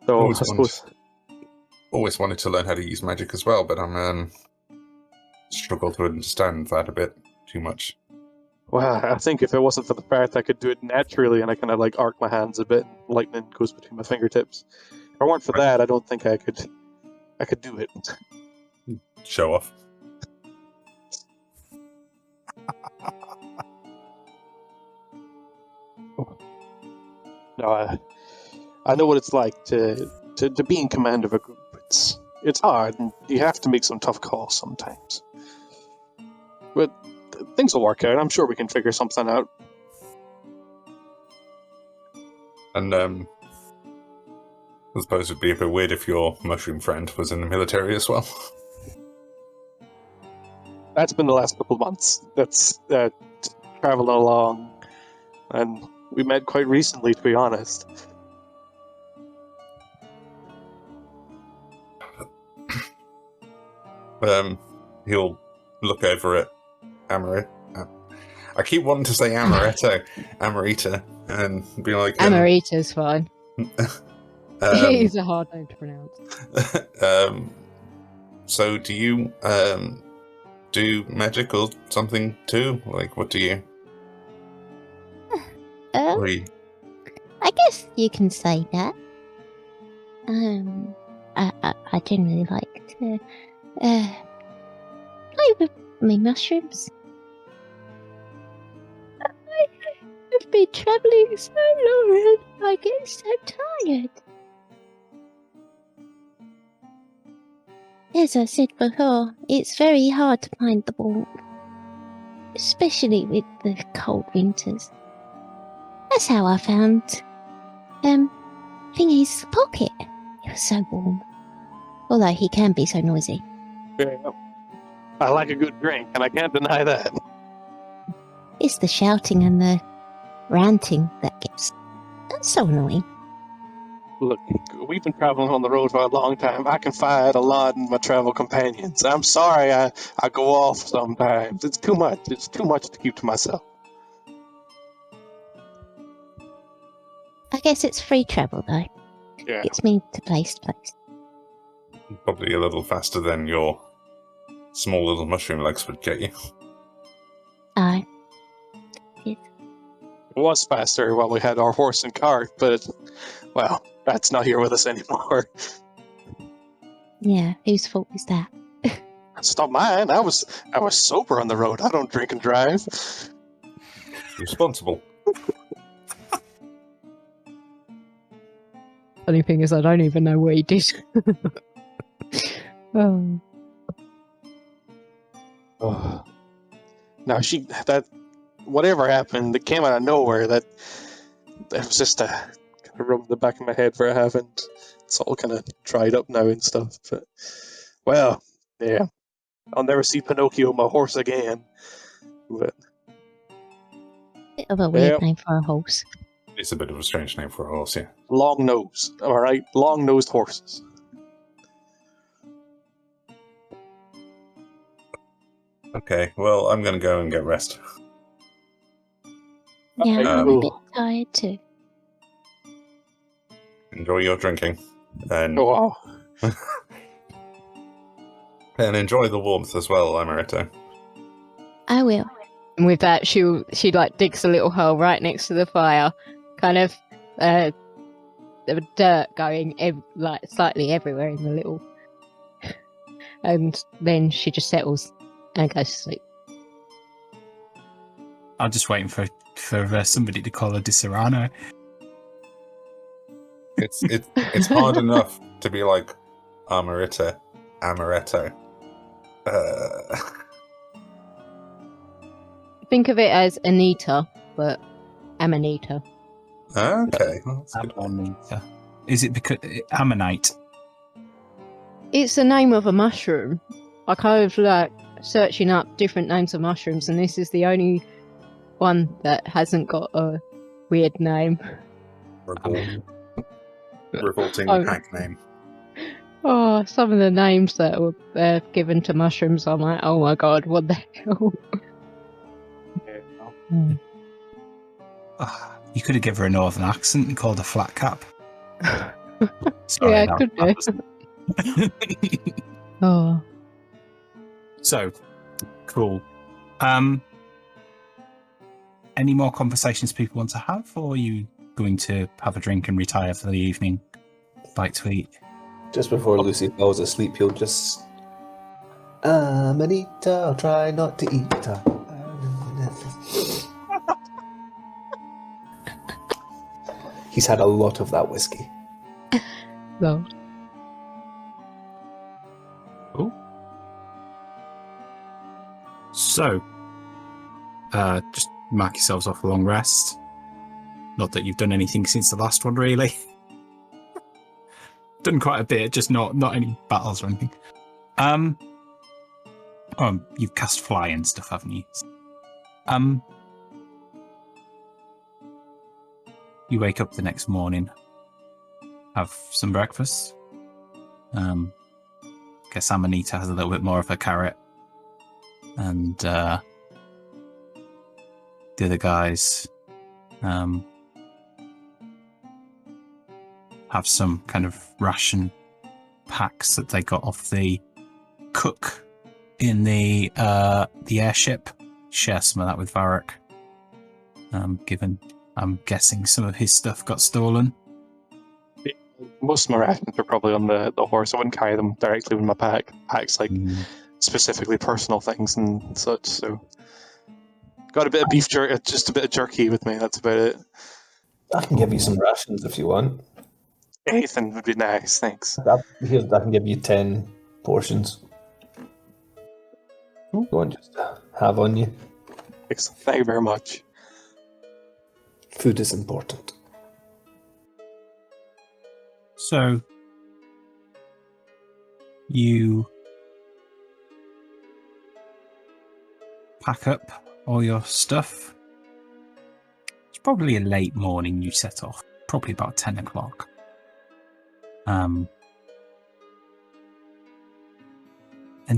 So I suppose always wanted to learn how to use magic as well, but I'm struggle to understand that a bit too much. Well, I think if it wasn't for the fact I could do it naturally and I kind of like arc my hands a bit, and lightning goes between my fingertips. If it weren't for that, I don't think I could do it. Show off. No, I know what it's like to be in command of a group. It's hard, and you have to make some tough calls sometimes. But things will work out. I'm sure we can figure something out. And I suppose it'd be a bit weird if your mushroom friend was in the military as well. That's been the last couple of months. That's traveling along, and we met quite recently, to be honest. He'll look over at I keep wanting to say Amarita, and be like... Amarita's fine. It's a hard name to pronounce. So do you do magic or something too? Like, what do you? We I guess you can say that. I generally like to play with my mushrooms. I've been travelling so long and I get so tired. As I said before, it's very hard to find the warmth, especially with the cold winters. That's how I found Thingy's pocket. It was so warm. Although he can be so noisy. Yeah. I like a good drink, and I can't deny that. It's the shouting and the ranting that gets so annoying. Look, we've been traveling on the road for a long time. I confide a lot in my travel companions. I'm sorry I go off sometimes. It's too much. It's too much to keep to myself. I guess it's free travel though. Yeah. Gets me to place to place. probably a little faster than your small little mushroom legs would get you. Aye. It was faster while we had our horse and cart, but, well, that's not here with us anymore. Yeah, whose fault is that? It's not mine. I was sober on the road. I don't drink and drive. Responsible. Funny thing is, I don't even know what he did. Oh. Oh. Now that whatever happened, it came out of nowhere. That was just kind of rubbed the back of my head for a half, and it's all kind of dried up now and stuff. But well, yeah, I'll never see Pinocchio on my horse again. But Bit of a weird name for a horse. It's a bit of a strange name for a horse, yeah. long nose, all right, long-nosed horses. Okay, well, I'm going to go and get rest. Yeah, I'm a Um, bit tired too. Enjoy your drinking. And, Oh wow. and enjoy the warmth as well, Amarito. I will. And with that, she like digs a little hole right next to the fire, kind of the dirt going like slightly everywhere in the little, and then she just settles and goes to sleep. I'm just waiting for somebody to call her Di Serrano. It's hard enough to be like Amaretto. Think of it as Anita, but Amanita. Okay, well, that's good. Amanita. Is it because Ammonite? It's the name of a mushroom. I kind of like searching up different names of mushrooms, and this is the only one that hasn't got a weird name. Revolting Oh. hack name. Oh, some of the names that were given to mushrooms, I'm like, oh my god, what the hell? You could have given her a northern accent and called her flat cap. Yeah, I could do. Oh. So, cool. Any more conversations people want to have, or are you going to have a drink and retire for the evening? Bite to eat. Just before Lucy falls asleep, he'll just... Anita, I'll try not to eat her. He's had a lot of that whiskey. No. Cool. So, just mark yourselves off a long rest. Not that you've done anything since the last one, really. Done quite a bit, just not any battles or anything. You've cast fly and stuff, haven't you? You wake up the next morning, have some breakfast. Guess Amanita has a little bit more of her carrot, and the other guys have some kind of ration packs that they got off the cook in the airship. Share some of that with Varric. Given I'm guessing some of his stuff got stolen. Most of my rations are probably on the horse. I wouldn't carry them directly with my pack. Pack's like specifically personal things and such. So got a bit of beef jerky, just a bit of jerky with me. That's about it. I can give you some rations if you want. Anything would be nice. Thanks. I can give you 10 portions. Go on, just have on you. Excellent. Thank you very much. Food is important. So you pack up all your stuff. It's probably a late morning you set off, probably about 10 o'clock. And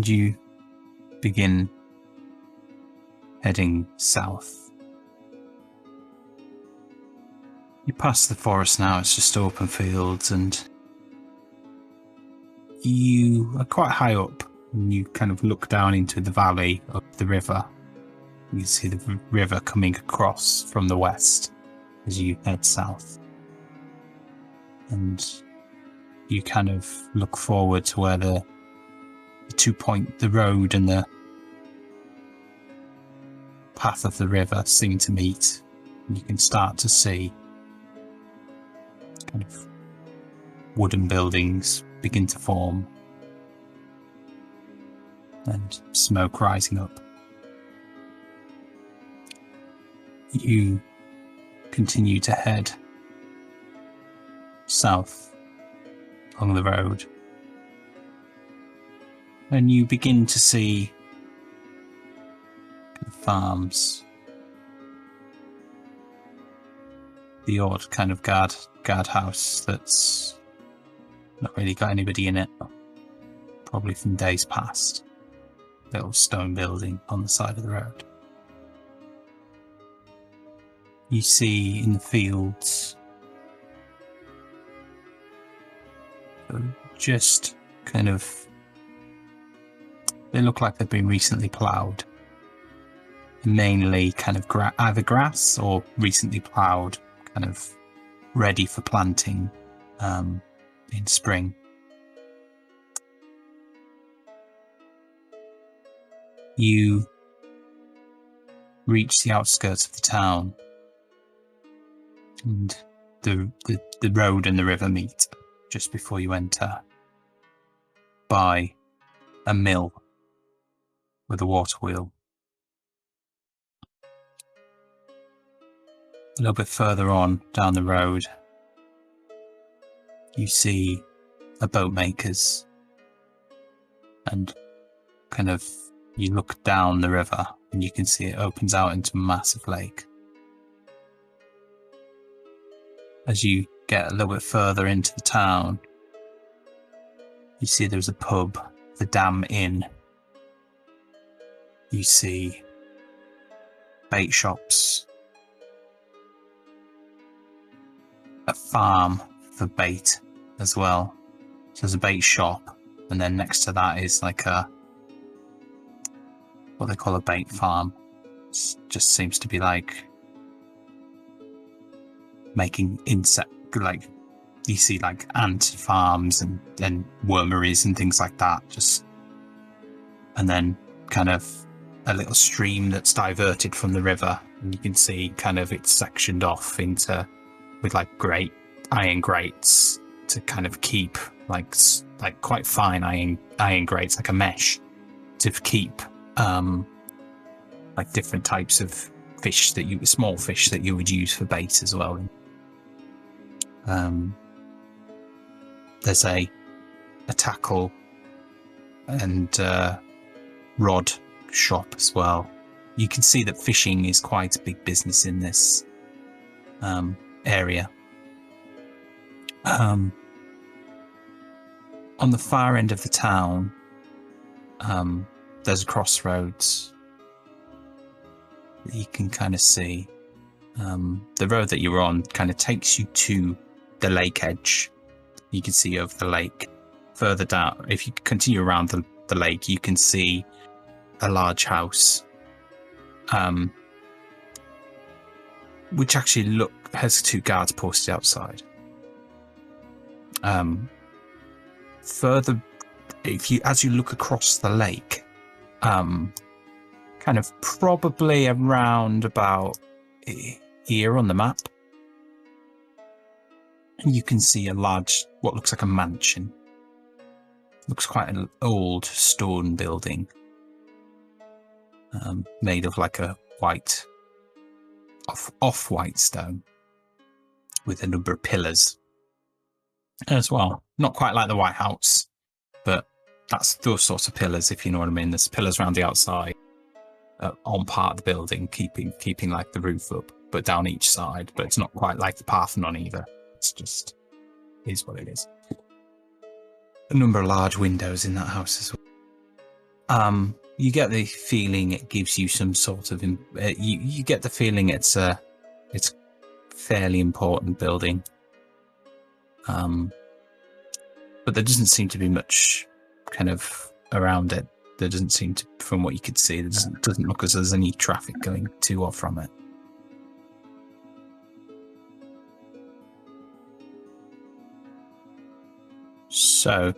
you begin heading south. You pass the forest now, it's just open fields, and you are quite high up, and you kind of look down into the valley of the river. You see the river coming across from the west as you head south. And you kind of look forward to where the the road and the path of the river seem to meet. And you can start to see kind of wooden buildings begin to form and smoke rising up. You continue to head south along the road, and you begin to see farms, the odd kind of guardhouse that's not really got anybody in it, probably from days past. Little stone building on the side of the road. You see in the fields just kind of, they look like they've been recently ploughed. Mainly kind of either grass or recently ploughed, kind of ready for planting in spring. You reach the outskirts of the town, and the road and the river meet just before you enter by a mill with a water wheel. A little bit further on down the road, you see a boat maker's, and kind of you look down the river and you can see it opens out into a massive lake. As you get a little bit further into the town, you see there's a pub, the Dam Inn. You see bait shops, a farm for bait as well. So there's a bait shop, and then next to that is like what they call a bait farm. It just seems to be like making insect, like you see like ant farms and wormeries and things like that. Just, and then kind of a little stream that's diverted from the river, and you can see kind of it's sectioned off into with like iron grates to kind of keep like quite fine iron grates, like a mesh to keep like different types of fish small fish that you would use for bait as well. There's a tackle and rod shop as well. You can see that fishing is quite a big business in this area. On the far end of the town, there's a crossroads that you can kind of see. The road that you're on kind of takes you to the lake edge. You can see over the lake. Further down, if you continue around the the lake, you can see a large house, which actually has 2 guards posted outside. Further, as you look across the lake, kind of probably around about here on the map, you can see a large, what looks like a mansion. Looks quite an old stone building, made of like a white, off-white stone, with a number of pillars as well. Not quite like the White House, but that's those sorts of pillars, if you know what I mean. There's pillars around the outside, on part of the building, keeping like the roof up, but down each side. But it's not quite like the Parthenon either. It's just is what it is. A number of large windows in that house as well. You get the feeling it gives you some sort of you get the feeling it's fairly important building. But there doesn't seem to be much kind of around it. There doesn't seem to, from what you could see, there doesn't look as there's any traffic going to or from it. So,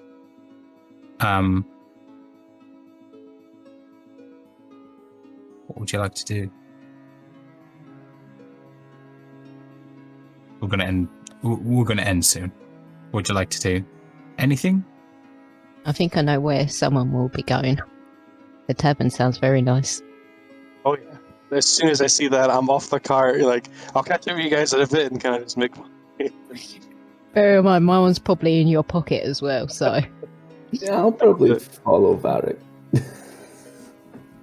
what would you like to do? We're gonna end soon. What would you like to do? Anything? I think I know where someone will be going. The tavern sounds very nice. Oh yeah. As soon as I see that, I'm off the car. Like, I'll catch up with you guys in a bit and kind of just make. Bear in mind, my one's probably in your pocket as well. So Yeah, I'll probably follow Varric.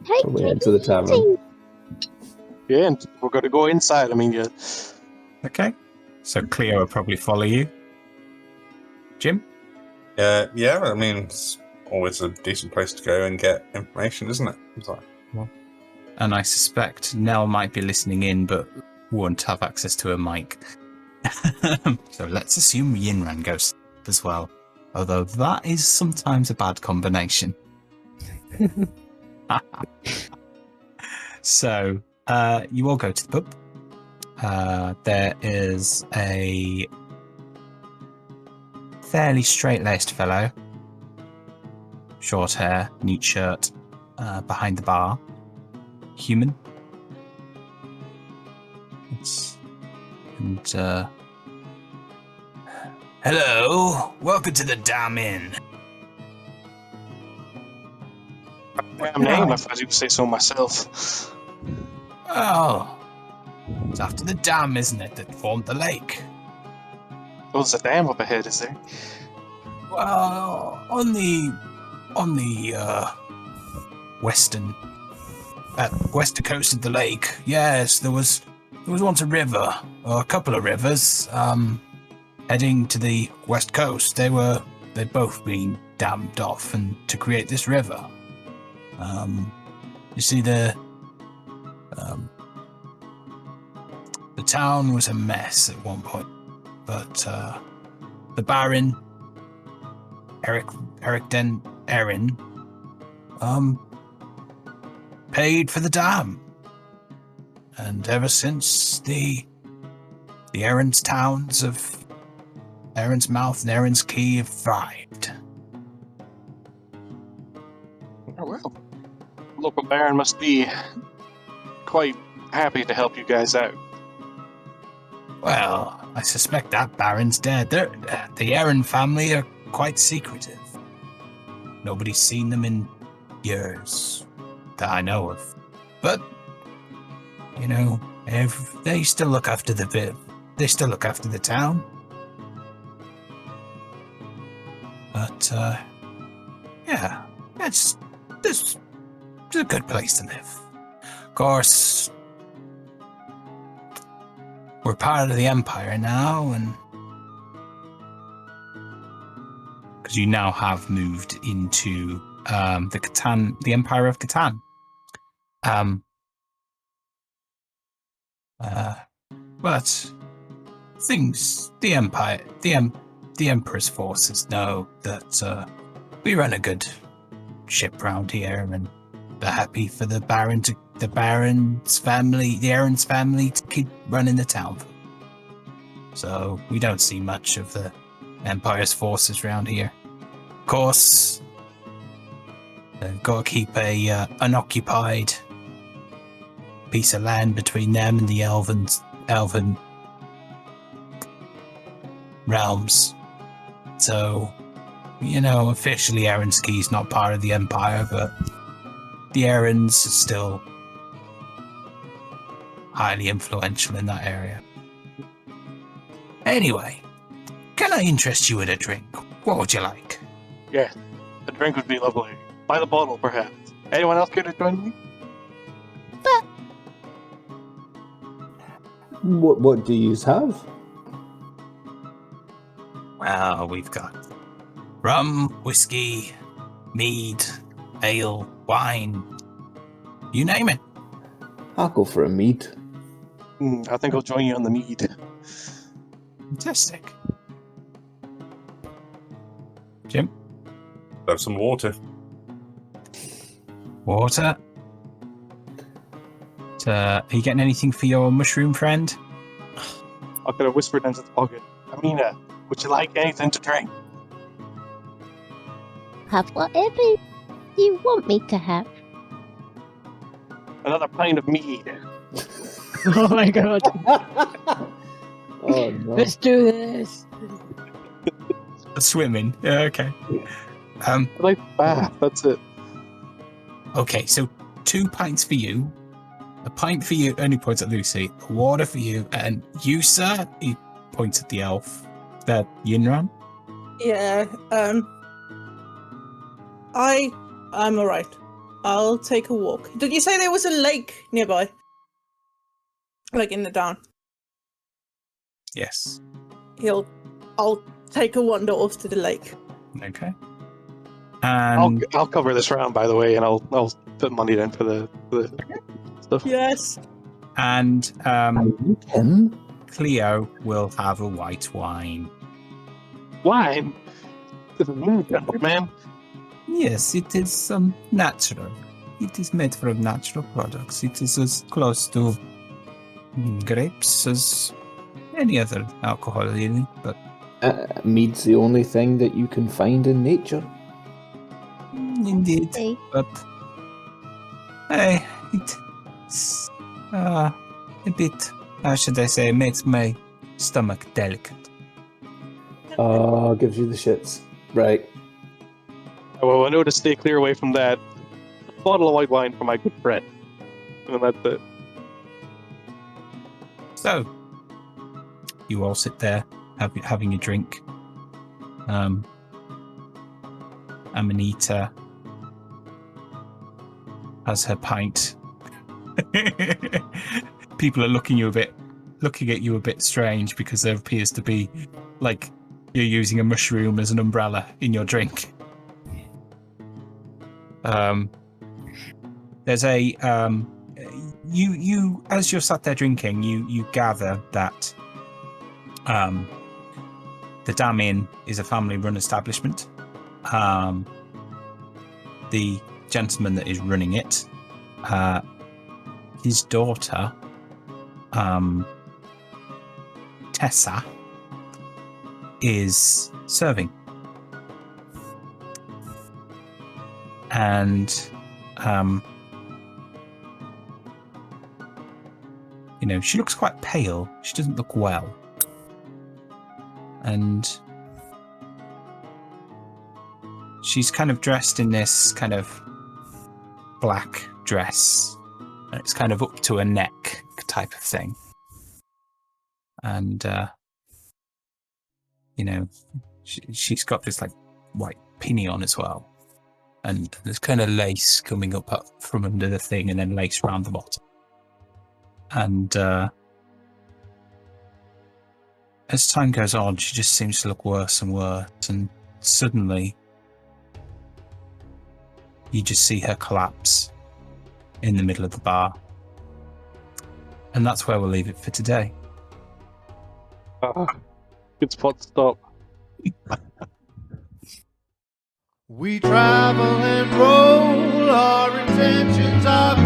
Probably head to the tavern. Yeah, and we're going to go inside. I mean, yeah. Okay. So Cleo will probably follow you. Jim? Yeah, I mean, it's always a decent place to go and get information, isn't it? And I suspect Nell might be listening in, but won't have access to a mic. So let's assume Yinran goes as well. Although that is sometimes a bad combination. So, you all go to the pub. There is a fairly straight-laced fellow, short hair, neat shirt, behind the bar. Human. Hello, welcome to the Damn Inn. Damn name, if I do say so myself. Oh, it's after the dam, isn't it, that formed the lake? Oh, there's a dam up ahead, is there? Well, on the western coast of the lake, yes, there was once a river, or a couple of rivers, heading to the west coast. They'd both been dammed off and to create this river. You see, the town was a mess at one point, but the Baron, Erin, paid for the dam, and ever since the Erin's towns of Erin's Mouth and Erin's Key have thrived. Oh, well. Local Baron must be quite happy to help you guys out. Well, I suspect that Baron's dead. The Erin family are quite secretive. Nobody's seen them in years that I know of. But, you know, they still look after they still look after the town. But, yeah, it's a good place to live. Of course, we're part of the Empire now, and because you now have moved into the Empire of Katan. But things, the Empire, the Emperor's forces know that we run a good ship round here, and they're happy for the Baron's family to keep running the town. So we don't see much of the Empire's forces around here. Of course, they've got to keep a unoccupied piece of land between them and the elven realms. So, officially Erinski's not part of the Empire, but the Erins are still highly influential in that area. Anyway, can I interest you in a drink? What would you like? Yeah, a drink would be lovely. By the bottle, perhaps. Anyone else care to join me? What do you have? Well, we've got rum, whiskey, mead, ale, wine. You name it. I'll go for a mead. I think I'll join you on the mead. Fantastic. Jim? Have some water. Water? Are you getting anything for your mushroom friend? I could have whispered into the pocket. Amina, would you like anything to drink? Have whatever you want me to have. Another pint of mead. Oh my god. Oh no. Let's do this. Swimming. Yeah, okay. I like bath, that's it. Okay, so 2 pints for you. A pint for you, only points at Lucy. Water for you, and you, sir? He points at the elf. That Yinran? Yeah, I'm alright. I'll take a walk. Did you say there was a lake nearby? Like in the town? Yes. I'll take a wander off to the lake. Okay. And I'll cover this round, by the way, and I'll put money in for the stuff. Yes. And Him? Cleo will have a white wine. Wine? This is moon country, man. Yes, it is natural. It is made from natural products. It is as close to grapes as any other alcohol, really. But Mead's the only thing that you can find in nature. indeed, Hey. but it's a bit, how should I say, makes my stomach delicate. Gives you the shits. Right. Well, I know to stay clear away from that. A bottle of white wine for my good friend. And that's it. So, you all sit there having a drink. Amanita has her pint. People are looking at you a bit strange because there appears to be like you're using a mushroom as an umbrella in your drink. There's a you as you're sat there drinking, you gather that the Dam Inn is a family-run establishment. The gentleman that is running it, his daughter, Tessa, is serving. And, she looks quite pale. She doesn't look well. And she's kind of dressed in this kind of black dress. And it's kind of up to her neck type of thing. And, she's got this like white pinion as well. And there's kind of lace coming up from under the thing and then lace around the bottom. And as time goes on, she just seems to look worse and worse. And suddenly, you just see her collapse in the middle of the bar. And that's where we'll leave it for today. Good spot to stop. We travel and roll, our intentions are